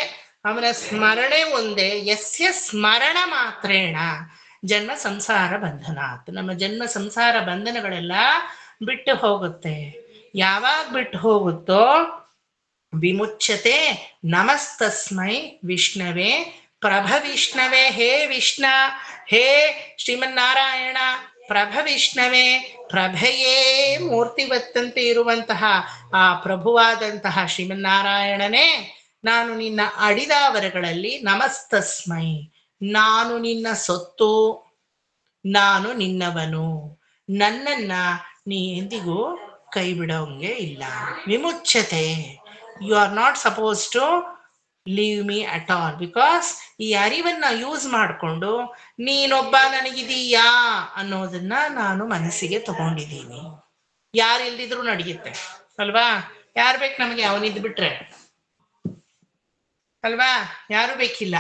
ಅವನ ಸ್ಮರಣೆ ಒಂದೇ. ಯಸ್ಯ ಸ್ಮರಣ ಮಾತ್ರೇಣ ಜನ್ಮ ಸಂಸಾರ ಬಂಧನಾತ್. ನಮ್ಮ ಜನ್ಮ ಸಂಸಾರ ಬಂಧನಗಳೆಲ್ಲ ಬಿಟ್ಟು ಹೋಗುತ್ತೆ. ಯಾವಾಗ ಬಿಟ್ಟು ಹೋಗುತ್ತೋ ವಿಮುಚ್ಯತೆ. ನಮಸ್ತಸ್ಮೈ ವಿಷ್ಣವೇ ಪ್ರಭ ವಿಷ್ಣವೇ. ಹೇ ವಿಷ್ಣ, ಹೇ ಶ್ರೀಮನ್ನಾರಾಯಣ, ಪ್ರಭ ವಿಷ್ಣವೇ, ಪ್ರಭೆಯೇ ಮೂರ್ತಿವತ್ತಂತೆ ಇರುವಂತಹ ಆ ಪ್ರಭುವಾದಂತಹ ಶ್ರೀಮನ್ನಾರಾಯಣನೇ, ನಾನು ನಿನ್ನ ಅಡಿದಾವರಗಳಲ್ಲಿ ನಮಸ್ತಸ್ಮೈ, ನಾನು ನಿನ್ನ ಸೊತ್ತು, ನಾನು ನಿನ್ನವನು, ನನ್ನನ್ನ ನೀ ಎಂದಿಗೂ ಕೈ ಬಿಡೋಂಗೆ ಇಲ್ಲ. ವಿಮುಚ್ಯತೆ, you are not suppose to leave me at all. Because ಈ ಅರಿವನ್ನ ಯೂಸ್ ಮಾಡಿಕೊಂಡು ನೀನೊಬ್ಬ ನನಗಿದೀಯಾ ಅನ್ನೋದನ್ನ ನಾನು ಮನಸ್ಸಿಗೆ ತಗೊಂಡಿದ್ದೀನಿ. ಯಾರು ಇಲ್ದಿದ್ರು ನಡೆಯುತ್ತೆ ಅಲ್ವಾ? ಯಾರು ಬೇಕು ನಮಗೆ? ಅವನಿದ್ ಬಿಟ್ರೆ ಅಲ್ವಾ? ಯಾರು ಬೇಕಿಲ್ಲ,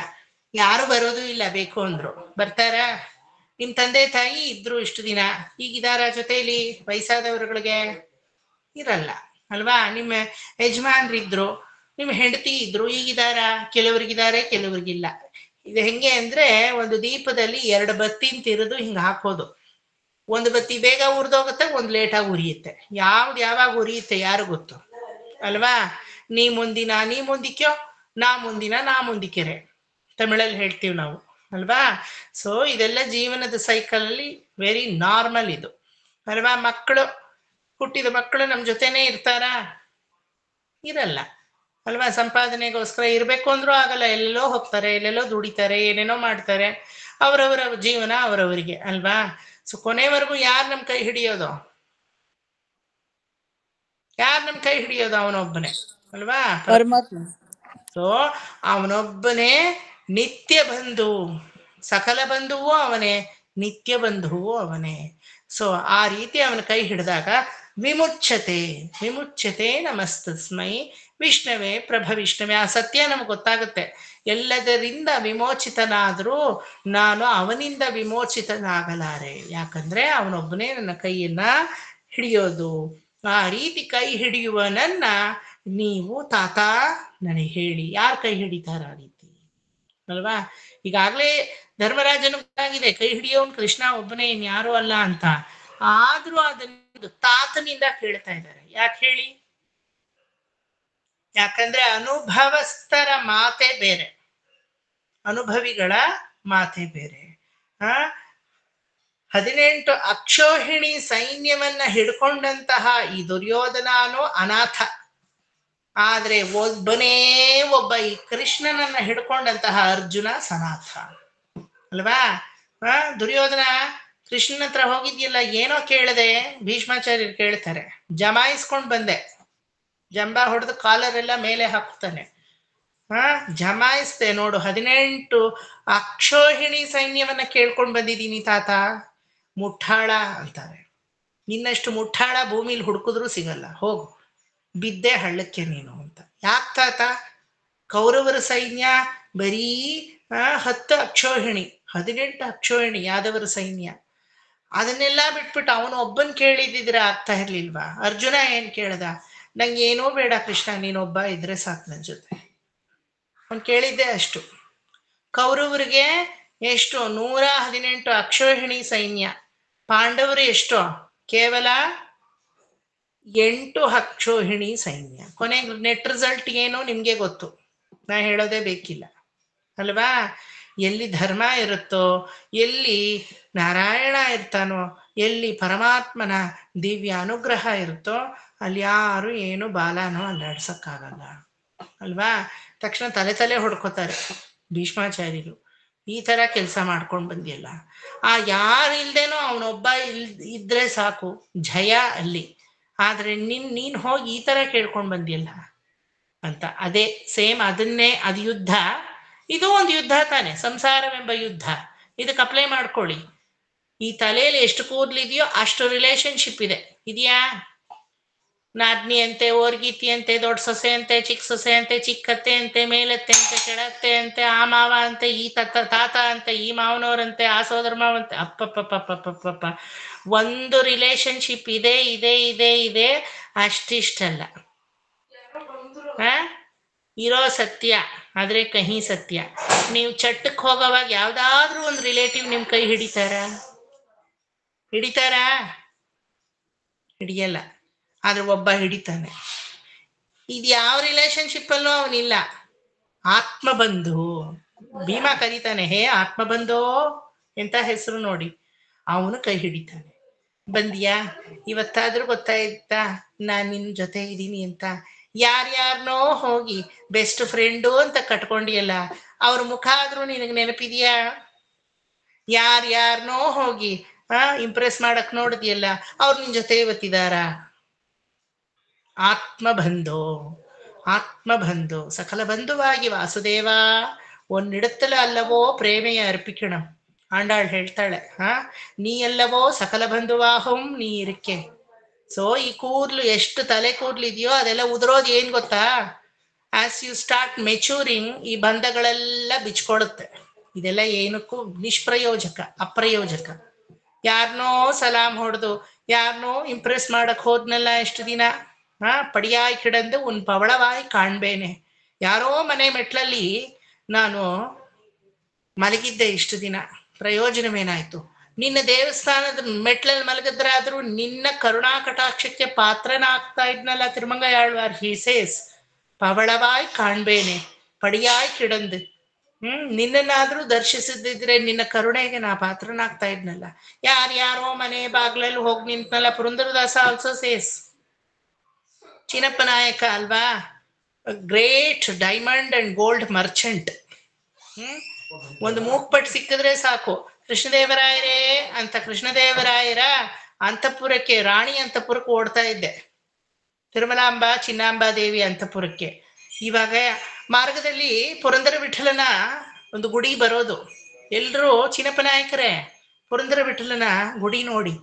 ಯಾರು ಬರೋದು ಇಲ್ಲ. ಬೇಕು ಅಂದ್ರು ಬರ್ತಾರ? ನಿಮ್ ತಂದೆ ತಾಯಿ ಇದ್ರು ಇಷ್ಟು ದಿನ, ಈಗಿದಾರ ಜೊತೆಲಿ? ವಯಸ್ಸಾದವರುಗಳಿಗೆ ಇರಲ್ಲ ಅಲ್ವಾ? ನಿಮ್ಮ ಯಜಮಾನ್ರಿದ್ರು, ನಿಮ್ಮ ಹೆಂಡತಿ ಇದ್ರು, ಈಗಿದಾರ? ಕೆಲವ್ರಿಗಿದ್ದಾರೆ, ಕೆಲವ್ರಿಗಿಲ್ಲ. ಇದು ಹೆಂಗೆ ಅಂದ್ರೆ, ಒಂದು ದೀಪದಲ್ಲಿ 2 ಬತ್ತಿನ ತಿರುದು ಹಿಂಗ ಹಾಕೋದು. ಒಂದು ಬತ್ತಿ ಬೇಗ ಉರಿದೋಗುತ್ತೆ, ಒಂದು ಲೇಟಾಗಿ ಉರಿಯುತ್ತೆ. ಯಾವಾಗ ಉರಿಯುತ್ತೆ ಯಾರು ಗೊತ್ತು ಅಲ್ವಾ? ನೀ ಮುಂದಿನ ನೀ ಮುಂದಿಕ್ಯೋ, ನಾ ಮುಂದಿನ ನಾ ಮುಂದಿಕೆರೆ, ತಮಿಳಲ್ಲಿ ಹೇಳ್ತೀವಿ ನಾವು ಅಲ್ವಾ? ಸೊ ಇದೆಲ್ಲ ಜೀವನದ ಸೈಕಲ್ ಅಲ್ಲಿ ವೆರಿ ನಾರ್ಮಲ್ ಇದು ಅಲ್ವಾ? ಮಕ್ಕಳು, ಹುಟ್ಟಿದ ಮಕ್ಕಳು ನಮ್ಮ ಜೊತೆನೇ ಇರ್ತಾರ? ಇರಲ್ಲ ಅಲ್ವಾ? ಸಂಪಾದನೆಗೋಸ್ಕರ ಇರ್ಬೇಕು ಅಂದ್ರೂ ಆಗಲ್ಲ, ಎಲ್ಲೆಲ್ಲೋ ಹೋಗ್ತಾರೆ, ಎಲ್ಲೆಲ್ಲೋ ದುಡಿತಾರೆ, ಏನೇನೋ ಮಾಡ್ತಾರೆ. ಅವರವರ ಜೀವನ ಅವರವರಿಗೆ ಅಲ್ವಾ? ಸೊ ಕೊನೆವರೆಗೂ ಯಾರು ನಮ್ ಕೈ ಹಿಡಿಯೋದು? ಯಾರು ನಮ್ ಕೈ ಹಿಡಿಯೋದು? ಅವನೊಬ್ಬನೇ ಅಲ್ವಾ? ಪರಮಾತ್ಮ. ಸೊ ಅವನೊಬ್ಬನೇ ನಿತ್ಯ ಬಂಧು, ಸಕಲ ಬಂಧುವು ಅವನೇ, ನಿತ್ಯ ಬಂಧುವು ಅವನೇ. ಸೊ ಆ ರೀತಿ ಅವನ ಕೈ ಹಿಡಿದಾಗ ವಿಮುಚ್ಯತೆ. ವಿಮುಚ್ಯತೆ ನಮಸ್ತಸ್ಮೈ ವಿಷ್ಣವೇ ಪ್ರಭ ವಿಷ್ಣವೇ. ಆ ಸತ್ಯ ನಮ್ಗೆ ಗೊತ್ತಾಗುತ್ತೆ. ಎಲ್ಲದರಿಂದ ವಿಮೋಚಿತನಾದರೂ ನಾನು ಅವನಿಂದ ವಿಮೋಚಿತನಾಗಲಾರೆ. ಯಾಕಂದ್ರೆ ಅವನೊಬ್ಬನೇ ನನ್ನ ಕೈಯನ್ನ ಹಿಡಿಯೋದು. ಆ ರೀತಿ ಕೈ ಹಿಡಿಯುವನನ್ನ ನೀವು ತಾತ ನನಗೆ ಹೇಳಿ. ಯಾರು ಕೈ ಹಿಡಿತಾರ ಆ ರೀತಿ ಅಲ್ವಾ? ಈಗಾಗ್ಲೇ ಧರ್ಮರಾಜನು ಗೊತ್ತಾಗಿದೆ ಕೈ ಹಿಡಿಯೋನ್ ಕೃಷ್ಣ ಒಬ್ಬನೇ, ಇನ್ಯಾರು ಅಲ್ಲ ಅಂತ. ಆದ್ರೂ ಅದನ್ನ ತಾತನಿಂದ ಕೇಳ್ತಾ ಇದ್ದಾರೆ. ಯಾಕೆ ಹೇಳಿ? ಯಾಕಂದ್ರೆ ಅನುಭವಸ್ಥರ ಮಾತೆ ಬೇರೆ, ಅನುಭವಿಗಳ ಮಾತೆ ಬೇರೆ. 18 ಅಕ್ಷೋಹಿಣಿ ಸೈನ್ಯವನ್ನ ಹಿಡ್ಕೊಂಡಂತಹ ಈ ದುರ್ಯೋಧನನು ಅನಾಥ. ಆದ್ರೆ ಒಬ್ಬನೇ ಒಬ್ಬ ಈ ಕೃಷ್ಣನನ್ನ ಹಿಡ್ಕೊಂಡಂತಹ ಅರ್ಜುನ ಸನಾಥ ಅಲ್ವಾ? ದುರ್ಯೋಧನ ಕೃಷ್ಣನ ಹತ್ರ ಹೋಗಿದ್ಯಲ್ಲ, ಏನೋ ಕೇಳದೆ, ಭೀಷ್ಮಾಚಾರ್ಯರು ಕೇಳ್ತಾರೆ, ಜಮಾಯಿಸ್ಕೊಂಡ್ ಬಂದೆ. ಜಂಬ ಹೊಡೆದು ಕಾಲರೆಲ್ಲ ಮೇಲೆ ಹಾಕ್ತಾನೆ. ಜಮಾಯಿಸ್ದೆ ನೋಡು, 18 ಅಕ್ಷೋಹಿಣಿ ಸೈನ್ಯವನ್ನ ಕೇಳ್ಕೊಂಡ್ ಬಂದಿದ್ದೀನಿ ತಾತ. ಮುಠಾಳ ಅಂತಾರೆ. ನಿನ್ನಷ್ಟು ಮುಠಾಳ ಭೂಮಿಲಿ ಹುಡುಕಿದ್ರು ಸಿಗಲ್ಲ, ಹೋಗು, ಬಿದ್ದೆ ಹಳ್ಳಕ್ಕೆ ನೀನು ಅಂತ. ಯಾಕೆ ತಾತ? ಕೌರವರ ಸೈನ್ಯ ಬರೀ 10 ಅಕ್ಷೋಹಿಣಿ, 18 ಅಕ್ಷೋಹಿಣಿ ಯಾದವರ ಸೈನ್ಯ. ಅದನ್ನೆಲ್ಲ ಬಿಟ್ಬಿಟ್ಟು ಅವನು ಒಬ್ಬನ್ ಕೇಳಿದಿದ್ರೆ ಆಗ್ತಾ ಇರ್ಲಿಲ್ವಾ? ಅರ್ಜುನ ಏನ್ ಕೇಳ್ದ? ನಂಗೆ ಏನೂ ಬೇಡ ಕೃಷ್ಣ, ನೀನೊಬ್ಬ ಇದ್ರೆ ಸಾಕು ನನ್ನ ಜೊತೆ. ಅವ್ನು ಕೇಳಿದ್ದೆ ಅಷ್ಟು. ಕೌರವರಿಗೆ ಎಷ್ಟು? 118 ಅಕ್ಷೋಹಿಣಿ ಸೈನ್ಯ. ಪಾಂಡವರು ಎಷ್ಟು? ಕೇವಲ 8 ಅಕ್ಷೋಹಿಣಿ ಸೈನ್ಯ. ಕೊನೆಗೆ ನೆಟ್ ರಿಸಲ್ಟ್ ಏನು ನಿಮ್ಗೆ ಗೊತ್ತು, ನಾ ಹೇಳೋದೇ ಬೇಕಿಲ್ಲ ಅಲ್ವಾ? ಎಲ್ಲಿ ಧರ್ಮ ಇರುತ್ತೋ, ಎಲ್ಲಿ ನಾರಾಯಣ ಇರ್ತಾನೋ, ಎಲ್ಲಿ ಪರಮಾತ್ಮನ ದಿವ್ಯ ಅನುಗ್ರಹ ಇರುತ್ತೋ, ಅಲ್ಲಿ ಯಾರು ಏನು ಬಾಲನೋ ಅಲ್ಲಾಡ್ಸಕ್ಕಾಗಲ್ಲ ಅಲ್ವಾ? ತಕ್ಷಣ ತಲೆ ಹೊಡ್ಕೋತಾರೆ ಭೀಷ್ಮಾಚಾರ್ಯರು. ಈ ತರ ಕೆಲಸ ಮಾಡ್ಕೊಂಡು ಬಂದಿಯಲ್ಲ, ಆ ಯಾರು ಇಲ್ದೇನೋ ಅವನೊಬ್ಬ ಇದ್ರೆ ಸಾಕು, ಜಯ ಅಲ್ಲಿ. ಆದ್ರೆ ನೀನ್ ಹೋಗಿ ಈ ತರ ಕೇಳ್ಕೊಂಡ್ ಬಂದಿಯಲ್ಲ ಅಂತ. ಅದೇ ಸೇಮ್ ಅದನ್ನೇ, ಅದು ಯುದ್ಧ, ಇದು ಒಂದು ಯುದ್ಧ ತಾನೆ, ಸಂಸಾರವೆಂಬ ಯುದ್ಧ. ಇದಕ್ಕೆ ಅಪ್ಲೈ ಮಾಡ್ಕೊಳ್ಳಿ. ಈ ತಲೆಯಲ್ಲಿ ಎಷ್ಟು ಕೂದಲಿದೆಯೋ ಅಷ್ಟು ರಿಲೇಶನ್ಶಿಪ್ ಇದೆ. ಇದೆಯಾ? ನಾದ್ನಿ ಅಂತೆ, ಓರ್ಗೀತಿ ಅಂತೆ, ದೊಡ್ಡ ಸೊಸೆ ಅಂತೆ, ಚಿಕ್ಕ ಸೊಸೆ ಅಂತೆ, ಚಿಕ್ಕತ್ತೆ ಅಂತೆ, ಮೇಲತ್ತೆ ಅಂತೆ, ಕೆಳತ್ತೆ ಅಂತೆ, ಆ ಮಾವ ಅಂತೆ, ಈ ತಾತ ಅಂತೆ, ಈ ಮಾವನವ್ರಂತೆ, ಆ ಸೋದರ ಮಾವಂತೆ. ಅಪ್ಪಪ್ಪಪ್ಪಪ್ಪಪ್ಪಪ್ಪ, ಒಂದು ರಿಲೇಶನ್ಶಿಪ್ ಇದೆ ಇದೆ ಇದೆ ಇದೆ, ಅಷ್ಟಿಷ್ಟಲ್ಲ. ಇರೋ ಸತ್ಯ ಆದ್ರೆ ಕಹಿ ಸತ್ಯ. ನೀವು ಚಟ್ಟಕ್ಕೆ ಹೋಗೋವಾಗ ಯಾವ್ದಾದ್ರೂ ಒಂದು ರಿಲೇಟಿವ್ ನಿಮ್ ಕೈ ಹಿಡಿತಾರಾ? ಹಿಡಿಯಲ್ಲ. ಆದ್ರೆ ಒಬ್ಬ ಹಿಡಿತಾನೆ. ಇದು ಯಾವ ರಿಲೇಶನ್ಶಿಪ್ ಅಲ್ಲೂ ಅವನಿಲ್ಲ. ಆತ್ಮಬಂಧು. ಭೀಮಾ ಕರೀತಾನೆ, ಹೇ ಆತ್ಮಬಂಧು ಎಂತ ಹೆಸರು ನೋಡಿ. ಅವನು ಕೈ ಹಿಡಿತಾನೆ. ಬಂದಿಯಾ? ಇವತ್ತಾದ್ರೂ ಗೊತ್ತಾಯ್ತಾ ನಾನ್ ನಿನ್ ಜೊತೆ ಇದ್ದೀನಿ ಅಂತ? ಯಾರ್ಯಾರನೋ ಹೋಗಿ ಬೆಸ್ಟ್ ಫ್ರೆಂಡು ಅಂತ ಕಟ್ಕೊಂಡಿಯಲ್ಲ, ಅವ್ರ ಮುಖ ಆದ್ರೂ ನಿನಗೆ ನೆನಪಿದ್ಯಾ? ಯಾರ್ಯಾರನೋ ಹೋಗಿ ಇಂಪ್ರೆಸ್ ಮಾಡಕ್ ನೋಡಿದ್ಯಲ್ಲ, ಅವ್ರು ನಿನ್ ಜೊತೆ ಇವತ್ತಿದಾರ? ಆತ್ಮಬಂಧು ಸಕಲ ಬಂಧುವಾಗಿ ವಾಸುದೇವ ಒಂದಿಡತ್ತಲ ಅಲ್ಲವೋ ಪ್ರೇಮೆಯ ಅರ್ಪಿಕಣಂ. ಆಂಡಾಳ್ ಹೇಳ್ತಾಳೆ, ನೀ ಅಲ್ಲವೋ ಸಕಲ ಬಂಧುವಾಹಂ ನೀ ಇರಕ್ಕೆ. ಸೊ ಈ ಕೂದ್ಲು ಎಷ್ಟು ತಲೆ ಕೂದ್ಲಿದೆಯೋ ಅದೆಲ್ಲ ಉದುರೋದು ಏನ್ ಗೊತ್ತಾ? ಆಸ್ ಯು ಸ್ಟಾರ್ಟ್ ಮೆಚೂರಿಂಗ್ ಈ ಬಂಧಗಳೆಲ್ಲ ಬಿಚ್ಕೊಳುತ್ತೆ. ಇದೆಲ್ಲ ಏನಕ್ಕೂ ನಿಷ್ಪ್ರಯೋಜಕ, ಅಪ್ರಯೋಜಕ. ಯಾರನೋ ಸಲಾಂ ಹೊಡೆದು ಯಾರನೋ ಇಂಪ್ರೆಸ್ ಮಾಡಕ್ ಹೋದ್ನಲ್ಲ ಎಷ್ಟು ದಿನ, ಪಡಿಯಾಯ್ ಕಿಡಂದು ಉನ್ ಪವಳವಾಯ್ ಕಾಣ್ಬೇನೆ. ಯಾರೋ ಮನೆ ಮೆಟ್ಲಲ್ಲಿ ನಾನು ಮಲಗಿದ್ದೆ ಇಷ್ಟು ದಿನ, ಪ್ರಯೋಜನವೇನಾಯ್ತು? ನಿನ್ನ ದೇವಸ್ಥಾನದ ಮೆಟ್ಲಲ್ಲಿ ಮಲಗಿದ್ರಾದ್ರೂ ನಿನ್ನ ಕರುಣಾ ಕಟಾಕ್ಷಕ್ಕೆ ಪಾತ್ರನಾಗ್ತಾ ಇದ್ನಲ್ಲ ತಿರುಮಂಗ ಯಾಳ್ವಾರ್. He says ಪವಳವಾಯ್ ಕಾಣ್ಬೇನೆ ಪಡಿಯಾಯ್ ಕಿಡಂದು. ನಿನ್ನನ್ನಾದ್ರೂ ದರ್ಶಿಸದಿದ್ರೆ ನಿನ್ನ ಕರುಣೆಗೆ ನಾ ಪಾತ್ರನಾಗ್ತಾ ಇದ್ನಲ್ಲ. ಯಾರ್ಯಾರೋ ಮನೆ ಬಾಗ್ಲಲ್ಲಿ ಹೋಗಿ ನಿಂತನಲ್ಲ. Purandaradasa also says. ಚಿನ್ನಪ್ಪ ನಾಯಕ ಅಲ್ವಾ, great diamond and gold merchant. ಒಂದು ಮೂಕ್ಪಟ್ಟು ಸಿಕ್ಕಿದ್ರೆ ಸಾಕು, ಕೃಷ್ಣದೇವರಾಯರೇ ಅಂತ ಕೃಷ್ಣದೇವರಾಯರ ಅಂತಃಪುರಕ್ಕೆ, ರಾಣಿ ಅಂತಃಪುರಕ್ಕೆ ಓಡ್ತಾ ಇದ್ದೆ. ತಿರುಮಲಾಂಬ ಚಿನ್ನಾಂಬಾ ದೇವಿ ಅಂತಃಪುರಕ್ಕೆ. ಇವಾಗ ಮಾರ್ಗದಲ್ಲಿ ಪುರಂದರ ವಿಠಲನ ಒಂದು ಗುಡಿ ಬರೋದು. ಎಲ್ರೂ ಚಿನ್ನಪ್ಪ ನಾಯಕರೇ ಪುರಂದರ ವಿಠಲನ ಗುಡಿ ನೋಡಿ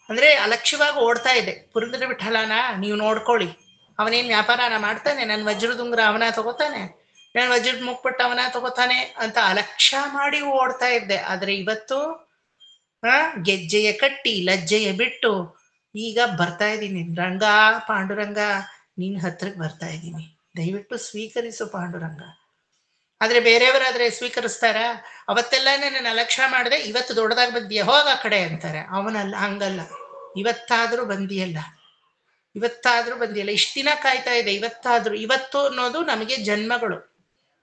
ಅಂದ್ರೆ ಅಲಕ್ಷ್ಯವಾಗಿ ಓಡ್ತಾ ಇದೆ. ಪುರಂದರ ವಿಠಲನ ನೀವು ನೋಡ್ಕೊಳ್ಳಿ, ಅವನೇನ್ ವ್ಯಾಪಾರನ ಮಾಡ್ತಾನೆ? ನನ್ನ ವಜ್ರದುಂಗ್ರ ಅವನ ತಗೋತಾನೆ, ನನ್ನ ವಜ್ರದ ಮುಕ್ಪಟ್ಟು ಅವನ ತಗೋತಾನೆ ಅಂತ ಅಲಕ್ಷ್ಯ ಮಾಡಿ ಓಡ್ತಾ ಇದ್ದೆ. ಆದ್ರೆ ಇವತ್ತು ಗೆಜ್ಜೆಯ ಕಟ್ಟಿ ಲಜ್ಜೆಯ ಬಿಟ್ಟು ಈಗ ಬರ್ತಾ ಇದ್ದೀನಿ. ರಂಗ ಪಾಂಡುರಂಗ ನಿನ್ ಹತ್ರಕ್ಕೆ ಬರ್ತಾ ಇದ್ದೀನಿ, ದಯವಿಟ್ಟು ಸ್ವೀಕರಿಸು ಪಾಂಡುರಂಗ. ಆದ್ರೆ ಬೇರೆಯವರಾದ್ರೆ ಸ್ವೀಕರಿಸ್ತಾರ? ಅವತ್ತೆಲ್ಲ ನನ್ನ ಅಲಕ್ಷ್ಯ ಮಾಡಿದೆ, ಇವತ್ತು ದೊಡ್ಡದಾಗಿ ಬಂದಿಯ ಹೋಗ ಆ ಕಡೆ ಅಂತಾರೆ. ಅವನಲ್ಲ, ಹಂಗಲ್ಲ. ಇವತ್ತಾದ್ರೂ ಬಂದಿಯಲ್ಲ, ಇಷ್ಟ ದಿನ ಕಾಯ್ತಾ ಇದೆ, ಇವತ್ತು ಅನ್ನೋದು ನಮಗೆ ಜನ್ಮಗಳು.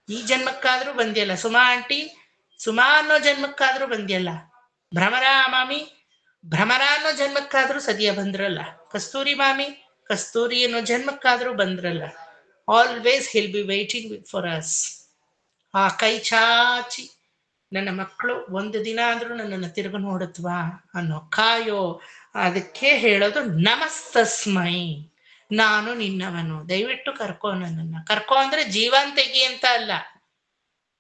ಈ ಜನ್ಮಕ್ಕಾದ್ರೂ ಬಂದಿಯಲ್ಲ. ಸುಮಾ ಆಂಟಿ, ಸುಮಾ ಅನ್ನೋ ಜನ್ಮಕ್ಕಾದ್ರೂ ಬಂದಿಯಲ್ಲ. ಭ್ರಮರ ಮಾಮಿ, ಭ್ರಮರ ಅನ್ನೋ ಜನ್ಮಕ್ಕಾದ್ರೂ ಸದ್ಯ ಬಂದ್ರಲ್ಲ. ಕಸ್ತೂರಿ ಮಾಮಿ, ಕಸ್ತೂರಿ ಅನ್ನೋ ಜನ್ಮಕ್ಕಾದ್ರೂ ಬಂದ್ರಲ್ಲ. Always he'll be waiting for us. ಆ ಕೈ ಚಾಚಿ ನನ್ನ ಮಕ್ಕಳು ಒಂದು ದಿನ ಆದ್ರೂ ನನ್ನನ್ನು ತಿರುಗಿ ನೋಡುತ್ತವಾ ಅನ್ನೋ ಕಾಯೋ. ಅದಕ್ಕೆ ಹೇಳೋದು ನಮಸ್ತಸ್ಮೈ, ನಾನು ನಿನ್ನವನು, ದಯವಿಟ್ಟು ಕರ್ಕೋ ನನ್ನನ್ನು. ಕರ್ಕೋ ಅಂದ್ರೆ ಜೀವನ್ ತೆಗಿ ಅಂತ ಅಲ್ಲ,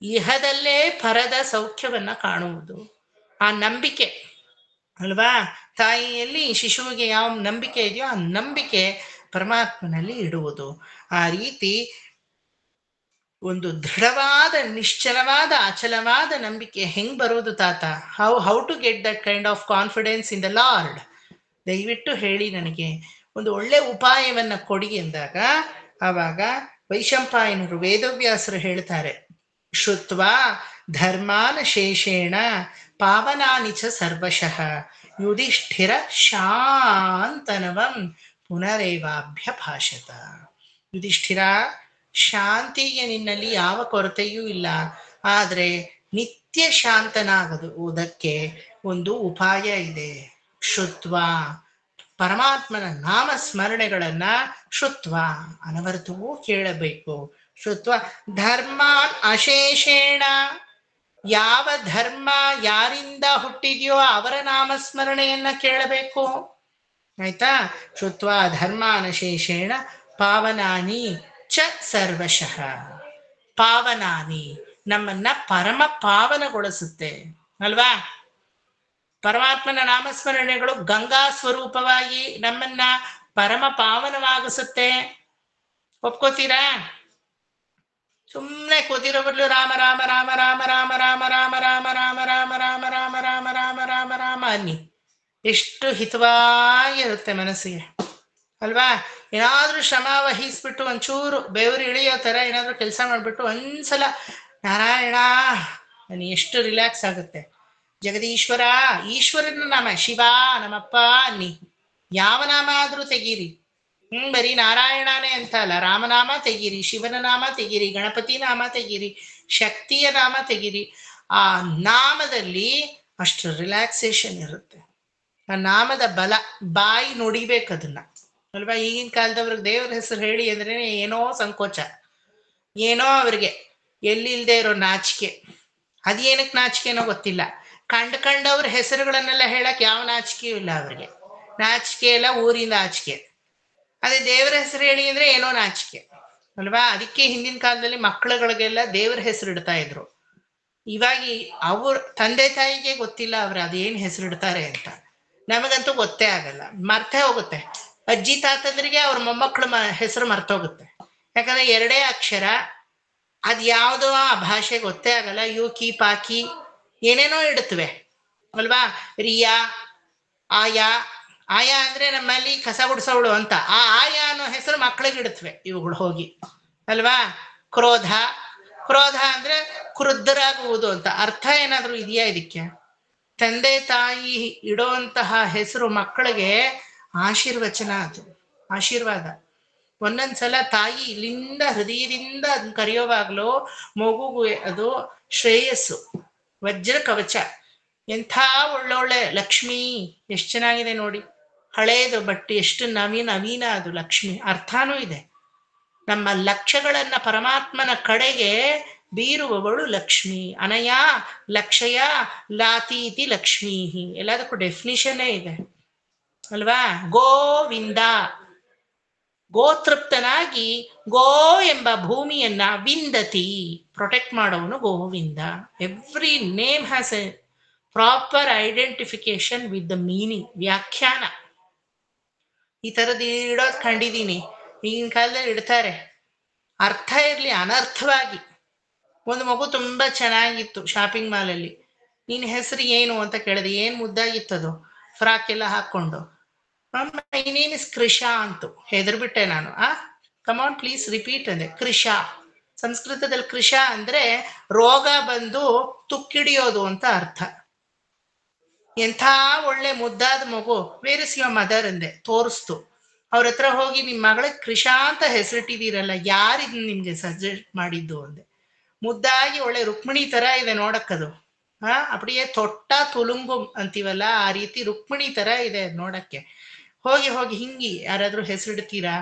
ಇಹದಲ್ಲೇ ಪರದ ಸೌಖ್ಯವನ್ನ ಕಾಣುವುದು. ಆ ನಂಬಿಕೆ ಅಲ್ವಾ? ತಾಯಿಯಲ್ಲಿ ಶಿಶುವಿಗೆ ಯಾವ ನಂಬಿಕೆ ಇದೆಯೋ ಆ ನಂಬಿಕೆ ಪರಮಾತ್ಮನಲ್ಲಿ ಇಡುವುದು. ಆ ರೀತಿ ಒಂದು ದೃಢವಾದ, ನಿಶ್ಚಲವಾದ, ಅಚಲವಾದ ನಂಬಿಕೆ ಹೆಂಗ್ ಬರೋದು ತಾತ? How to get that kind of confidence in the lord? ದಯವಿಟ್ಟು ಹೇಳಿ, ನನಗೆ ಒಂದು ಒಳ್ಳೆ ಉಪಾಯವನ್ನ ಕೊಡಿ ಎಂದಾಗ ಆವಾಗ ವೈಶಂಪಾಯನರು, ವೇದವ್ಯಾಸರು ಹೇಳ್ತಾರೆ, ಶ್ರುತ್ವಾ ಧರ್ಮಾನ ಶೇಷೇಣ ಪಾವನಾನಿ ಚ ಸರ್ವಶಃ ಯುಧಿಷ್ಠಿರ ಶಾಂತನವಂ ಪುನರೇವಾಭ್ಯ ಭಾಷತ. ಯುಧಿಷ್ಠಿರ, ಶಾಂತಿಗೆ ನಿನ್ನಲ್ಲಿ ಯಾವ ಕೊರತೆಯೂ ಇಲ್ಲ, ಆದ್ರೆ ನಿತ್ಯ ಶಾಂತನಾಗುವುದಕ್ಕೆ ಒಂದು ಉಪಾಯ ಇದೆ. ಶ್ರುತ್ವ, ಪರಮಾತ್ಮನ ನಾಮ ಸ್ಮರಣೆಗಳನ್ನ ಶ್ರುತ್ವ ಅನವರ್ತವೂ ಕೇಳಬೇಕು. ಶ್ರುತ್ವ ಧರ್ಮಾನ್ ಅಶೇಷೇಣ, ಯಾವ ಧರ್ಮ ಯಾರಿಂದ ಹುಟ್ಟಿದೆಯೋ ಅವರ ನಾಮಸ್ಮರಣೆಯನ್ನ ಕೇಳಬೇಕು. ಆಯ್ತಾ? ಶ್ರುತ್ವ ಧರ್ಮಾನಶೇಷೇಣ ಪಾವನಾನಿ ಚ ಸರ್ವಶಃ. ಪಾವನಾನಿ ನಮ್ಮನ್ನ ಪರಮ ಪಾವನಗೊಳಿಸುತ್ತೆ. ಅಲ್ವಾ? ಪರಮಾತ್ಮನ ನಾಮಸ್ಮರಣೆಗಳು ಗಂಗಾ ಸ್ವರೂಪವಾಗಿ ನಮ್ಮನ್ನ ಪರಮ ಪಾವನವಾಗಿಸುತ್ತೆ. ಒಪ್ಕೋತೀರಾ? ಸುಮ್ಮನೆ ಕೂತಿರೋ ಬದಲು ರಾಮ ರಾಮ ರಾಮ ರಾಮ ರಾಮ ರಾಮ ರಾಮ ರಾಮ ರಾಮ ರಾಮ ರಾಮ ರಾಮ ರಾಮ ರಾಮ ರಾಮ ರಾಮ ಅನ್ನಿ, ಎಷ್ಟು ಹಿತವಾಗಿರುತ್ತೆ ಮನಸ್ಸಿಗೆ ಅಲ್ವಾ? ಏನಾದ್ರೂ ಶ್ರಮ ವಹಿಸ್ಬಿಟ್ಟು ಒಂಚೂರು ಬೆವರು ಇಳಿಯೋ ತರ ಏನಾದ್ರೂ ಕೆಲಸ ಮಾಡ್ಬಿಟ್ಟು ಒಂದ್ಸಲ ನಾರಾಯಣ ಅನ್ನಿ, ಎಷ್ಟು ರಿಲ್ಯಾಕ್ಸ್ ಆಗುತ್ತೆ. ಜಗದೀಶ್ವರ, ಈಶ್ವರನ ನಾಮ ಶಿವ ನಮ್ಮಪ್ಪ ಅನ್ನಿ, ಯಾವ ನಾಮ ಆದ್ರೂ ತೆಗೀರಿ. ಬರೀ ನಾರಾಯಣನೇ ಅಂತ ಅಲ್ಲ, ರಾಮನಾಮ ತೆಗೀರಿ, ಶಿವನ ನಾಮ ತೆಗೀರಿ, ಗಣಪತಿ ನಾಮ ತೆಗೀರಿ, ಶಕ್ತಿಯ ನಾಮ ತೆಗೀರಿ. ಆ ನಾಮದಲ್ಲಿ ಅಷ್ಟು ರಿಲ್ಯಾಕ್ಸೇಷನ್ ಇರುತ್ತೆ. ಆ ನಾಮದ ಬಲ, ಬಾಯಿ ನುಡಿಬೇಕು ಅದನ್ನ ಅಲ್ವಾ? ಈಗಿನ ಕಾಲದವ್ರಿಗೆ ದೇವ್ರ ಹೆಸರು ಹೇಳಿ ಅಂದ್ರೆ ಏನೋ ಸಂಕೋಚ, ಏನೋ ಅವ್ರಿಗೆ ಎಲ್ಲಿಲ್ದೇ ಇರೋ ನಾಚಿಕೆ. ಅದೇನಕ್ಕೆ ನಾಚಿಕೆನೋ ಗೊತ್ತಿಲ್ಲ. ಕಂಡವ್ರ ಹೆಸರುಗಳನ್ನೆಲ್ಲ ಹೇಳಕ್ ಯಾವ ನಾಚಿಕೆಯೂ ಇಲ್ಲ ಅವ್ರಿಗೆ. ನಾಚಿಕೆ ಎಲ್ಲ ಊರಿಂದ ಆಚಿಕೆ. ಅದೇ ದೇವರ ಹೆಸರು ಹೇಳಿ ಅಂದ್ರೆ ಏನೋ ನಾಚಿಕೆ ಅಲ್ವಾ? ಅದಕ್ಕೆ ಹಿಂದಿನ ಕಾಲದಲ್ಲಿ ಮಕ್ಕಳುಗಳಿಗೆಲ್ಲ ದೇವರ ಹೆಸರು ಇಡ್ತಾ ಇದ್ರು. ಇವಾಗ ಅವ್ರ ತಂದೆ ತಾಯಿಗೆ ಗೊತ್ತಿಲ್ಲ ಅವ್ರು ಅದೇನ್ ಹೆಸರು ಇಡ್ತಾರೆ ಅಂತ. ನಮಗಂತೂ ಗೊತ್ತೇ ಆಗಲ್ಲ, ಮರ್ತೇ ಹೋಗುತ್ತೆ. ಅಜ್ಜಿ ತಾತಂದ್ರಿಗೆ ಅವ್ರ ಮೊಮ್ಮಕ್ಕಳ ಹೆಸರು ಮರ್ತೋಗುತ್ತೆ. ಯಾಕಂದ್ರೆ ಎರಡೇ ಅಕ್ಷರ, ಅದ್ ಯಾವ್ದೋ ಆ ಭಾಷೆ ಗೊತ್ತೇ ಆಗಲ್ಲ. ಯೂಕಿ ಪಾಕಿ ಏನೇನೋ ಇಡುತ್ತವೆ ಅಲ್ವಾ? ರಿಯಾ, ಆಯಾ. ಆಯಾ ಅಂದ್ರೆ ನಮ್ಮಲ್ಲಿ ಕಸ ಗುಡಿಸೋಳು ಅಂತ, ಆ ಆಯಾ ಅನ್ನೋ ಹೆಸರು ಮಕ್ಕಳಿಗೆ ಇಡುತ್ತವೆ ಇವುಗಳು ಹೋಗಿ ಅಲ್ವಾ? ಕ್ರೋಧ, ಕ್ರೋಧ ಅಂದ್ರೆ ಕ್ರುದ್ಧರಾಗುವುದು ಅಂತ. ಅರ್ಥ ಏನಾದ್ರೂ ಇದೆಯಾ ಇದಕ್ಕೆ? ತಂದೆ ತಾಯಿ ಇಡೋಂತಹ ಹೆಸರು ಮಕ್ಕಳಿಗೆ ಆಶೀರ್ವಚನ, ಅದು ಆಶೀರ್ವಾದ. ಒಂದೊಂದ್ಸಲ ತಾಯಿ ಇಲ್ಲಿಂದ ಹೃದಯದಿಂದ ಅದನ್ನ ಕರೆಯೋವಾಗ್ಲೂ ಮಗುಗೂ ಅದು ಶ್ರೇಯಸ್ಸು, ವಜ್ರ ಕವಚ. ಎಂಥ ಒಳ್ಳೊಳ್ಳೆ ಲಕ್ಷ್ಮಿ, ಎಷ್ಟು ಚೆನ್ನಾಗಿದೆ ನೋಡಿ. ಹಳೇದು ಬಟ್ಟೆ ಎಷ್ಟು ನವೀನ ಅದು ಲಕ್ಷ್ಮಿ. ಅರ್ಥನೂ ಇದೆ. ನಮ್ಮ ಲಕ್ಷ್ಯಗಳನ್ನ ಪರಮಾತ್ಮನ ಕಡೆಗೆ ಬೀರುವವಳು ಲಕ್ಷ್ಮಿ. ಅನಯ ಲಕ್ಷಯ ಲಾತೀತಿ ಲಕ್ಷ್ಮೀ, ಎಲ್ಲದಕ್ಕೂ ಡೆಫಿನಿಷನ್ನೇ ಇದೆ ಅಲ್ವಾ? ಗೋವಿಂದ, ಗೋತೃಪ್ತನಾಗಿ ಗೋ ಎಂಬ ಭೂಮಿಯನ್ನ ವಿಂದತಿ, ಪ್ರೊಟೆಕ್ಟ್ ಮಾಡೋನು Govinda. Every name has a proper identification with the meaning, ವ್ಯಾಖ್ಯಾನ. ಈ ಥರದ್ದು ಇಡೋದು ಕಂಡಿದ್ದೀನಿ. ಈಗಿನ ಕಾಲದಲ್ಲಿ ಇಡ್ತಾರೆ, ಅರ್ಥ ಇರಲಿ ಅನರ್ಥವಾಗಿ. ಒಂದು ಮಗು ತುಂಬಾ ಚೆನ್ನಾಗಿತ್ತು ಶಾಪಿಂಗ್ ಮಾಲಲ್ಲಿ. ನಿನ್ನ ಹೆಸರು ಏನು ಅಂತ ಕೇಳಿದೆ. ಏನ್ ಮುದ್ದಾಗಿತ್ತದು, ಫ್ರಾಕ್ ಎಲ್ಲ ಹಾಕೊಂಡು. ಇನ್ನೇನು ಕೃಷಾ ಅಂತು. ಹೆದರ್ಬಿಟ್ಟೆ ನಾನು. ಕಮಾನ್ ಪ್ಲೀಸ್ ರಿಪೀಟ್ ಅಂದೆ. ಕೃಷಾ, ಸಂಸ್ಕೃತದಲ್ಲಿ ಕೃಷಾ ಅಂದ್ರೆ ರೋಗ ಬಂದು ತುಕ್ಕಿಡಿಯೋದು ಅಂತ ಅರ್ಥ. ಎಂಥ ಒಳ್ಳೆ ಮುದ್ದಾದ ಮಗು. ವೇರ್ ಇಸ್ ಯುವರ್ ಮದರ್ ಅಂದೆ. ತೋರಿಸ್ತು. ಅವ್ರ ಹತ್ರ ಹೋಗಿ ನಿಮ್ ಮಗಳಿಗೆ ಕೃಷಾ ಅಂತ ಹೆಸರಿಟ್ಟಿದ್ದೀರಲ್ಲ, ಯಾರಿದ್ ನಿಮ್ಗೆ ಸಜೆಸ್ಟ್ ಮಾಡಿದ್ದು ಅಂದೆ. ಮುದ್ದಾಗಿ ಒಳ್ಳೆ ರುಕ್ಮಿಣಿ ತರ ಇದೆ ನೋಡಕ್ಕದು. ಅಪಡಿಯೇ ತೊಟ್ಟ ತುಲುಂಗು ಅಂತೀವಲ್ಲ, ಆ ರೀತಿ ರುಕ್ಮಿಣಿ ತರ ಇದೆ ನೋಡಕ್ಕೆ. ಹೋಗಿ ಹಿಂಗಿ ಯಾರಾದ್ರೂ ಹೆಸರಿಡ್ತೀರಾ?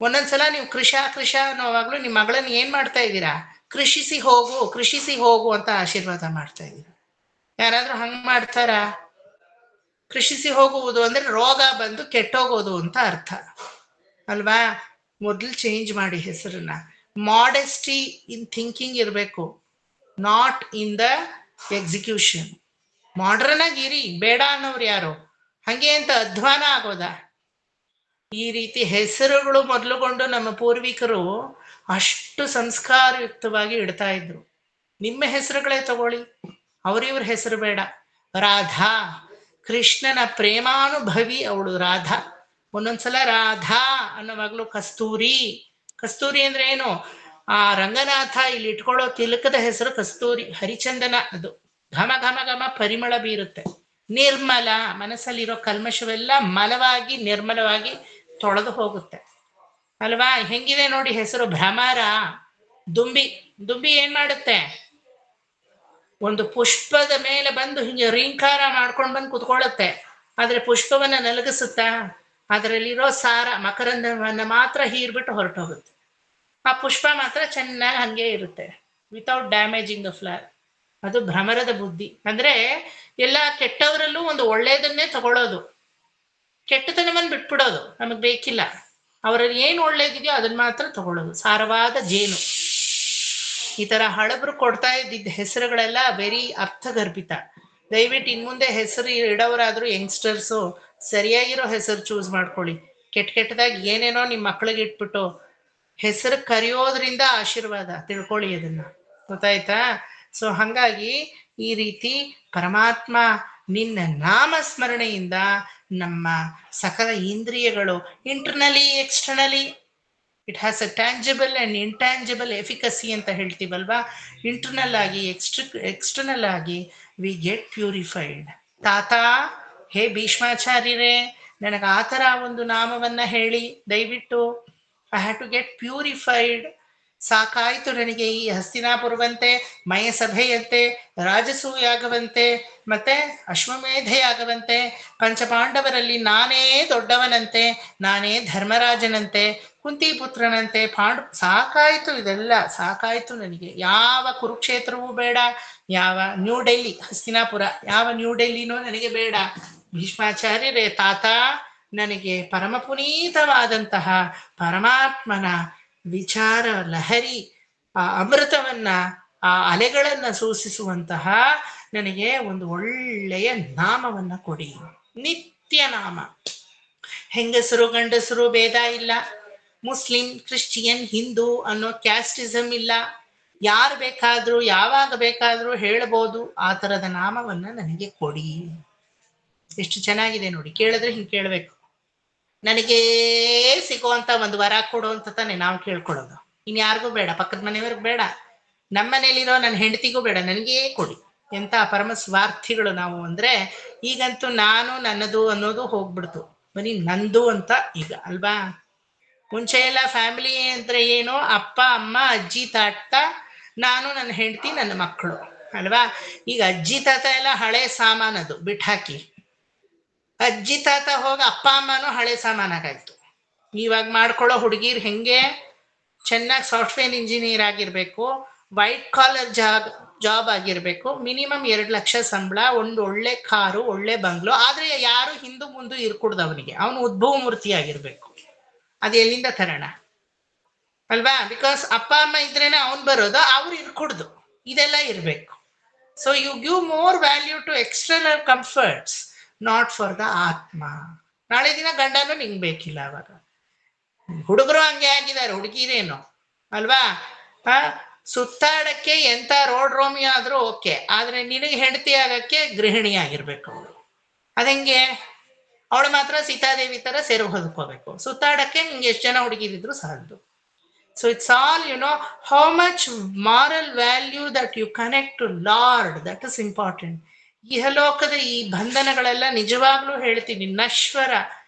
ಒಂದೊಂದ್ಸಲ ನೀವು ಕೃಷಾ ಅನ್ನೋವಾಗ್ಲೂ ನಿಮ್ ಮಗಳನ್ನ ಏನ್ ಮಾಡ್ತಾ ಇದ್ದೀರಾ? ಕೃಷಿಸಿ ಹೋಗು ಅಂತ ಆಶೀರ್ವಾದ ಮಾಡ್ತಾ ಇದ್ದೀರಾ. ಯಾರಾದ್ರೂ ಹಂಗ್ ಮಾಡ್ತಾರ? ಕೃಷಿಸಿ ಹೋಗುವುದು ಅಂದ್ರೆ ರೋಗ ಬಂದು ಕೆಟ್ಟೋಗೋದು ಅಂತ ಅರ್ಥ ಅಲ್ವಾ? ಮೊದಲು ಚೇಂಜ್ ಮಾಡಿ ಹೆಸರನ್ನ. ಮಾಡೆಸ್ಟಿ ಇನ್ ಥಿಂಕಿಂಗ್ ಇರಬೇಕು, not in the execution. Modern ಆಗಿರಿ, ಬೇಡ ಅನ್ನೋರು ಯಾರು? ಹಂಗೆ ಅಂತ ಅಧ್ವಾನ ಆಗೋದ? ಈ ರೀತಿ ಹೆಸರುಗಳು ಮೊದಲುಗೊಂಡು ನಮ್ಮ ಪೂರ್ವಿಕರು ಅಷ್ಟು ಸಂಸ್ಕಾರಯುಕ್ತವಾಗಿ ಇಡ್ತಾ ಇದ್ರು. ನಿಮ್ಮ ಹೆಸರುಗಳೇ ತಗೊಳ್ಳಿ, ಅವ್ರಿವ್ರ ಹೆಸರು ಬೇಡ. ರಾಧಾ, ಕೃಷ್ಣನ ಪ್ರೇಮಾನುಭವಿ ಅವಳು ರಾಧಾ. ಒಂದೊಂದ್ಸಲ ರಾಧಾ ಅನ್ನೋವಾಗ್ಲೂ ಕಸ್ತೂರಿ ಅಂದ್ರೆ ಏನು? ಆ ರಂಗನಾಥ ಇಲ್ಲಿ ಇಟ್ಕೊಳ್ಳೋ ತಿಲಕದ ಹೆಸರು ಕಸ್ತೂರಿ, ಹರಿಚಂದನ. ಅದು ಘಮ ಘಮ ಘಮ ಪರಿಮಳ ಬೀರುತ್ತೆ. ನಿರ್ಮಲ, ಮನಸ್ಸಲ್ಲಿರೋ ಕಲ್ಮಶವೆಲ್ಲ ಮಲವಾಗಿ ನಿರ್ಮಲವಾಗಿ ತೊಳೆದು ಹೋಗುತ್ತೆ ಅಲ್ವಾ? ಹೆಂಗಿದೆ ನೋಡಿ ಹೆಸರು. ಭ್ರಮರ, ದುಂಬಿ ಏನ್ ಮಾಡುತ್ತೆ? ಒಂದು ಪುಷ್ಪದ ಮೇಲೆ ಬಂದು ಹಿಂಗೆ ರೀಂಕಾರ ಮಾಡ್ಕೊಂಡು ಬಂದು ಕುತ್ಕೊಳ್ಳುತ್ತೆ. ಆದ್ರೆ ಪುಷ್ಪವನ್ನ ನಲಗಿಸುತ್ತಾ? ಅದರಲ್ಲಿರೋ ಸಾರ ಮಕರಂದವನ್ನ ಮಾತ್ರ ಹೀರ್ಬಿಟ್ಟು ಹೊರಟೋಗುತ್ತೆ. ಆ ಪುಷ್ಪ ಮಾತ್ರ ಚೆನ್ನಾಗಿ ಹಂಗೆ ಇರುತ್ತೆ, ವಿತೌಟ್ ಡ್ಯಾಮೇಜಿಂಗ್ ದ ಫ್ಲವರ್. ಅದು ಭ್ರಮರದ ಬುದ್ಧಿ. ಅಂದ್ರೆ ಎಲ್ಲ ಕೆಟ್ಟವರಲ್ಲೂ ಒಂದು ಒಳ್ಳೇದನ್ನೇ ತಗೊಳ್ಳೋದು, ಕೆಟ್ಟತನವನ್ನು ಬಿಟ್ಬಿಡೋದು ನಮಗ್ ಬೇಕಿಲ್ಲ. ಅವರಲ್ಲಿ ಏನು ಒಳ್ಳೇದಿದೆಯೋ ಅದನ್ನ ಮಾತ್ರ ತಗೊಳ್ಳೋದು. ಸಾರವಾದ ಜೇನು. ಈ ತರ ಹಳಬ್ರು ಕೊಡ್ತಾ ಇದ್ದಿದ್ದ ಹೆಸರುಗಳೆಲ್ಲ ವೆರಿ ಅರ್ಥಗರ್ಭಿತ. ದಯವಿಟ್ಟು ಇನ್ಮುಂದೆ ಹೆಸರು ಇಡೋರಾದ್ರೂ ಯಂಗ್ಸ್ಟರ್ಸು ಸರಿಯಾಗಿರೋ ಹೆಸರು ಚೂಸ್ ಮಾಡ್ಕೊಳ್ಳಿ. ಕೆಟ್ಟದಾಗಿ ಏನೇನೋ ನಿಮ್ಮ ಮಕ್ಳಿಗೆ ಇಟ್ಬಿಟ್ಟು ಹೆಸರು ಕರೆಯೋದ್ರಿಂದ ಆಶೀರ್ವಾದ, ತಿಳ್ಕೊಳ್ಳಿ ಅದನ್ನ, ಗೊತ್ತಾಯ್ತಾ? ಸೊ ಹಾಗಾಗಿ ಈ ರೀತಿ ಪರಮಾತ್ಮ ನಿನ್ನ ನಾಮಸ್ಮರಣೆಯಿಂದ ನಮ್ಮ ಸಕಲ ಇಂದ್ರಿಯಗಳು internally externally it has a tangible and intangible efficacy ಅಂತ ಹೇಳ್ತೀವಲ್ವಾ. ಇಂಟರ್ನಲ್ ಆಗಿ ಎಕ್ಸ್ಟರ್ನಲ್ ಆಗಿ ವಿ ಗೆಟ್ ಪ್ಯೂರಿಫೈಡ್. ತಾತ, ಹೇ ಭೀಷ್ಮಾಚಾರ್ಯರೇ, ನನಗೆ ಆ ಥರ ಒಂದು ನಾಮವನ್ನ ಹೇಳಿ ದಯವಿಟ್ಟು. I have to get purified. ಸಾಕಾಯ್ತು ನನಗೆ ಈ ಹಸ್ತಿನಾಪುರವಂತೆ, ಮಯಸಭೆಯಂತೆ, ರಾಜಸೂಯಾಗವಂತೆ, ಮತ್ತೆ ಅಶ್ವಮೇಧೆಯಾಗವಂತೆ, ಪಂಚಪಾಂಡವರಲ್ಲಿ ನಾನೇ ದೊಡ್ಡವನಂತೆ, ನಾನೇ ಧರ್ಮರಾಜನಂತೆ, ಕುಂತಿಪುತ್ರನಂತೆ, ಸಾಕಾಯ್ತು, ಇದೆಲ್ಲ ಸಾಕಾಯ್ತು ನನಗೆ. ಯಾವ ಕುರುಕ್ಷೇತ್ರವೂ ಬೇಡ, ಯಾವ ನ್ಯೂ ಡೆಲ್ಲಿ, ಹಸ್ತಿನಾಪುರ ಯಾವ ನ್ಯೂ ಡೆಲ್ಲಿನೂ ನನಗೆ ಬೇಡ. ಭೀಷ್ಮಾಚಾರ್ಯರೇ, ತಾತ, ನನಗೆ ಪರಮ ಪುನೀತವಾದಂತಹ ಪರಮಾತ್ಮನ ವಿಚಾರ ಲಹರಿ, ಆ ಅಮೃತವನ್ನ, ಆ ಅಲೆಗಳನ್ನ ಸೂಚಿಸುವಂತಹ ನನಗೆ ಒಂದು ಒಳ್ಳೆಯ ನಾಮವನ್ನ ಕೊಡಿ. ನಿತ್ಯ ನಾಮ. ಹೆಂಗಸರು ಗಂಡಸರು ಭೇದ ಇಲ್ಲ, ಮುಸ್ಲಿಂ ಕ್ರಿಶ್ಚಿಯನ್ ಹಿಂದೂ ಅನ್ನೋ ಕ್ಯಾಸ್ಟಿಸಮ್ ಇಲ್ಲ. ಯಾರು ಬೇಕಾದ್ರೂ ಯಾವಾಗ ಬೇಕಾದ್ರೂ ಹೇಳ್ಬೋದು. ಆ ತರದ ನಾಮವನ್ನ ನನಗೆ ಕೊಡಿ. ಎಷ್ಟು ಚೆನ್ನಾಗಿದೆ ನೋಡಿ. ಕೇಳಿದ್ರೆ ಹಿಂಗೆ ಕೇಳ್ಬೇಕು. ನನಗೇ ಸಿಗುವಂತ ಒಂದು ವರ ಕೊಡು ಅಂತ ತಾನೆ ನಾವು ಕೇಳ್ಕೊಳ್ಳೋದು. ಇನ್ಯಾರಿಗೂ ಬೇಡ, ಪಕ್ಕದ ಮನೆಯವ್ರಿಗೆ ಬೇಡ, ನಮ್ಮ ಮನೇಲಿರೋ ನನ್ನ ಹೆಂಡತಿಗೂ ಬೇಡ, ನನಗೇ ಕೊಡಿ. ಎಂತ ಪರಮ ಸ್ವಾರ್ಥಿಗಳು ನಾವು ಅಂದ್ರೆ. ಈಗಂತೂ ನಾನು ನನ್ನದು ಅನ್ನೋದು ಹೋಗ್ಬಿಡ್ತು, ಬರೀ ನಂದು ಅಂತ ಈಗ ಅಲ್ವಾ. ಮುಂಚೆ ಎಲ್ಲ ಫ್ಯಾಮಿಲಿ ಅಂದ್ರೆ ಏನು, ಅಪ್ಪ ಅಮ್ಮ ಅಜ್ಜಿ ತಾತ, ನಾನು ನನ್ನ ಹೆಂಡತಿ ನನ್ನ ಮಕ್ಕಳು ಅಲ್ವಾ. ಈಗ ಅಜ್ಜಿ ತಾತ ಎಲ್ಲ ಹಳೆ ಸಾಮಾನದು ಬಿಟ್ಟಾಕಿ, ಅಜ್ಜಿ ತಾತ ಹೋಗಿ ಅಪ್ಪ ಅಮ್ಮನೂ ಹಳೆ ಸಾಮಾನಾಗಾಯ್ತು. ಇವಾಗ ಮಾಡ್ಕೊಳ್ಳೋ ಹುಡುಗಿರ್ ಹೆಂಗೆ, ಚೆನ್ನಾಗಿ ಸಾಫ್ಟ್ವೇರ್ ಇಂಜಿನಿಯರ್ ಆಗಿರ್ಬೇಕು, ವೈಟ್ ಕಾಲರ್ ಜಾಬ್ ಆಗಿರ್ಬೇಕು, ಮಿನಿಮಮ್ 2 ಲಕ್ಷ ಸಂಬಳ, ಒಂದು ಒಳ್ಳೆ ಕಾರು, ಒಳ್ಳೆ ಬಂಗ್ಲೋ. ಆದ್ರೆ ಯಾರು ಹಿಂದೂ ಮುಂದೆ ಇರ್ಕೂಡ್ದು ಅವನಿಗೆ, ಅವನು ಉದ್ಭವ ಮೂರ್ತಿ ಆಗಿರ್ಬೇಕು. ಅದು ಎಲ್ಲಿಂದ ತರೋಣ ಅಲ್ವಾ. ಬಿಕಾಸ್ ಅಪ್ಪ ಅಮ್ಮ ಇದ್ರೇನೆ ಅವ್ನು ಬರೋದು, ಅವ್ರು ಇರ್ಕೂಡ್ದು, ಇದೆಲ್ಲ ಇರ್ಬೇಕು. So you give more value to external comforts, not for the ಆತ್ಮ. ನಾಳೆ ದಿನ ಗಂಡನೂ ನಿಂಗೆ ಬೇಕಿಲ್ಲ. ಅವಾಗ ಹುಡುಗರು ಹಂಗೆ ಆಗಿದ್ದಾರೆ, ಹುಡುಗಿರೇನು ಅಲ್ವಾ. ಸುತ್ತಾಡಕ್ಕೆ ಎಂತ ರೋಡ್ ರೋಮಿಯೋ ಆದ್ರೂ ಓಕೆ, ಆದ್ರೆ ನಿನಗೆ ಹೆಂಡತಿ ಆಗಕ್ಕೆ ಗೃಹಿಣಿ ಆಗಿರ್ಬೇಕು ಅವಳು. ಅದಂಗೆ ಅವಳು ಮಾತ್ರ ಸೀತಾದೇವಿ ತರ ಸೇರು ಹೊದ್ಕೋಬೇಕು. ಸುತ್ತಾಡಕ್ಕೆ ನಿಂಗೆ ಎಷ್ಟು ಜನ ಹುಡುಗಿರಿದ್ರು ಸಾಲದು. So it's all how much moral value that you connect to lord, that is important. ಇಹಲೋಕದ ಈ ಬಂಧನಗಳೆಲ್ಲ ನಿಜವಾಗ್ಲೂ ಹೇಳ್ತೀನಿ ನಶ್ವರ.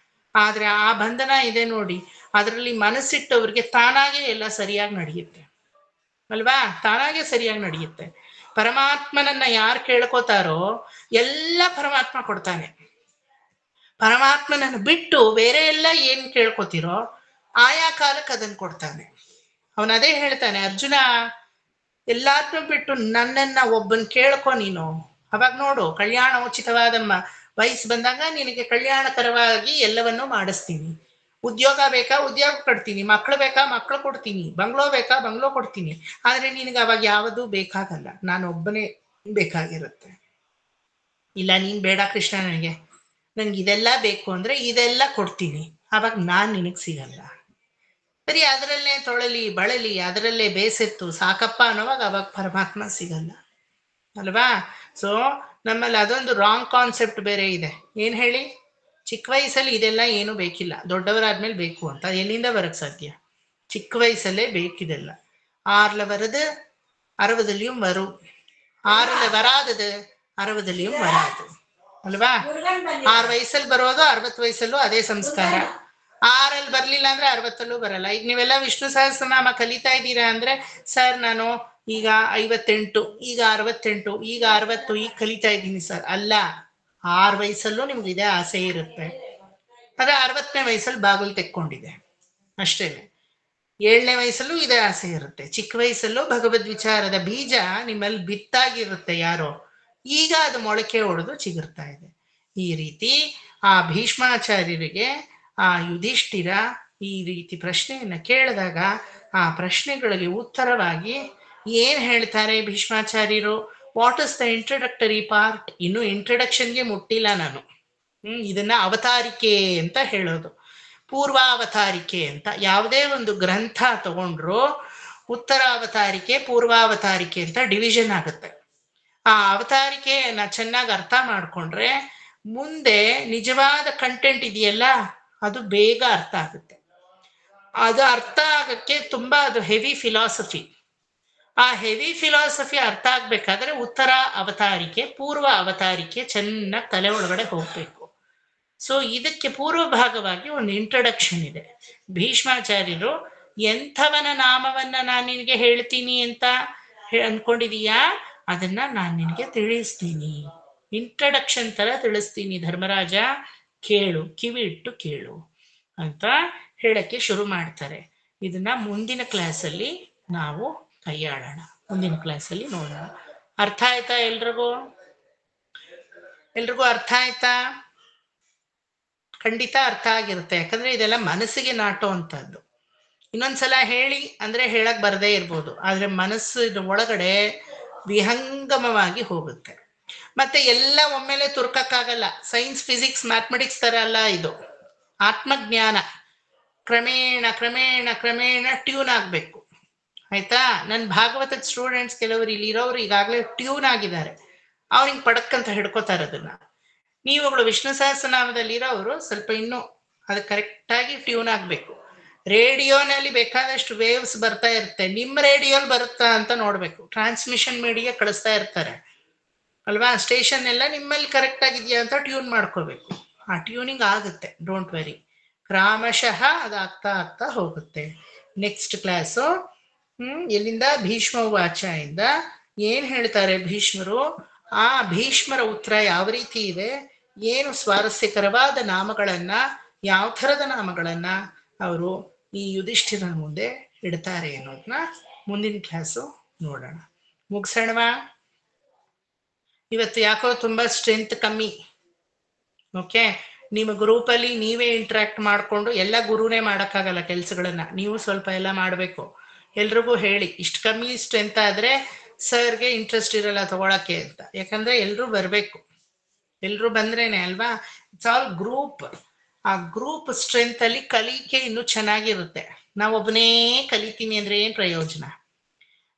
ಆದ್ರೆ ಆ ಬಂಧನ ಇದೆ ನೋಡಿ, ಅದರಲ್ಲಿ ಮನಸ್ಸಿಟ್ಟವ್ರಿಗೆ ತಾನಾಗೆ ಎಲ್ಲ ಸರಿಯಾಗಿ ನಡೆಯುತ್ತೆ ಅಲ್ವಾ. ತಾನಾಗೆ ಸರಿಯಾಗಿ ನಡೆಯುತ್ತೆ. ಪರಮಾತ್ಮನನ್ನ ಯಾರು ಕೇಳ್ಕೋತಾರೋ ಎಲ್ಲ ಪರಮಾತ್ಮ ಕೊಡ್ತಾನೆ. ಪರಮಾತ್ಮನನ್ನು ಬಿಟ್ಟು ಬೇರೆ ಎಲ್ಲ ಏನ್ ಕೇಳ್ಕೊತಿರೋ ಆಯಾ ಕಾಲಕ್ಕೆ ಅದನ್ನು ಕೊಡ್ತಾನೆ. ಅವನದೇ ಹೇಳ್ತಾನೆ, ಅರ್ಜುನ ಎಲ್ಲಾದ್ರೂ ಬಿಟ್ಟು ನನ್ನನ್ನ ಒಬ್ಬನ್ ಕೇಳ್ಕೊ ನೀನು, ಅವಾಗ ನೋಡು ಕಲ್ಯಾಣೋಚಿತವಾದ ವಯಸ್ಸು ಬಂದಾಗ ನಿನಗೆ ಕಲ್ಯಾಣಕರವಾಗಿ ಎಲ್ಲವನ್ನೂ ಮಾಡಿಸ್ತೀನಿ. ಉದ್ಯೋಗ ಬೇಕಾ ಉದ್ಯೋಗ ಕೊಡ್ತೀನಿ, ಮಕ್ಳು ಬೇಕಾ ಮಕ್ಳು ಕೊಡ್ತೀನಿ, ಬಂಗ್ಲೋ ಬೇಕಾ ಬಂಗ್ಲೋ ಕೊಡ್ತೀನಿ. ಆದ್ರೆ ನಿನಗೆ ಅವಾಗ ಯಾವುದೂ ಬೇಕಾಗಲ್ಲ, ನಾನು ಒಬ್ಬನೇ ಬೇಕಾಗಿರುತ್ತೆ. ಇಲ್ಲ ನೀನ್ ಬೇಡ ಕೃಷ್ಣ, ನನ್ಗೆ ಇದೆಲ್ಲ ಬೇಕು ಅಂದ್ರೆ ಇದೆಲ್ಲ ಕೊಡ್ತೀನಿ, ಅವಾಗ ನಾನ್ ನಿನಗ್ ಸಿಗಲ್ಲ. ಬರೀ ಅದರಲ್ಲೇ ತೊಳಲಿ ಬಳಲಿ ಅದರಲ್ಲೇ ಬೇಸೆತ್ತು ಸಾಕಪ್ಪ ಅನ್ನೋವಾಗ ಅವಾಗ ಪರಮಾತ್ಮ ಸಿಗಲ್ಲ ಅಲ್ವಾ. ಸೊ ನಮ್ಮಲ್ಲಿ ಅದೊಂದು ರಾಂಗ್ ಕಾನ್ಸೆಪ್ಟ್ ಬೇರೆ ಇದೆ. ಏನ್ ಹೇಳಿ, ಚಿಕ್ಕ ವಯಸ್ಸಲ್ಲಿ ಇದೆಲ್ಲ ಏನು ಬೇಕಿಲ್ಲ, ದೊಡ್ಡವರಾದ್ಮೇಲೆ ಬೇಕು ಅಂತ. ಎಲ್ಲಿಂದ ಬರಕ್ ಸಾಧ್ಯ? ಚಿಕ್ಕ ವಯಸ್ಸಲ್ಲೇ ಬೇಕಿದೆಲ್ಲ. 6ல வருது 60லயும் வரும், 6ல வராதது 60லயும் வராது ಅಲ್ವಾ. 6 ವಯಸ್ಸಲ್ಲಿ ಬರೋದು 60 ವಯಸ್ಸಲ್ಲೂ ಅದೇ ಸಂಸ್ಕಾರ. 6ಲ್ಲಿ ಬರ್ಲಿಲ್ಲ ಅಂದ್ರೆ 60ಲ್ಲೂ ಬರಲ್ಲ. ಈಗ ನೀವೆಲ್ಲ ವಿಷ್ಣು ಸಹಸ್ರನಾಮ ಕಲಿತಾ ಇದ್ದೀರಾ ಅಂದ್ರೆ, ಸರ್ ನಾನು ಈಗ 58, ಈಗ 68, ಈಗ 60, ಈಗ ಕಲಿತಾ ಇದ್ದೀನಿ ಸರ್. ಅಲ್ಲ, 6 ವಯಸ್ಸಲ್ಲೂ ನಿಮ್ಗೆ ಇದೇ ಆಸೆ ಇರುತ್ತೆ. ಆದ್ರೆ 60ನೇ ವಯಸ್ಸಲ್ಲಿ ಬಾಗಿಲು ತೆಕ್ಕೊಂಡಿದೆ ಅಷ್ಟೇನೆ. 7ನೇ ವಯಸ್ಸಲ್ಲೂ ಇದೇ ಆಸೆ ಇರುತ್ತೆ. ಚಿಕ್ಕ ವಯಸ್ಸಲ್ಲೂ ಭಗವದ್ ವಿಚಾರದ ಬೀಜ ನಿಮ್ಮಲ್ಲಿ ಬಿತ್ತಾಗಿರುತ್ತೆ ಯಾರೋ, ಈಗ ಅದು ಮೊಳಕೆ ಹೊಡೆದು ಚಿಗುರ್ತಾ ಇದೆ. ಈ ರೀತಿ ಆ ಭೀಷ್ಮಾಚಾರ್ಯರಿಗೆ ಆ ಯುಧಿಷ್ಠಿರ ಈ ರೀತಿ ಪ್ರಶ್ನೆಯನ್ನ ಕೇಳಿದಾಗ ಆ ಪ್ರಶ್ನೆಗಳಿಗೆ ಉತ್ತರವಾಗಿ ಏನ್ ಹೇಳ್ತಾರೆ ಭೀಷ್ಮಾಚಾರ್ಯರು, what is the introductory part. ಇನ್ನು ಇಂಟ್ರಡಕ್ಷನ್ಗೆ ಮುಟ್ಟಿಲ್ಲ ನಾನು. ಇದನ್ನ ಅವತಾರಿಕೆ ಅಂತ ಹೇಳೋದು, ಪೂರ್ವಾವತಾರಿಕೆ ಅಂತ. ಯಾವುದೇ ಒಂದು ಗ್ರಂಥ ತಗೊಂಡ್ರು ಉತ್ತರಾವತಾರಿಕೆ ಪೂರ್ವಾವತಾರಿಕೆ ಅಂತ ಡಿವಿಷನ್ ಆಗುತ್ತೆ. ಆ ಅವತಾರಿಕೆಯನ್ನ ಚೆನ್ನಾಗಿ ಅರ್ಥ ಮಾಡ್ಕೊಂಡ್ರೆ ಮುಂದೆ ನಿಜವಾದ ಕಂಟೆಂಟ್ ಇದೆಯಲ್ಲ ಅದು ಬೇಗ ಅರ್ಥ ಆಗುತ್ತೆ. ಅದು ಅರ್ಥ ಆಗಕ್ಕೆ ತುಂಬಾ ಅದು ಹೆವಿ ಫಿಲಾಸಫಿ. ಆ ಹೆವಿ ಫಿಲಾಸಫಿ ಅರ್ಥ ಆಗ್ಬೇಕಾದ್ರೆ ಉತ್ತರ ಅವತಾರಿಕೆ ಪೂರ್ವ ಅವತಾರಿಕೆ ಚೆನ್ನಾಗಿ ತಲೆ ಒಳಗಡೆ ಹೋಗ್ಬೇಕು. ಸೊ ಇದಕ್ಕೆ ಪೂರ್ವ ಭಾಗವಾಗಿ ಒಂದು ಇಂಟ್ರಡಕ್ಷನ್ ಇದೆ. ಭೀಷ್ಮಾಚಾರ್ಯರು ಎಂಥವನ ನಾಮವನ್ನ ನಾನು ನಿನಗೆ ಹೇಳ್ತೀನಿ ಅಂತ ಅನ್ಕೊಂಡಿದೀಯಾ, ಅದನ್ನ ನಾನು ನಿನಗೆ ತಿಳಿಸ್ತೀನಿ, ಇಂಟ್ರಡಕ್ಷನ್ ತರ ತಿಳಿಸ್ತೀನಿ ಧರ್ಮರಾಜ, ಕೇಳು, ಕಿವಿ ಇಟ್ಟು ಕೇಳು ಅಂತ ಹೇಳಕ್ಕೆ ಶುರು ಮಾಡ್ತಾರೆ. ಇದನ್ನ ಮುಂದಿನ ಕ್ಲಾಸಲ್ಲಿ ನಾವು ಕೈಯಾಡೋಣ, ಮುಂದಿನ ಕ್ಲಾಸಲ್ಲಿ ನೋಡೋಣ. ಅರ್ಥ ಆಯ್ತಾ ಎಲ್ರಿಗೂ? ಅರ್ಥ ಆಯ್ತಾ? ಖಂಡಿತ ಅರ್ಥ ಆಗಿರುತ್ತೆ, ಯಾಕಂದ್ರೆ ಇದೆಲ್ಲ ಮನಸ್ಸಿಗೆ ನಾಟೋ ಅಂತದ್ದು. ಇನ್ನೊಂದ್ಸಲ ಹೇಳಿ ಅಂದ್ರೆ ಹೇಳಕ್ ಬರದೇ ಇರ್ಬೋದು, ಆದ್ರೆ ಮನಸ್ಸು ಒಳಗಡೆ ವಿಹಂಗಮವಾಗಿ ಹೋಗುತ್ತೆ. ಮತ್ತೆ ಎಲ್ಲ ಒಮ್ಮೆಲೆ ತುರ್ಕಕ್ಕಾಗಲ್ಲ. ಸೈನ್ಸ್, ಫಿಸಿಕ್ಸ್, ಮ್ಯಾಥಮೆಟಿಕ್ಸ್ ತರ ಅಲ್ಲ ಇದು. ಆತ್ಮಜ್ಞಾನ ಕ್ರಮೇಣ ಕ್ರಮೇಣ ಕ್ರಮೇಣ ಟ್ಯೂನ್ ಆಗ್ಬೇಕು. ಆಯ್ತಾ? ನನ್ನ ಭಾಗವತದ ಸ್ಟೂಡೆಂಟ್ಸ್ ಕೆಲವರು ಇಲ್ಲಿ ಇರೋರು ಈಗಾಗಲೇ ಟ್ಯೂನ್ ಆಗಿದ್ದಾರೆ, ಅವ್ರಿಗೆ ಪಡಕ್ಕಂತ ಹಿಡ್ಕೋತಾರೆ ಅದನ್ನ. ನೀವುಗಳು ವಿಷ್ಣು ಸಹಸ್ರನಾಮದಲ್ಲಿ ಇರೋರು ಸ್ವಲ್ಪ ಇನ್ನೂ ಅದು ಕರೆಕ್ಟಾಗಿ ಟ್ಯೂನ್ ಆಗ್ಬೇಕು. ರೇಡಿಯೋನಲ್ಲಿ ಬೇಕಾದಷ್ಟು ವೇವ್ಸ್ ಬರ್ತಾ ಇರುತ್ತೆ, ನಿಮ್ಮ ರೇಡಿಯೋಲ್ ಬರುತ್ತಾ ಅಂತ ನೋಡ್ಬೇಕು. ಟ್ರಾನ್ಸ್ಮಿಷನ್ ಮೀಡಿಯಾ ಕಳಿಸ್ತಾ ಇರ್ತಾರೆ ಅಲ್ವಾ, ಸ್ಟೇಷನ್ ಎಲ್ಲ ನಿಮ್ಮಲ್ಲಿ ಕರೆಕ್ಟ್ ಆಗಿದೆಯಾ ಅಂತ ಟ್ಯೂನ್ ಮಾಡ್ಕೋಬೇಕು. ಆ ಟ್ಯೂನಿಂಗ್ ಆಗುತ್ತೆ, ಡೋಂಟ್ ವೆರಿ. ಕ್ರಮಶಃ ಅದಾಗ್ತಾ ಆಗ್ತಾ ಹೋಗುತ್ತೆ. ನೆಕ್ಸ್ಟ್ ಕ್ಲಾಸು ಎಲ್ಲಿಂದ? ಭೀಷ್ಮ ವಾಚ ಇಂದ ಏನ್ ಹೇಳ್ತಾರೆ ಭೀಷ್ಮರು, ಆ ಭೀಷ್ಮರ ಉತ್ತರ ಯಾವ ರೀತಿ ಇದೆ, ಏನು ಸ್ವಾರಸ್ಯಕರವಾದ ನಾಮಗಳನ್ನ, ಯಾವ ಥರದ ನಾಮಗಳನ್ನ ಅವರು ಈ ಯುಧಿಷ್ಠಿರನ ಮುಂದೆ ಇಡ್ತಾರೆ ಅನ್ನೋದನ್ನ ಮುಂದಿನ ಕ್ಲಾಸು ನೋಡೋಣ. ಮುಗಿಸೋಣವಾ? ಇವತ್ತು ಯಾಕೋ ತುಂಬಾ ಸ್ಟ್ರೆಂತ್ ಕಮ್ಮಿ. ಓಕೆ, ನಿಮ್ಮ ಗ್ರೂಪಲ್ಲಿ ನೀವೇ ಇಂಟ್ರಾಕ್ಟ್ ಮಾಡಿಕೊಂಡು, ಎಲ್ಲ ಗುರುನೇ ಮಾಡೋಕ್ಕಾಗಲ್ಲ ಕೆಲಸಗಳನ್ನ, ನೀವು ಸ್ವಲ್ಪ ಎಲ್ಲ ಮಾಡಬೇಕು. ಎಲ್ರಿಗೂ ಹೇಳಿ, ಇಷ್ಟು ಕಮ್ಮಿ ಸ್ಟ್ರೆಂತ್ ಆದ್ರೆ ಸರ್ಗೆ ಇಂಟ್ರೆಸ್ಟ್ ಇರಲ್ಲ ತಗೊಳಕ್ಕೆ ಅಂತ. ಯಾಕಂದ್ರೆ ಎಲ್ರೂ ಬರಬೇಕು, ಎಲ್ರೂ ಬಂದ್ರೇನೆ ಅಲ್ವಾ. It's all group. ಆ ಗ್ರೂಪ್ ಸ್ಟ್ರೆಂತ್ ಅಲ್ಲಿ ಕಲಿಕೆ ಇನ್ನೂ ಚೆನ್ನಾಗಿರುತ್ತೆ. ನಾವೊಬ್ಬನೇ ಕಲಿತೀನಿ ಅಂದ್ರೆ ಏನ್ ಪ್ರಯೋಜನ?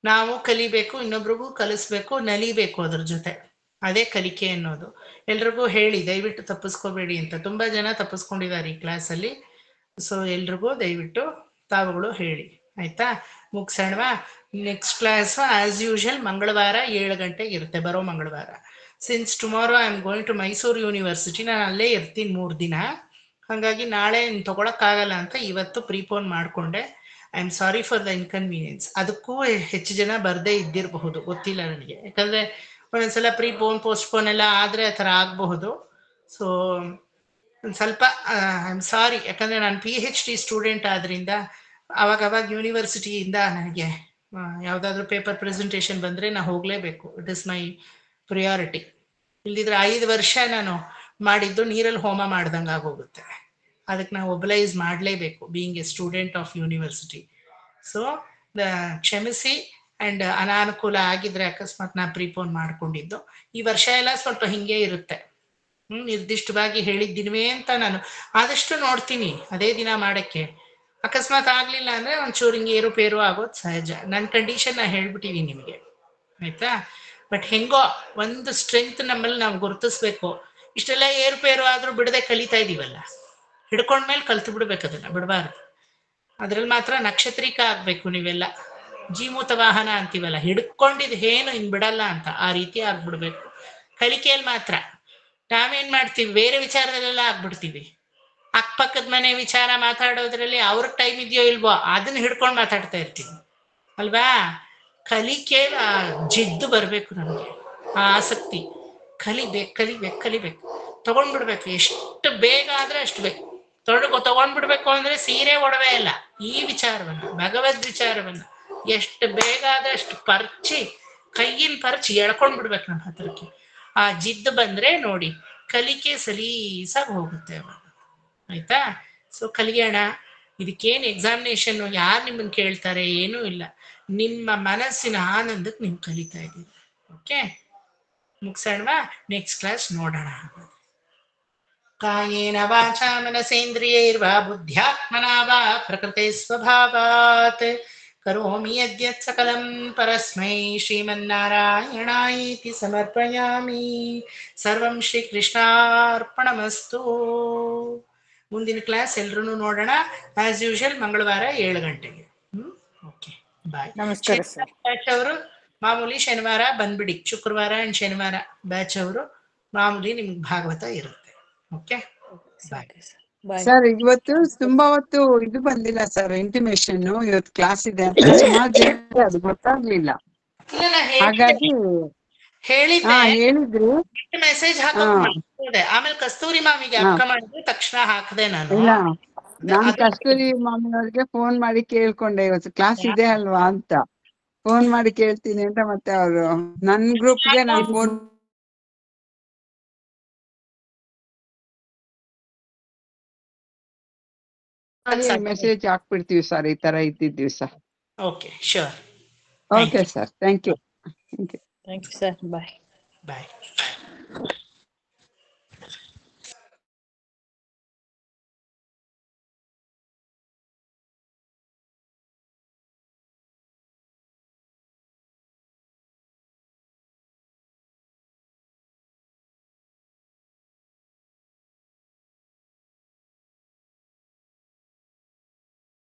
ನಾವು ಕಲಿಬೇಕು, ಇನ್ನೊಬ್ರಿಗೂ ಕಲಿಸ್ಬೇಕು, ನಲಿಬೇಕು ಅದ್ರ ಜೊತೆ. ಅದೇ ಕಲಿಕೆ ಅನ್ನೋದು. ಎಲ್ರಿಗೂ ಹೇಳಿ, ದಯವಿಟ್ಟು ತಪ್ಪಿಸ್ಕೋಬೇಡಿ ಅಂತ. ತುಂಬಾ ಜನ ತಪ್ಪಿಸ್ಕೊಂಡಿದ್ದಾರೆ ಈ ಕ್ಲಾಸಲ್ಲಿ. ಸೊ ಎಲ್ರಿಗೂ ದಯವಿಟ್ಟು ತಾವುಗಳು ಹೇಳಿ, ಆಯ್ತಾ? ಮುಗಿಸೋಣವಾ? ನೆಕ್ಸ್ಟ್ ಕ್ಲಾಸ್ ಆಸ್ ಯೂಶಲ್ ಮಂಗಳವಾರ 7 ಗಂಟೆಗೆ ಇರುತ್ತೆ, ಬರೋ ಮಂಗಳವಾರ. Since tomorrow I am going to Mysuru university, ನಾನು ಅಲ್ಲೇ ಇರ್ತೀನಿ 3 ದಿನ. ಹಾಗಾಗಿ ನಾಳೆ ತಗೊಳಕ್ಕಾಗಲ್ಲ ಅಂತ ಇವತ್ತು ಪ್ರೀಪೋನ್ ಮಾಡಿಕೊಂಡೆ. I am sorry for the inconvenience. ಅದಕ್ಕೂ ಹೆಚ್ಚು ಜನ ಬರದೇ ಇದ್ದಿರಬಹುದು, ಗೊತ್ತಿಲ್ಲ ನನಗೆ. ಯಾಕಂದ್ರೆ ಒಂದೊಂದ್ಸಲ ಪ್ರೀಪೋನ್ ಪೋಸ್ಟ್ಪೋನ್ ಎಲ್ಲ ಆದರೆ ಆ ಥರ ಆಗಬಹುದು. ಸೊ ಒಂದು ಸ್ವಲ್ಪ ಐ ಆಮ್ ಸಾರಿ, ಯಾಕಂದರೆ ನಾನು PhD ಸ್ಟೂಡೆಂಟ್ ಆದ್ರಿಂದ ಅವಾಗ ಯೂನಿವರ್ಸಿಟಿಯಿಂದ ನನಗೆ ಯಾವುದಾದ್ರೂ ಪೇಪರ್ ಪ್ರೆಸೆಂಟೇಷನ್ ಬಂದರೆ ನಾನು ಹೋಗಲೇಬೇಕು. It is my priority. ಇಲ್ದಿದ್ರೆ 5 ವರ್ಷ ನಾನು ಮಾಡಿದ್ದು ನೀರಲ್ಲಿ ಹೋಮ ಮಾಡ್ದಂಗೆ ಆಗೋಗುತ್ತೆ. ಅದಕ್ಕೆ ನಾವು ಒಬಲೈಸ್ ಮಾಡಲೇಬೇಕು, being A student of university. So ಕ್ಷಮಿಸಿ. ಆ್ಯಂಡ್ ಅನಾನುಕೂಲ ಆಗಿದ್ರೆ ಅಕಸ್ಮಾತ್ ನಾನು ಪ್ರೀಪೋನ್ ಮಾಡ್ಕೊಂಡಿದ್ದು. ಈ ವರ್ಷ ಎಲ್ಲ ಸ್ವಲ್ಪ ಹಿಂಗೆ ಇರುತ್ತೆ. ನಿರ್ದಿಷ್ಟವಾಗಿ ಹೇಳಿದ್ದಿನವೇ ಅಂತ ನಾನು ಆದಷ್ಟು ನೋಡ್ತೀನಿ ಅದೇ ದಿನ ಮಾಡೋಕ್ಕೆ. ಅಕಸ್ಮಾತ್ ಆಗಲಿಲ್ಲ ಅಂದರೆ ಒಂಚೂರು ಹಿಂಗೆ ಏರುಪೇರು ಆಗೋದು ಸಹಜ. ನನ್ನ ಕಂಡೀಷನ್ ನಾನು ಹೇಳ್ಬಿಟ್ಟಿವಿ ನಿಮಗೆ, ಆಯಿತಾ? ಬಟ್ ಹೆಂಗೋ ಒಂದು ಸ್ಟ್ರೆಂತ್ ನಮ್ಮಲ್ಲಿ ನಾವು ಗುರುತಿಸ್ಬೇಕು. ಇಷ್ಟೆಲ್ಲ ಏರುಪೇರು ಆದರೂ ಬಿಡದೆ ಕಲಿತಾ ಇದ್ದೀವಲ್ಲ, ಹಿಡ್ಕೊಂಡ್ಮೇಲೆ ಕಲ್ತು ಬಿಡ್ಬೇಕು, ಅದನ್ನು ಬಿಡಬಾರ್ದು. ಅದ್ರಲ್ಲಿ ಮಾತ್ರ ನಕ್ಷತ್ರಿಕ ಆಗಬೇಕು ನೀವೆಲ್ಲ. ಜೀಮೂತ ವಾಹನ ಅಂತೀವಲ್ಲ, ಹಿಡ್ಕೊಂಡಿದ್ದು ಏನು ಇನ್ನು ಬಿಡಲ್ಲ ಅಂತ, ಆ ರೀತಿ ಆಗ್ಬಿಡ್ಬೇಕು. ಕಲಿಕೆಯಲ್ಲಿ ಮಾತ್ರ ನಾವೇನ್ ಮಾಡ್ತೀವಿ, ಬೇರೆ ವಿಚಾರದಲ್ಲೆಲ್ಲ ಆಗ್ಬಿಡ್ತೀವಿ. ಅಕ್ಕಪಕ್ಕದ ಮನೆ ವಿಚಾರ ಮಾತಾಡೋದ್ರಲ್ಲಿ ಅವ್ರಿಗೆ ಟೈಮ್ ಇದೆಯೋ ಇಲ್ವೋ ಅದನ್ನ ಹಿಡ್ಕೊಂಡು ಮಾತಾಡ್ತಾ ಇರ್ತೀವಿ ಅಲ್ವಾ. ಕಲಿಕೆ ಜಿದ್ದು ಬರಬೇಕು ನಮಗೆ, ಆ ಆಸಕ್ತಿ. ಕಲಿಬೇಕು ತಗೊಂಡ್ಬಿಡ್ಬೇಕು. ಎಷ್ಟು ಬೇಗ ಆದ್ರೆ ಅಷ್ಟು ಬೇಕು. ತಗೊಂಡ್ಬಿಡ್ಬೇಕು ಅಂದ್ರೆ ಸೀರೆ ಒಡವೆ ಅಲ್ಲ, ಈ ವಿಚಾರವನ್ನ, ಭಗವದ್ ವಿಚಾರವನ್ನ ಎಷ್ಟು ಬೇಗ ಆದ್ರೆ ಅಷ್ಟು ಕೈಯಿನ ಪರ್ಚಿ ಎಳ್ಕೊಂಡ್ಬಿಡ್ಬೇಕು ನಮ್ಮ ಹತ್ರಕ್ಕೆ. ಆ ಜಿದ್ದು ಬಂದ್ರೆ ನೋಡಿ ಕಲಿಕೆ ಸಲೀಸಾಗಿ ಹೋಗುತ್ತೆ ಅವಾಗ, ಆಯ್ತಾ? ಸೊ ಕಲಿಯೋಣ. ಇದಕ್ಕೇನು ಎಕ್ಸಾಮಿನೇಷನ್, ಯಾರು ನಿಮ್ಮನ್ನು ಕೇಳ್ತಾರೆ, ಏನೂ ಇಲ್ಲ. ನಿಮ್ಮ ಮನಸ್ಸಿನ ಆನಂದಕ್ಕೆ ನೀವು ಕಲಿತಾ ಇದ್ದೀರಿ. ಓಕೆ, ಮುಗಿಸೋಣವಾ? ನೆಕ್ಸ್ಟ್ ಕ್ಲಾಸ್ ನೋಡೋಣ. ಕಾಯೇನ ವಾಚಾ ಮನಸೇಂದ್ರಿಯೈರ್ವಾ ಬುದ್ಧ್ಯಾತ್ಮನಾ ವಾ ಪ್ರಕೃತೆ ಸ್ವಭಾವಾತ್ ಕರೋಮಿ ಯದ್ಯತ್ ಸಕಲಂ ಪರಸ್ಮೈ ಶ್ರೀಮನ್ನಾರಾಯಣಾಯೇತಿ ಸಮರ್ಪಯಾಮಿ. ಸರ್ವಂ ಶ್ರೀಕೃಷ್ಣಾರ್ಪಣಮಸ್ತು. ಮುಂದಿನ ಕ್ಲಾಸ್ ಎಲ್ರೂ ನೋಡೋಣ. ಆಸ್ ಯೂಶುವಲ್ ಮಂಗಳವಾರ 7 ಗಂಟೆಗೆ. ಓಕೆ, ಬಾಯ್. ನಮಸ್ಕಾರ ಸರ್. ಬ್ಯಾಚ್ ಅವರು ಮಾಮೂಲಿ ಶನಿವಾರ ಬಂದ್ಬಿಡಿ. ಶುಕ್ರವಾರ ಅಂಡ್ ಶನಿವಾರ ಬ್ಯಾಚ್ ಅವರು ಮಾಮೂಲಿ ನಿಮ್ಗೆ ಭಾಗವತ ಇರುತ್ತೆ. ಓಕೆ, ಬಾಯ್. ಸರ್ ಇವತ್ತು ತುಂಬಾ ಹೊತ್ತು ಇದು ಬಂದಿಲ್ಲ ಸರ್, ಇಂಟಿಮೇಶನ್ ಇವತ್ತು ಕ್ಲಾಸ್ ಇದೆ ಅಂತ ಸುಮಾರು ಜನ ಅದು ಗೊತ್ತಾಗ್ಲಿಲ್ಲ. ಹಾಗಾಗಿ ಹೇಳಿದ್ದೆ, ಹೇಳಿದ್ರು. ಮೆಸೇಜ್ ಹಾಕೋದೆ. ಆಮೇಲೆ ಕಸ್ತೂರಿ ಮಾಮಿಗೆ ಅಕ್ಕ ಮಾಡಿದ್ರೆ ತಕ್ಷಣ ಹಾಕದೆ ನಾನು. ಇಲ್ಲ, ನಾನ್ ಕಸ್ತೂರಿ ಮಾಮಿಯವ್ರಿಗೆ ಫೋನ್ ಮಾಡಿ ಕೇಳ್ಕೊಂಡೆ ಇವತ್ತು ಕ್ಲಾಸ್ ಇದೆ ಅಲ್ವಾ ಅಂತ. ಫೋನ್ ಮಾಡಿ ಕೇಳ್ತೀನಿ ಅಂತ ಮತ್ತೆ ಅವರು ನನ್ ಗ್ರೂಪ್ಗೆ ನಾನು ಫೋನ್ ಮೆಸೇಜ್ ಹಾಕ್ಬಿಡ್ತೀವಿ ಸರ್, ಈ ತರ ಇದ್ದಿದ್ ದಿವಸ. Okay, sure. Okay sir, thank you. Thank you sir. Bye. Bye.